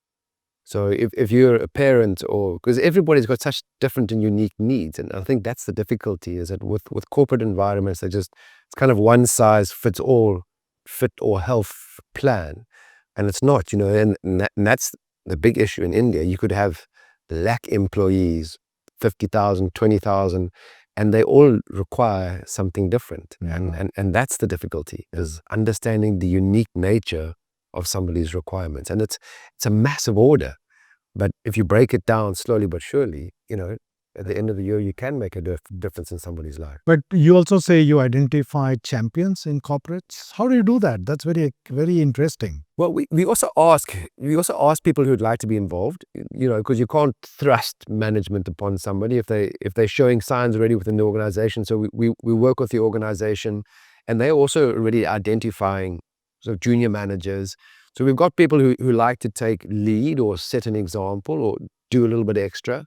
So if you're a parent, or because everybody's got such different and unique needs, and I think that's the difficulty, is that with corporate environments, it's kind of one size fits all fit or health plan. And it's not, and that's the big issue in India. You could have lakh employees, 50,000, 20,000, and they all require something different. And that's the difficulty, is understanding the unique nature of somebody's requirements. And it's a massive order. But if you break it down slowly but surely, at the end of the year, you can make a difference in somebody's life. But you also say you identify champions in corporates. How do you do that? That's very, very interesting. Well, we also ask people who'd like to be involved, because you can't thrust management upon somebody if they're showing signs already within the organization. So we work with the organization, and they're also already identifying sort of junior managers. So we've got people who like to take lead or set an example or do a little bit extra.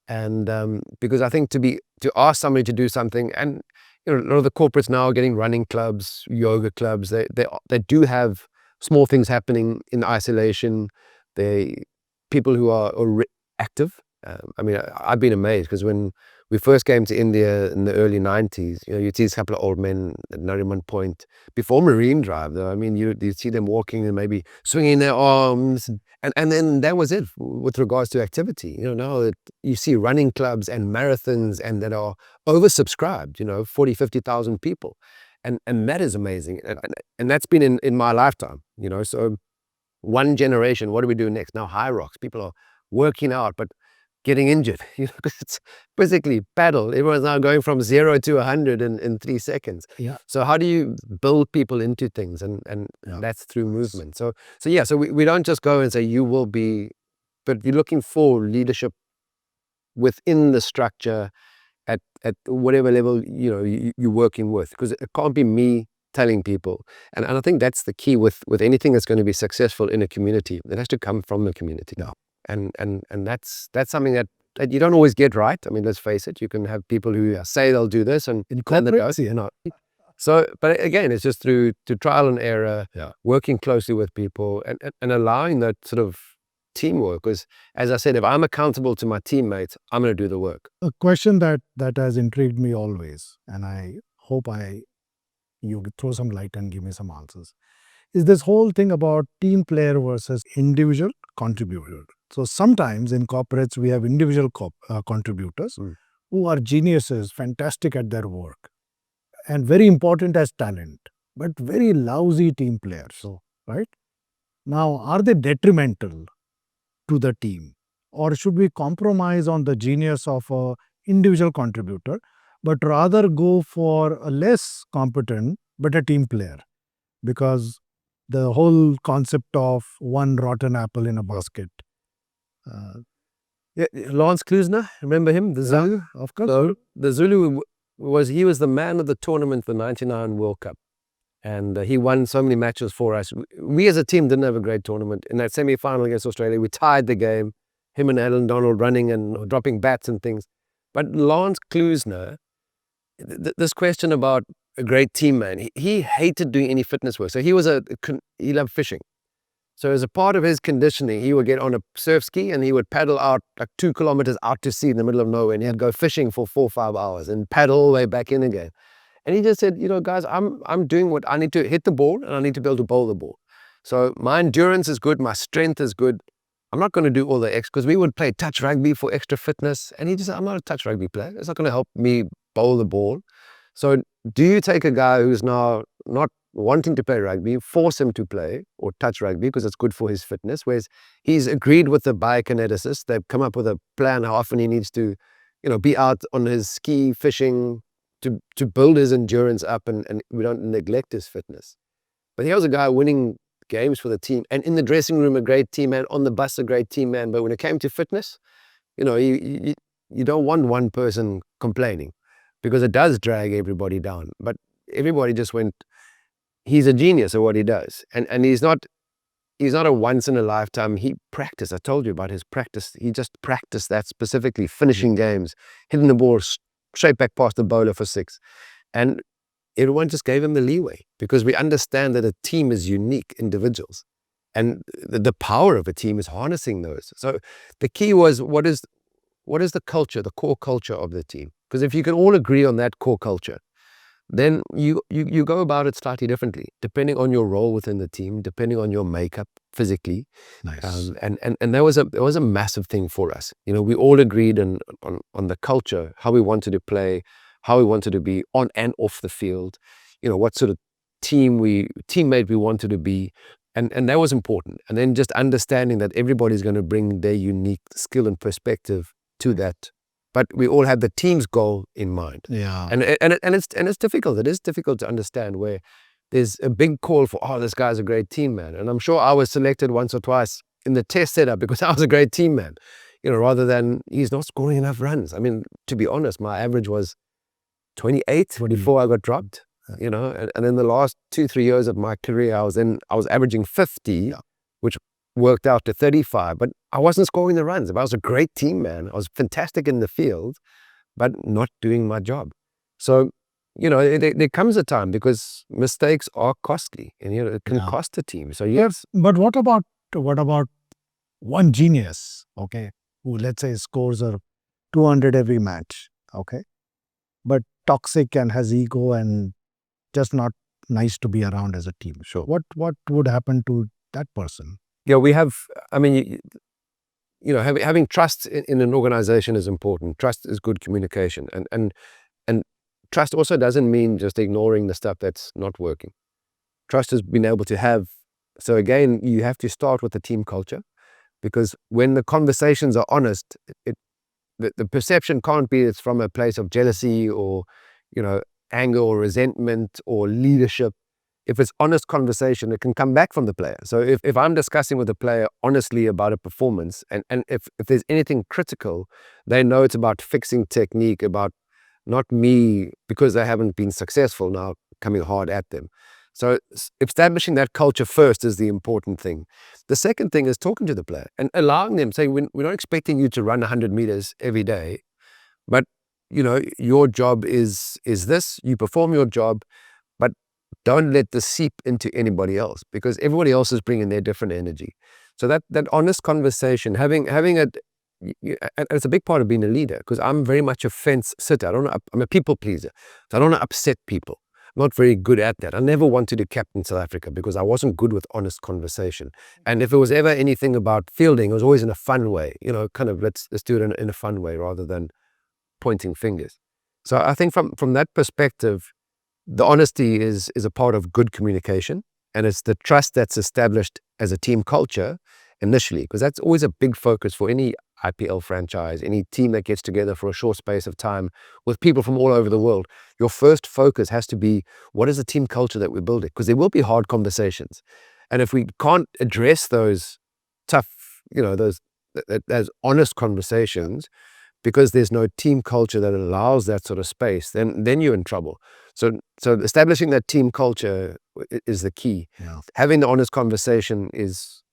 And because I think to ask somebody to do something, and a lot of the corporates now are getting running clubs, yoga clubs. They do have small things happening in isolation. People who are active. I've been amazed because when we first came to India in the early 90s, you'd see a couple of old men at Nariman Point before Marine Drive, though. You'd see them walking and maybe swinging their arms, and then that was it with regards to activity. Now that you see running clubs and marathons and that are oversubscribed, 40, 50,000 people. And that is amazing. And that's been in my lifetime, so one generation, what do we do next? Now high rocks, people are working out, but getting injured, because it's physically battle. Everyone's now going from 0 to 100 in 3 seconds. So how do you build people into things? And that's through movement. So we don't just go and say you will be, but you're looking for leadership within the structure at whatever level you're working with, because it can't be me telling people. And I think that's the key with anything that's going to be successful in a community. It has to come from the community. And that's something that you don't always get right. Let's face it. You can have people who say they'll do this and so, but again, it's just through trial and error, working closely with people and allowing that sort of teamwork. Because as I said, if I'm accountable to my teammates, I'm going to do the work. A question that has intrigued me always, and I hope you throw some light and give me some answers, is this whole thing about team player versus individual contributor. So sometimes in corporates, we have individual contributors who are geniuses, fantastic at their work, and very important as talent, but very lousy team players, right? Now, are they detrimental to the team? Or should we compromise on the genius of an individual contributor, but rather go for a less competent, but a team player? Because the whole concept of one rotten apple in a basket. Lance Klusener, remember him? The Zulu? Yeah, of course. So the Zulu was the man of the tournament, the 99 World Cup. And he won so many matches for us. We as a team didn't have a great tournament. In that semi-final against Australia, we tied the game. Him and Alan Donald running and dropping bats and things. But Lance Klusener, this question about a great team man, he hated doing any fitness work. So he loved fishing. So as a part of his conditioning, he would get on a surf ski and he would paddle out like 2 kilometers out to sea in the middle of nowhere. And he'd go fishing for 4 or 5 hours and paddle all the way back in again. And he just said, guys, I'm doing what I need to hit the ball and I need to be able to bowl the ball. So my endurance is good. My strength is good. I'm not going to do all the because we would play touch rugby for extra fitness. And he just said, I'm not a touch rugby player. It's not going to help me bowl the ball. So do you take a guy who's now not wanting to play rugby, force him to play or touch rugby because it's good for his fitness, whereas he's agreed with the biokineticist. They've come up with a plan how often he needs to, be out on his ski, fishing, to build his endurance up, and we don't neglect his fitness. But he was a guy winning games for the team, and in the dressing room a great team man, on the bus a great team man. But when it came to fitness, you don't want one person complaining, because it does drag everybody down. But everybody just went, he's a genius at what he does, and he's not a once in a lifetime. He practiced. I told you about his practice. He just practiced that specifically, finishing games, hitting the ball straight back past the bowler for 6. And everyone just gave him the leeway, because we understand that a team is unique individuals, and the power of a team is harnessing those. So the key was, what is the culture, the core culture of the team? Because if you can all agree on that core culture, then you go about it slightly differently, depending on your role within the team, depending on your makeup physically. Nice. And that was a massive thing for us. We all agreed on the culture, how we wanted to play, how we wanted to be on and off the field, what sort of teammate we wanted to be. And that was important. And then just understanding that everybody's going to bring their unique skill and perspective to that. But we all had the team's goal in mind. Yeah. And it's difficult. It is difficult to understand, where there's a big call for, this guy's a great team man. And I'm sure I was selected once or twice in the test setup because I was a great team man, rather than he's not scoring enough runs. I mean, to be honest, my average was 28 before I got dropped, and in the last 2-3 years of my career, I was averaging 50, which worked out to 35, but I wasn't scoring the runs. If I was a great team man, I was fantastic in the field, but not doing my job. So, there comes a time, because mistakes are costly, and it can cost a team. So yes, but what about one genius, okay, who, let's say, scores 200 every match, okay, but toxic and has ego and just not nice to be around as a team? Sure. What would happen to that person? Yeah, we have, having trust in an organization is important. Trust is good communication. And trust also doesn't mean just ignoring the stuff that's not working. Trust has been able to have, so again, you have to start with the team culture, because when the conversations are honest, the perception can't be it's from a place of jealousy or, anger or resentment or leadership. If it's honest conversation, it can come back from the player. So if I'm discussing with the player honestly about a performance, and if there's anything critical, they know it's about fixing technique, about not me, because they haven't been successful, now coming hard at them. So establishing that culture first is the important thing. The second thing is talking to the player and allowing them, saying, we're not expecting you to run 100 meters every day, but your job is this, you perform your job, but don't let this seep into anybody else, because everybody else is bringing their different energy. So that honest conversation, having it, and it's a big part of being a leader, because I'm very much a fence sitter. I'm a people pleaser. So I don't want to upset people. not very good at that. I never wanted to captain South Africa because I wasn't good with honest conversation. And if it was ever anything about fielding, it was always in a fun way, kind of let's do it in a fun way rather than pointing fingers. So I think from that perspective, the honesty is a part of good communication, and it's the trust that's established as a team culture initially, because that's always a big focus for any IPL franchise, any team that gets together for a short space of time with people from all over the world. Your first focus has to be, what is the team culture that we're building? Because there will be hard conversations. And if we can't address those tough, those honest conversations, because there's no team culture that allows that sort of space, then you're in trouble. So establishing that team culture is the key. Yeah. Having the honest conversation is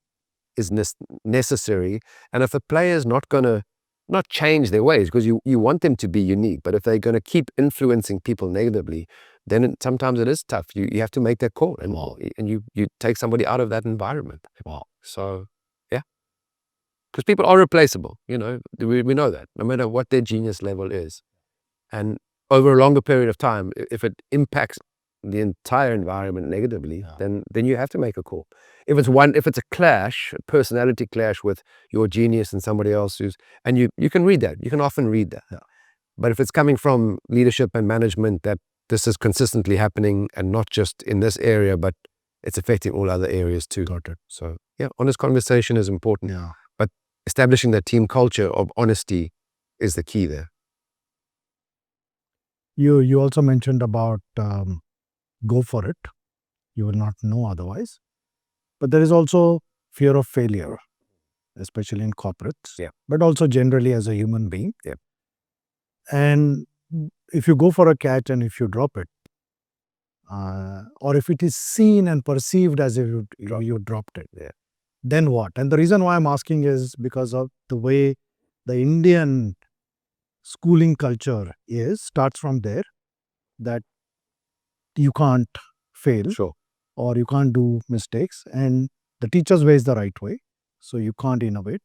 necessary. And if a player is not going to not change their ways, because you want them to be unique, but if they're going to keep influencing people negatively, then sometimes it is tough. You have to make that call, and you take somebody out of that environment. Wow. So yeah, because people are replaceable. We know that, no matter what their genius level is. And over a longer period of time, if it impacts the entire environment negatively, then you have to make a call. If it's a clash, a personality clash with your genius and somebody else and you can read that. You can often read that. Yeah. But if it's coming from leadership and management that this is consistently happening, and not just in this area, but it's affecting all other areas too. Got it. So yeah, honest conversation is important. Yeah. But establishing that team culture of honesty is the key there. You also mentioned about go for it. You will not know otherwise. But there is also fear of failure, especially in corporates, but also generally as a human being. Yeah. And if you go for a catch and if you drop it, or if it is seen and perceived as if you dropped it, then what? And the reason why I'm asking is because of the way the Indian schooling culture starts from there, that you can't fail. Sure. Or you can't do mistakes, and the teacher's way is the right way, so you can't innovate.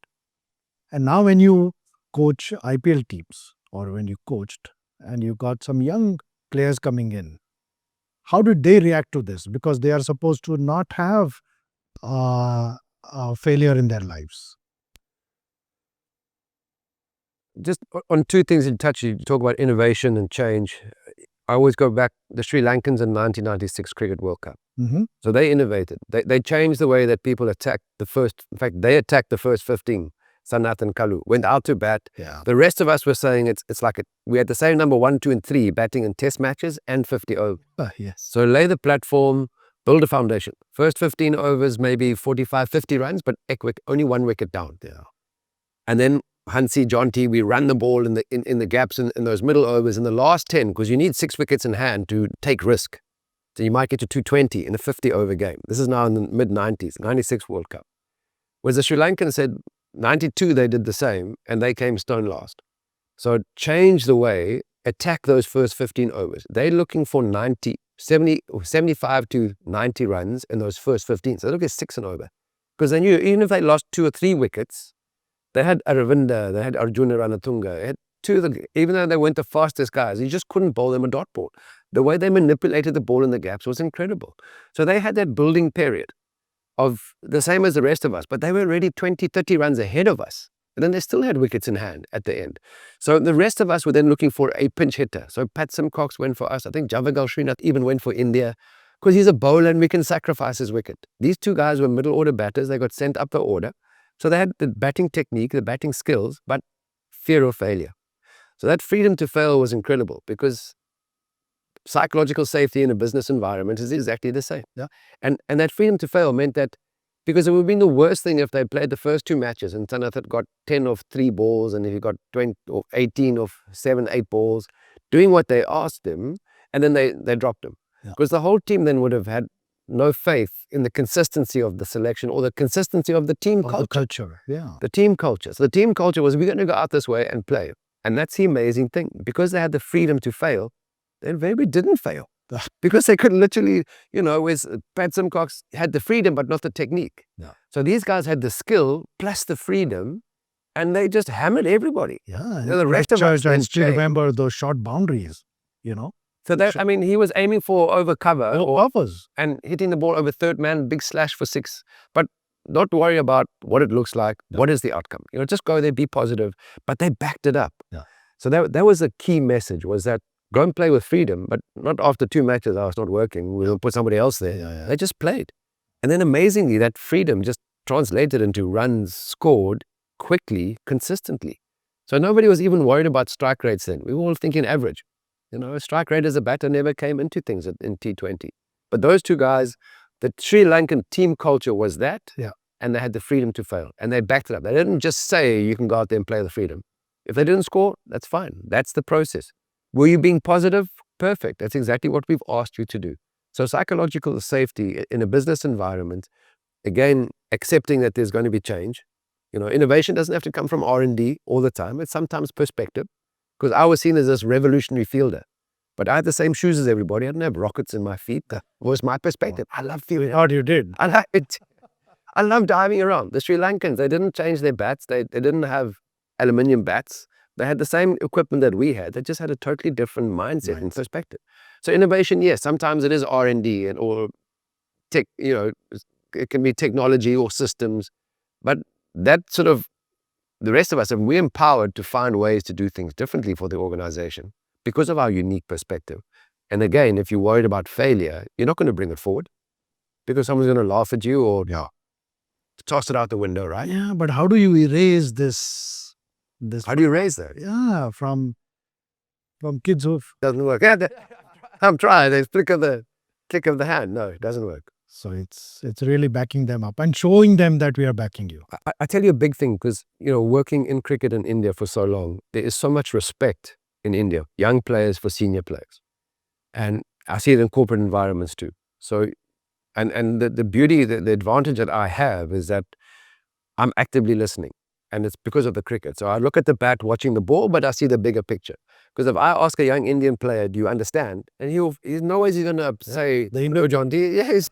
And now when you coach IPL teams, or when you coached and you got some young players coming in, how did they react to this? Because they are supposed to not have failure in their lives. Just on two things you touch, you talk about innovation and change. I always go back, the Sri Lankans in 1996 Cricket World Cup. Mm-hmm. So they innovated. They changed the way that people attacked they attacked the first 15. Sanath and Kalu went out to bat. Yeah. The rest of us were saying it's like we had the same number 1, 2, and 3 batting in test matches and 50 overs. Yes. So lay the platform, build a foundation. First 15 overs, maybe 45, 50 runs, but only 1 wicket down. Yeah. And then Hansie, Jonty, we run the ball in the gaps in those middle overs in the last 10, because you need 6 wickets in hand to take risk. So you might get to 220 in a 50-over game. This is now in the mid-90s, 96 World Cup. Whereas the Sri Lankans said 92, they did the same, and they came stone last. So change the way, attack those first 15 overs. They're looking for 75 to 90 runs in those first 15. So they look at 6 and over. Because they knew even if they lost 2 or 3 wickets, they had Aravinda, they had Arjuna Ranatunga, they had 2 of the, even though they weren't the fastest guys, you just couldn't bowl them a dot ball. The way they manipulated the ball in the gaps was incredible. So they had that building period of the same as the rest of us, but they were already 20, 30 runs ahead of us. And then they still had wickets in hand at the end. So the rest of us were then looking for a pinch hitter. So Pat Simcox went for us. I think Javagal Srinath even went for India, because he's a bowler and we can sacrifice his wicket. These 2 guys were middle order batters. They got sent up the order. So they had the batting technique, the batting skills, but fear of failure. So that freedom to fail was incredible, because psychological safety in a business environment is exactly the same. Yeah. And that freedom to fail meant that, because it would have been the worst thing if they played the first 2 matches and Sanath had got 10 of 3 balls, and if he got 20 or 18 of 7, 8 balls, doing what they asked him, and then they dropped him. Because the whole team then would have had no faith in the consistency of the selection or the consistency of the team culture. The team culture. So the team culture was, we're going to go out this way and play. And that's the amazing thing. Because they had the freedom to fail, they maybe didn't fail. Because they could literally, whereas Pat Simcox had the freedom but not the technique. Yeah. So these guys had the skill plus the freedom, and they just hammered everybody. Yeah. The rest of us I still remember those short boundaries, So that, I mean, he was aiming for over cover Purpose. and hitting the ball over third man, big slash for 6. But not to worry about what it looks like. What is the outcome? Just go there, be positive. But they backed it up. Yeah. So that was a key message, was that go and play with freedom, but not after 2 matches, it's not working, we'll put somebody else there. They just played. And then amazingly, that freedom just translated into runs scored quickly, consistently. So nobody was even worried about strike rates then. We were all thinking average. Strike rate as a batter never came into things in T20. But those two guys, the Sri Lankan team culture was that, and they had the freedom to fail. And they backed it up. They didn't just say, you can go out there and play the freedom. If they didn't score, that's fine. That's the process. Were you being positive? Perfect. That's exactly what we've asked you to do. So psychological safety in a business environment, again, accepting that there's going to be change. Innovation doesn't have to come from R&D all the time. It's sometimes perspective. Because I was seen as this revolutionary fielder. But I had the same shoes as everybody. I didn't have rockets in my feet. That was my perspective. I love fielding. How you did? I love it. I love diving around. The Sri Lankans, they didn't change their bats. They didn't have aluminium bats. They had the same equipment that we had. They just had a totally different mindset and perspective. So innovation, yes, sometimes it is R&D or tech, it can be technology or systems. But that sort of, the rest of us, we're empowered to find ways to do things differently for the organization because of our unique perspective. And again, if you're worried about failure, you're not going to bring it forward because someone's going to laugh at you or toss it out the window, right? Yeah, but how do you erase this? How do you erase that? Yeah, from kids who doesn't work. Yeah, I'm trying. There's click of the hand. No, it doesn't work. So it's really backing them up and showing them that we are backing you. I tell you a big thing because, working in cricket in India for so long, there is so much respect in India, young players for senior players. And I see it in corporate environments too. So, and the beauty, the advantage that I have is that I'm actively listening. And it's because of the cricket. So I look at the bat watching the ball, but I see the bigger picture. Because if I ask a young Indian player, do you understand? And he's no ways he's going to say, no, Jonty. Yes,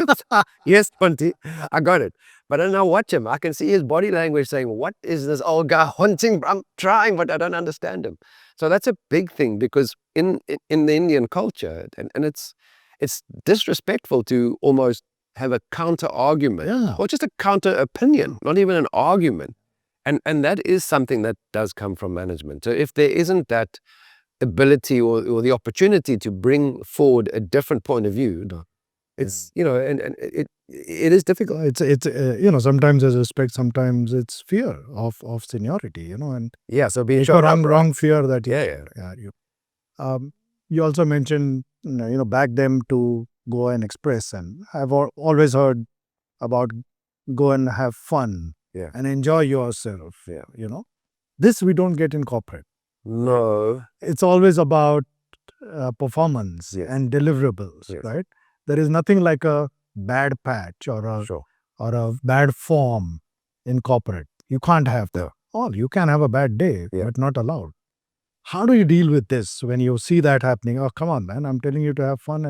yes, Jonty, I got it. But then I watch him. I can see his body language saying, what is this old guy hunting? I'm trying, but I don't understand him. So that's a big thing because in the Indian culture, and it's disrespectful to almost have a counter argument or just a counter opinion, not even an argument. And that is something that does come from management. So if there isn't that ability or the opportunity to bring forward a different point of view, it's, and it is difficult. It's sometimes there's respect, sometimes it's fear of seniority, and so being sure wrong fear that you also mentioned, back them to go and express. And I've always heard about go and have fun. And enjoy yourself. This we don't get in corporate. No, it's always about performance and deliverables, right? There is nothing like a bad patch or a bad form in corporate. You can't have that. You can have a bad day, but not allowed. How do you deal with this when you see that happening? Oh, come on, man! I'm telling you to have fun,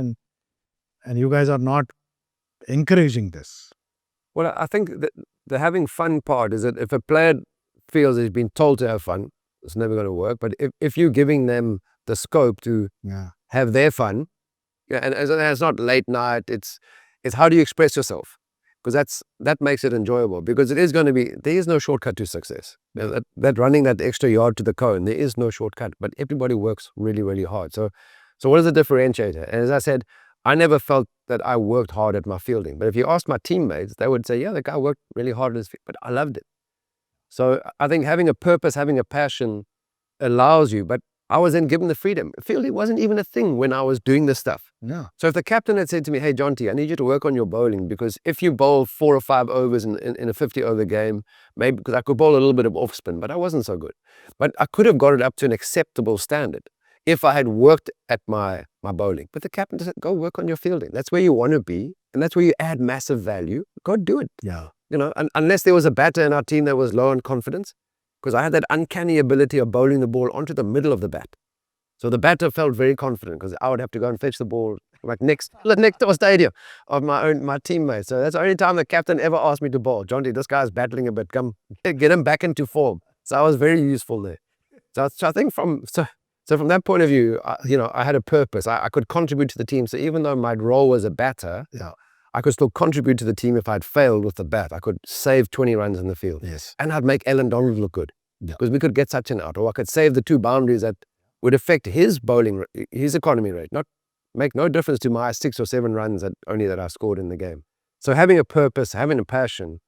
and you guys are not encouraging this. Well, I think that the having fun part is that if a player feels he's been told to have fun, it's never going to work. But if you're giving them the scope to have their fun, and it's not late night, it's how do you express yourself? Because that makes it enjoyable. Because there is no shortcut to success. That running that extra yard to the cone, there is no shortcut. But everybody works really, really hard. So what is the differentiator? And as I said, I never felt that I worked hard at my fielding. But if you ask my teammates, they would say, yeah, the guy worked really hard at his field, but I loved it. So I think having a purpose, having a passion allows you, but I was then given the freedom. Fielding wasn't even a thing when I was doing this stuff. No. So if the captain had said to me, hey, Jonty, I need you to work on your bowling because if you bowl 4 or 5 overs in a 50-over game, maybe because I could bowl a little bit of off spin, but I wasn't so good. But I could have got it up to an acceptable standard if I had worked at my bowling. But the captain said, go work on your fielding. That's where you want to be, and that's where you add massive value. Go do it. Yeah. Unless there was a batter in our team that was low on confidence, because I had that uncanny ability of bowling the ball onto the middle of the bat. So the batter felt very confident because I would have to go and fetch the ball like next door stadium of my teammates. So that's the only time the captain ever asked me to bowl. Jonty, this guy's battling a bit. Come get him back into form. So I was very useful there. So I think So from that point of view, I had a purpose. I could contribute to the team. So even though my role was a batter, I could still contribute to the team if I'd failed with the bat. I could save 20 runs in the field. Yes. And I'd make Alan Donald look good because we could get Sachin out, or I could save the 2 boundaries that would affect his bowling, his economy rate, not make no difference to my 6 or 7 runs that I scored in the game. So having a purpose, having a passion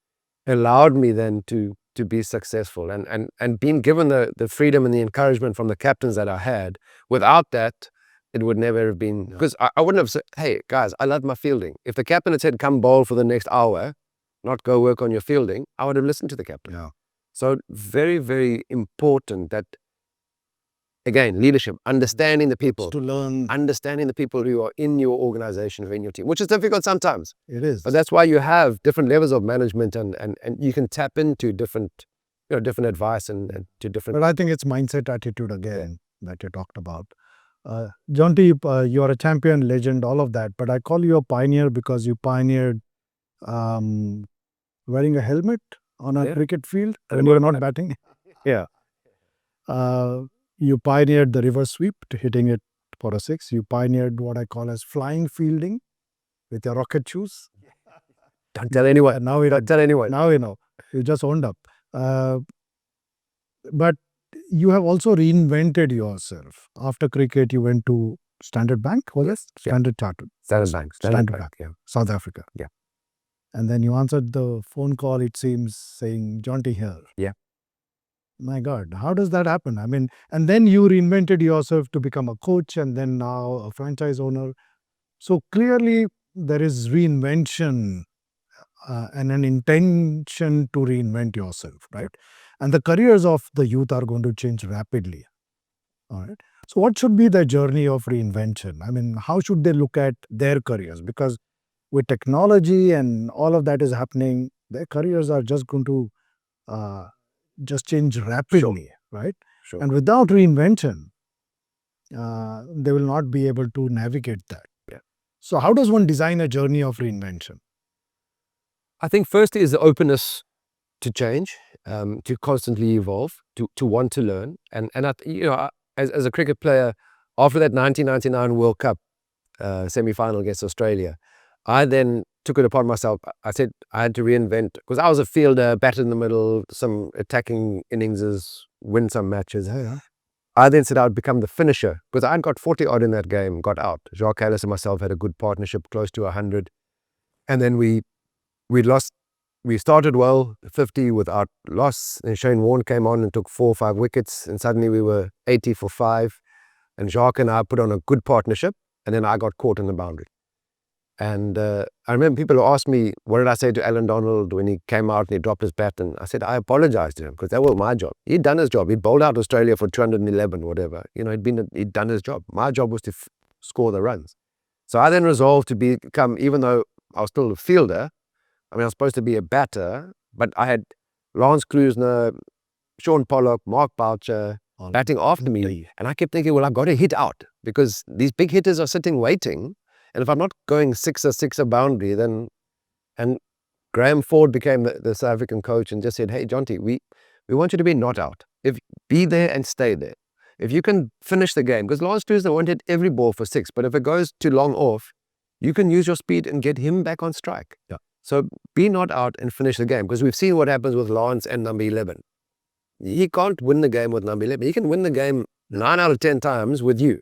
allowed me then to be successful, and being given the freedom and the encouragement from the captains that I had. Without that, it would never have been, because I wouldn't have said, hey guys, I love my fielding. If the captain had said, come bowl for the next hour, not go work on your fielding, I would have listened to the captain. Yeah. So very, very important that, again, leadership, understanding the people, To learn. understanding the people who are in your organization, who are in your team, which is difficult sometimes. It is. But that's why you have different levels of management, and you can tap into different advice and to different. But I think it's mindset, attitude again that you talked about. Jonty, you are a champion, legend, all of that. But I call you a pioneer because you pioneered wearing a helmet on a cricket field when you were not batting. Yeah. You pioneered the reverse sweep to hitting it for a 6. You pioneered what I call as flying fielding with your rocket shoes. Don't tell anyone. And now we Don't tell anyone. Now you know. You just owned up. But you have also reinvented yourself. After cricket, you went to Standard Bank, was it? Standard Chartered. Standard Bank. Standard Bank. Yeah. South Africa. Yeah. And then you answered the phone call, it seems, saying, Jonty here. Yeah. My God, how does that happen? I mean, and then you reinvented yourself to become a coach and then now a franchise owner. So clearly there is reinvention and an intention to reinvent yourself, right? And the careers of the youth are going to change rapidly. All right. So what should be the journey of reinvention? I mean, how should they look at their careers? Because with technology and all of that is happening, their careers are just going to just change rapidly, right? Sure. And without reinvention, they will not be able to navigate that. Yeah. So how does one design a journey of reinvention? I think firstly is the openness to change, to constantly evolve, to want to learn. And as a cricket player, after that 1999 World Cup semi-final against Australia, I then took it upon myself. I said I had to reinvent, because I was a fielder, batter in the middle, some attacking innings, win some matches. Yeah. I then said I would become the finisher, because I'd got 40 odd in that game, got out. Jacques Kallis and myself had a good partnership, close to 100. And then we lost. We started well, 50 without loss. And Shane Warne came on and took 4 or 5 wickets. And suddenly we were 80 for 5. And Jacques and I put on a good partnership. And then I got caught in the boundary. And I remember people who asked me, what did I say to Alan Donald when he came out and he dropped his bat? And I said, I apologized to him, because that was my job. He'd done his job. He'd bowled out Australia for 211, whatever. He'd done his job. My job was to score the runs. So I then resolved to become, even though I was still a fielder, I was supposed to be a batter, but I had Lance Klusener, Sean Pollock, Mark Boucher batting after me. And I kept thinking, well, I've got to hit out, because these big hitters are sitting waiting. And if I'm not going sixer boundary, then, and Graham Ford became the South African coach and just said, hey, Jonty, we want you to be not out. Be there and stay there. If you can finish the game, because Lance Klusener won't hit every ball for 6, but if it goes too long off, you can use your speed and get him back on strike. Yeah. So be not out and finish the game, because we've seen what happens with Lance and number 11. He can't win the game with number 11. He can win the game 9 out of 10 times with you.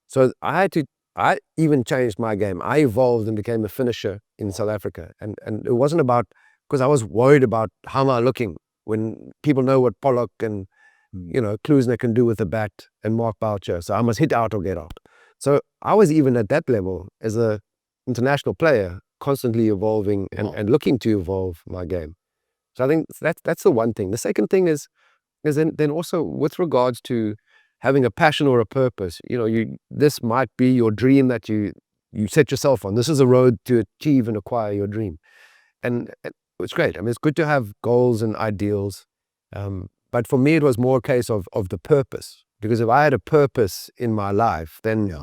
So I even changed my game. I evolved and became a finisher in South Africa. And it wasn't about, because I was worried about how am I looking when people know what Pollock and Klusener can do with the bat and Mark Boucher. So I must hit out or get out. So I was even at that level as an international player, constantly evolving and looking to evolve my game. So I think that's the one thing. The second thing is then also with regards to having a passion or a purpose. This might be your dream that you set yourself on. This is a road to achieve and acquire your dream. And it's great. I mean, it's good to have goals and ideals. But for me, it was more a case of the purpose. Because if I had a purpose in my life, then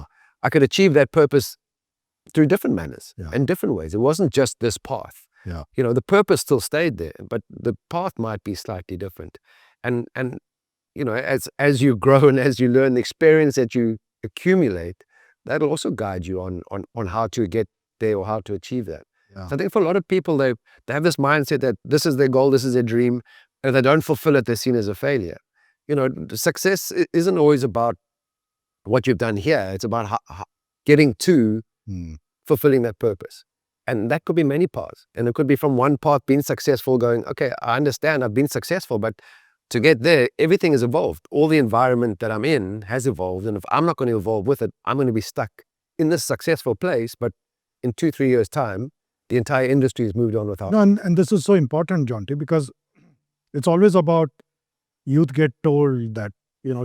I could achieve that purpose through different manners and different ways. It wasn't just this path. Yeah. The purpose still stayed there, but the path might be slightly different. And as you grow and as you learn, the experience that you accumulate, that'll also guide you on how to get there or how to achieve that. Yeah. So I think for a lot of people, they have this mindset that this is their goal, this is their dream, and if they don't fulfill it, they're seen as a failure. Success isn't always about what you've done here. It's about getting to fulfilling that purpose. And that could be many paths. And it could be from one path, being successful, going, okay, I understand I've been successful, but to get there, everything has evolved. All the environment that I'm in has evolved. And if I'm not going to evolve with it, I'm going to be stuck in this successful place. But in 2-3 years' time, the entire industry has moved on without. No, and this is so important, Jonty, because it's always about youth get told that,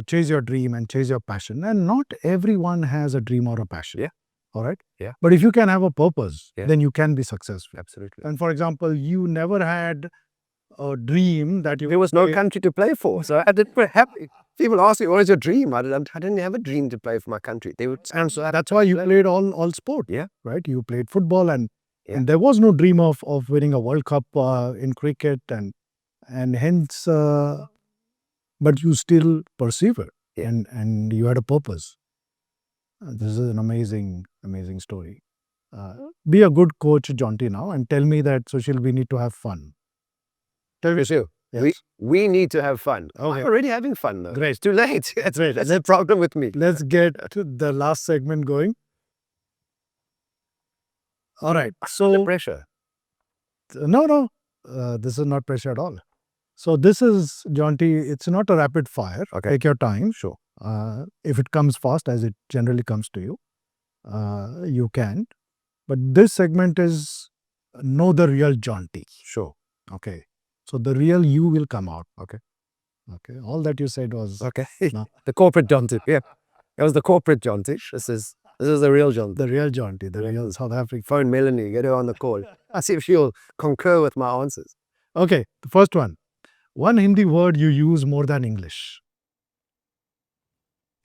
chase your dream and chase your passion. And not everyone has a dream or a passion. Yeah. All right? Yeah. But if you can have a purpose, Yeah. then you can be successful. Absolutely. And for example, you never had a dream that you... There was no country to play for. So I didn't have... People ask me, what is your dream? I didn't have a dream to play for my country. They would answer. That's why you played all sport. Yeah. Right? You played football and there was no dream of winning a World Cup in cricket and hence, but you still persevered and you had a purpose. This is an amazing story. Be a good coach, Jonty, now, and tell me that, Sushil, we need to have fun. Tell me, Sushil, yes. we need to have fun. Okay. I'm already having fun, though. Great. It's too late. That's right. That's the problem with me. Let's get the last segment going. All right. So the pressure. No. This is not pressure at all. So this is, Jonty, it's not a rapid fire. Okay. Take your time. Sure. If it comes fast, as it generally comes to you, you can. But this segment is know the real Jonty. Sure. Okay. So the real you will come out. Okay. Okay. All that you said was... Okay. No. The corporate Jonty. Yeah. That was the corporate Jonty. This is the real Jonty. The real Jonty. The real South African. Phone Melanie. Get her on the call. I see if she'll concur with my answers. Okay. The first one. One Hindi word you use more than English.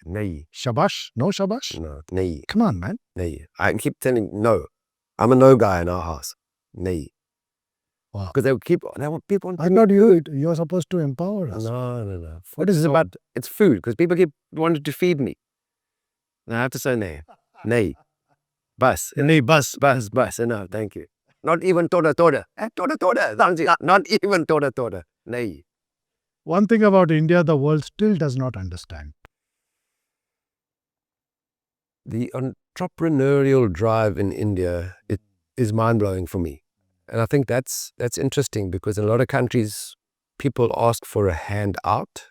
Nahi. Shabash? No shabash? No. Nahi. Come on, man. Nahi. I keep telling no. I'm a no guy in our house. Nahi. Wow. Because they want people. I thought you're supposed to empower us. No. What is it about? It's food. Because people keep wanting to feed me. And I have to say nahi. Nahi. Bus. Nahi, bus. No, thank you. Not even toda. Toda. Not even toda. Nahi. One thing about India, the world still does not understand. The entrepreneurial drive in India, it is mind-blowing for me. And I think that's interesting because in a lot of countries, people ask for a handout.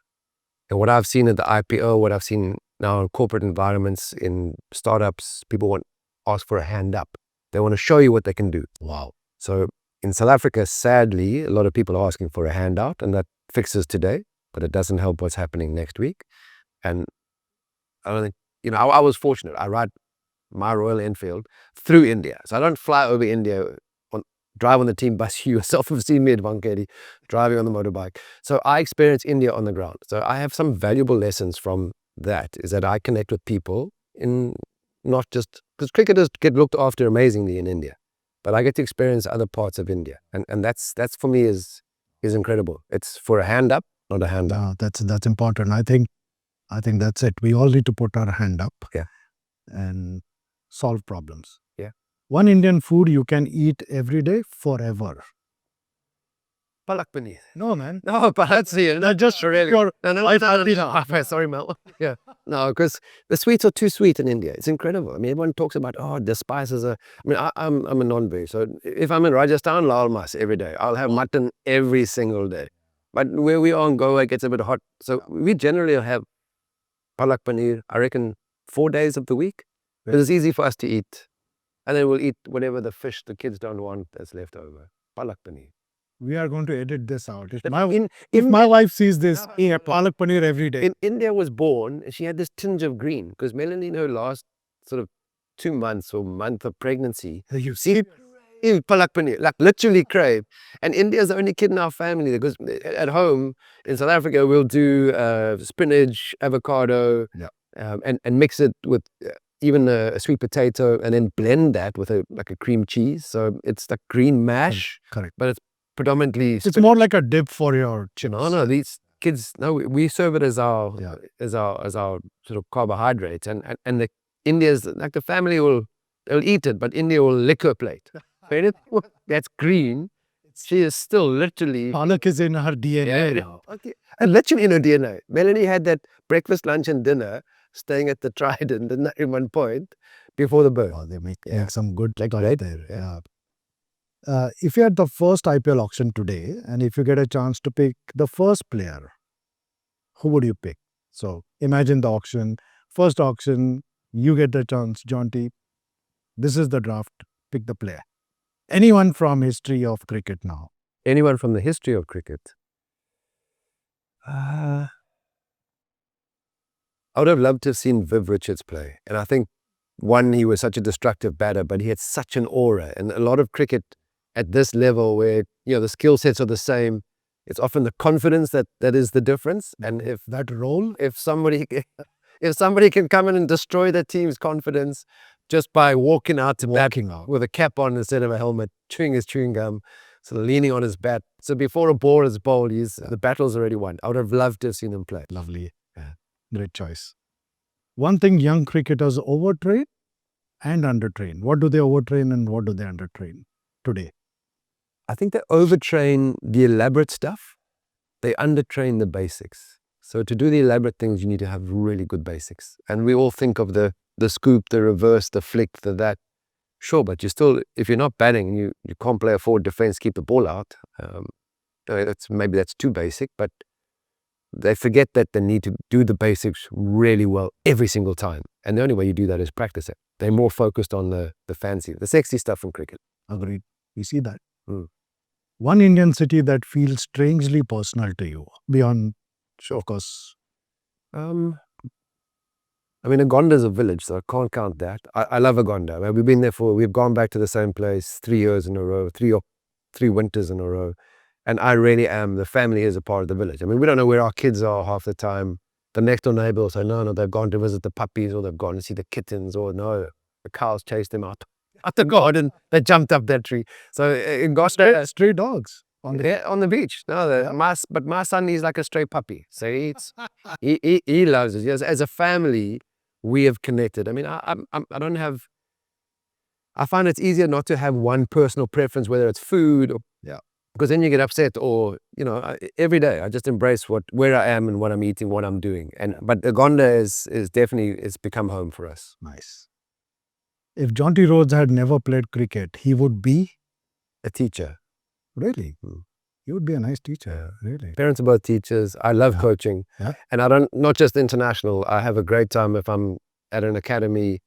And what I've seen at the IPO, what I've seen now in corporate environments, in startups, people ask for a hand up. They want to show you what they can do. Wow. So in South Africa, sadly, a lot of people are asking for a handout, and that fixes today, but it doesn't help what's happening next week. And I don't think, I was fortunate. I ride my Royal Enfield through India. So I don't fly over India, drive on the team bus. You yourself have seen me at Vankedi, driving on the motorbike. So I experience India on the ground. So I have some valuable lessons from that, is that I connect with people in not just, because cricketers get looked after amazingly in India, but I get to experience other parts of India. And that's for me is incredible. It's for a hand up, not a hand up. No, that's important. I think that's it. We all need to put our hand up and solve problems. Yeah. One Indian food you can eat every day forever. Palak paneer. No, man. No, but that's it. That's just really. your No. Sorry, Mel. Yeah. No, because the sweets are too sweet in India. It's incredible. I mean, everyone talks about, the spices are... I mean, I'm a non-veg. So if I'm in Rajasthan, lal mas every day. I'll have mutton every single day. But where we are in Goa, it gets a bit hot. So we generally have palak paneer, I reckon, 4 days of the week. Because it's easy for us to eat. And then we'll eat whatever the fish the kids don't want that's left over. Palak paneer. We are going to edit this out. If my wife sees this, palak paneer every day. In India was born, she had this tinge of green because Melanie, in her last sort of 2 months or month of pregnancy, You see, palak paneer, like literally crave. And India's the only kid in our family because at home in South Africa we'll do spinach, avocado, and mix it with even a sweet potato, and then blend that with a cream cheese. So it's like green mash, correct. but it's predominantly... It's more like a dip for your chips. No, kids, no, we serve it as our sort of carbohydrates, and the India's like the family they'll eat it, but India will lick her plate. Anything that's green, she is still literally. Palak is in her DNA now. Okay. And literally in her DNA. Melanie had that breakfast, lunch, and dinner staying at the Trident in one point before the birth. Oh, they make some good stuff there. Yeah. If you're at the first IPL auction today, and if you get a chance to pick the first player, who would you pick? So imagine the auction, first auction, you get the chance, Jonty. This is the draft. Pick the player. Anyone from history of cricket now. Anyone from the history of cricket? I would have loved to have seen Viv Richards play. And I think, one, he was such a destructive batter, but he had such an aura. And a lot of cricket at this level where, the skill sets are the same, it's often the confidence that is the difference. And if that role, if somebody can come in and destroy the team's confidence just by walking out to bat with a cap on instead of a helmet, chewing his chewing gum, sort of leaning on his bat. So before a ball is bowled, the battle's already won. I would have loved to have seen him play. Lovely. Yeah. Great choice. One thing young cricketers overtrain and undertrain. What do they overtrain and what do they undertrain today? I think they overtrain the elaborate stuff. They undertrain the basics. So to do the elaborate things, you need to have really good basics. And we all think of the scoop, the reverse, the flick, the that. Sure, but you still, if you're not batting, you can't play a forward defense, keep the ball out. Maybe that's too basic, but they forget that they need to do the basics really well every single time. And the only way you do that is practice it. They're more focused on the fancy, the sexy stuff from cricket. Agreed. We see that. One Indian city that feels strangely personal to you, beyond, of course. Agonda is a village, so I can't count that. I love Agonda. We've been there we've gone back to the same place 3 years in a row, three winters in a row. And I really am, the family is a part of the village. We don't know where our kids are half the time. The next door neighbor will say, no, they've gone to visit the puppies, or they've gone to see the kittens, or no, the cows chased them out the garden. They jumped up that tree. So in Agonda, stray dogs on the beach. No, but my son, he's like a stray puppy. So he loves it. Yes, as a family, we have connected. I don't have. I find it's easier not to have one personal preference, whether it's food or because then you get upset, or every day I just embrace where I am and what I'm eating, what I'm doing. But Agonda is definitely, it's become home for us. Nice. If Jonty Rhodes had never played cricket, he would be a teacher. Really? He would be a nice teacher. Really. Parents are both teachers. I love coaching, and not just international. I have a great time if I'm at an academy.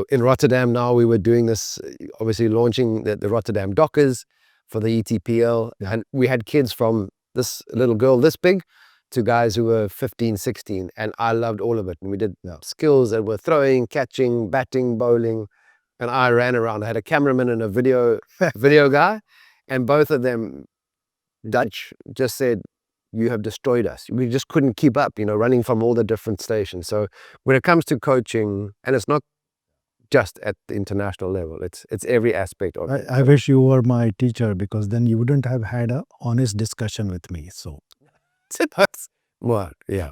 In Rotterdam now, we were doing this, obviously launching the Rotterdam Dockers for the ETPL. And we had kids from this little girl this big to guys who were 15, 16. And I loved all of it. And we did skills that were throwing, catching, batting, bowling. And I ran around. I had a cameraman and a video guy. And both of them, Dutch, just said, you have destroyed us. We just couldn't keep up, running from all the different stations. So when it comes to coaching, and it's not just at the international level, it's every aspect of it. I wish you were my teacher, because then you wouldn't have had an honest discussion with me. So, well, yeah.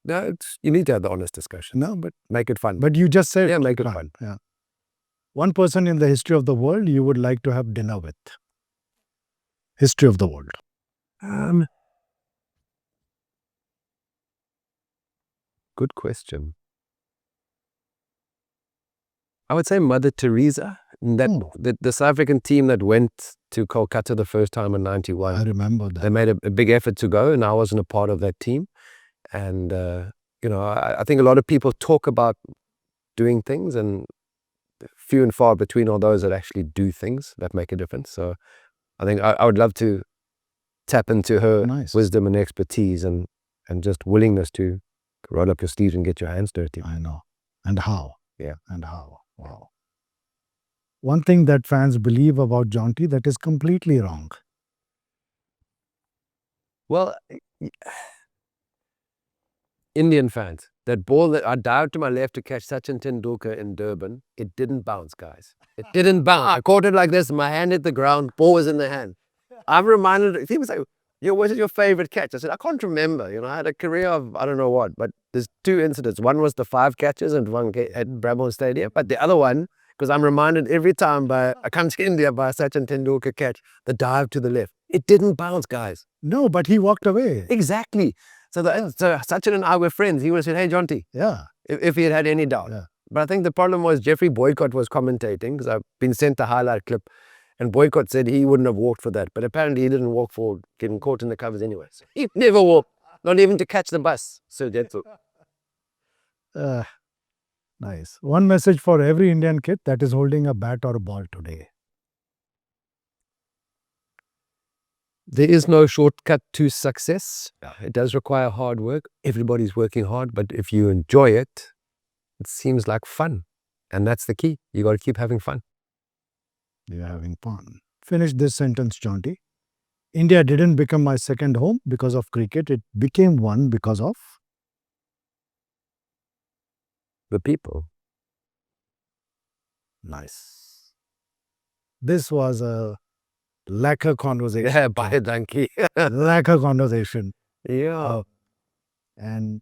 No, you need to have the honest discussion. No, but make it fun. But you just said, make it fun. Yeah. One person in the history of the world you would like to have dinner with. History of the world. Good question. I would say Mother Teresa. The South African team that went to Kolkata the first time in 91. I remember that. They made a big effort to go, and I wasn't a part of that team. And, I think a lot of people talk about doing things, and few and far between are those that actually do things that make a difference. So I think I would love to tap into her wisdom and expertise and just willingness to roll up your sleeves and get your hands dirty. I know. And how. Yeah. And how. Wow. One thing that fans believe about Jonty that is completely wrong. Well, Indian fans, that ball that I dived to my left to catch Sachin Tendulkar in Durban, it didn't bounce, guys. It didn't bounce. I caught it like this, my hand hit the ground, ball was in the hand. I'm reminded, people say, what is your favorite catch? I said, I can't remember. I had a career of I don't know what, but there's 2 incidents. One was the 5 catches and one at Bramall Stadium. But the other one, because I'm reminded every time I come to India by a Sachin Tendulkar catch, the dive to the left. It didn't bounce, guys. No, but he walked away. Exactly. So Sachin and I were friends. He would have said, hey, Jonty, if he had any doubt. Yeah. But I think the problem was Jeffrey Boycott was commentating, because I've been sent a highlight clip, and Boycott said he wouldn't have walked for that. But apparently he didn't walk for getting caught in the covers anyway. So he never walked, not even to catch the bus. So that's all. Nice. One message for every Indian kid that is holding a bat or a ball today. There is no shortcut to success. It does require hard work. Everybody's working hard, but if you enjoy it, it seems like fun. And that's the key. You got to keep having fun. You're having fun. Finish this sentence, Jonty. India didn't become my second home because of cricket. It became one because of the people. Nice. This was a lacquer conversation. Yeah, bye, donkey. Lacquer conversation. Yeah. And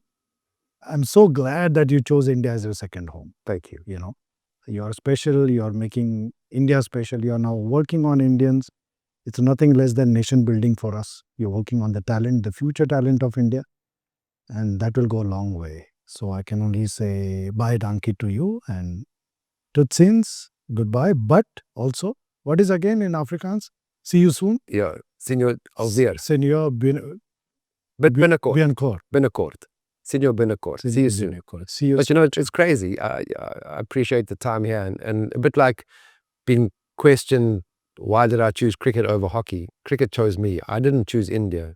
I'm so glad that you chose India as your second home. Thank you. You're special. You're making India special. You're now working on Indians. It's nothing less than nation building for us. You're working on the talent, the future talent of India. And that will go a long way. So I can only say bye, donkey, to you. And tutsins, goodbye. But also, what is again in Afrikaans? See you soon. Yeah. Senor Alzier. Senor Binnenkort. Senor Binnenkort. See you soon. See you but it's crazy. I appreciate the time here. And a bit like being questioned, why did I choose cricket over hockey? Cricket chose me. I didn't choose India.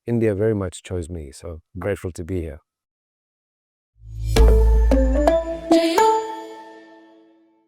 India very much chose me. So grateful to be here.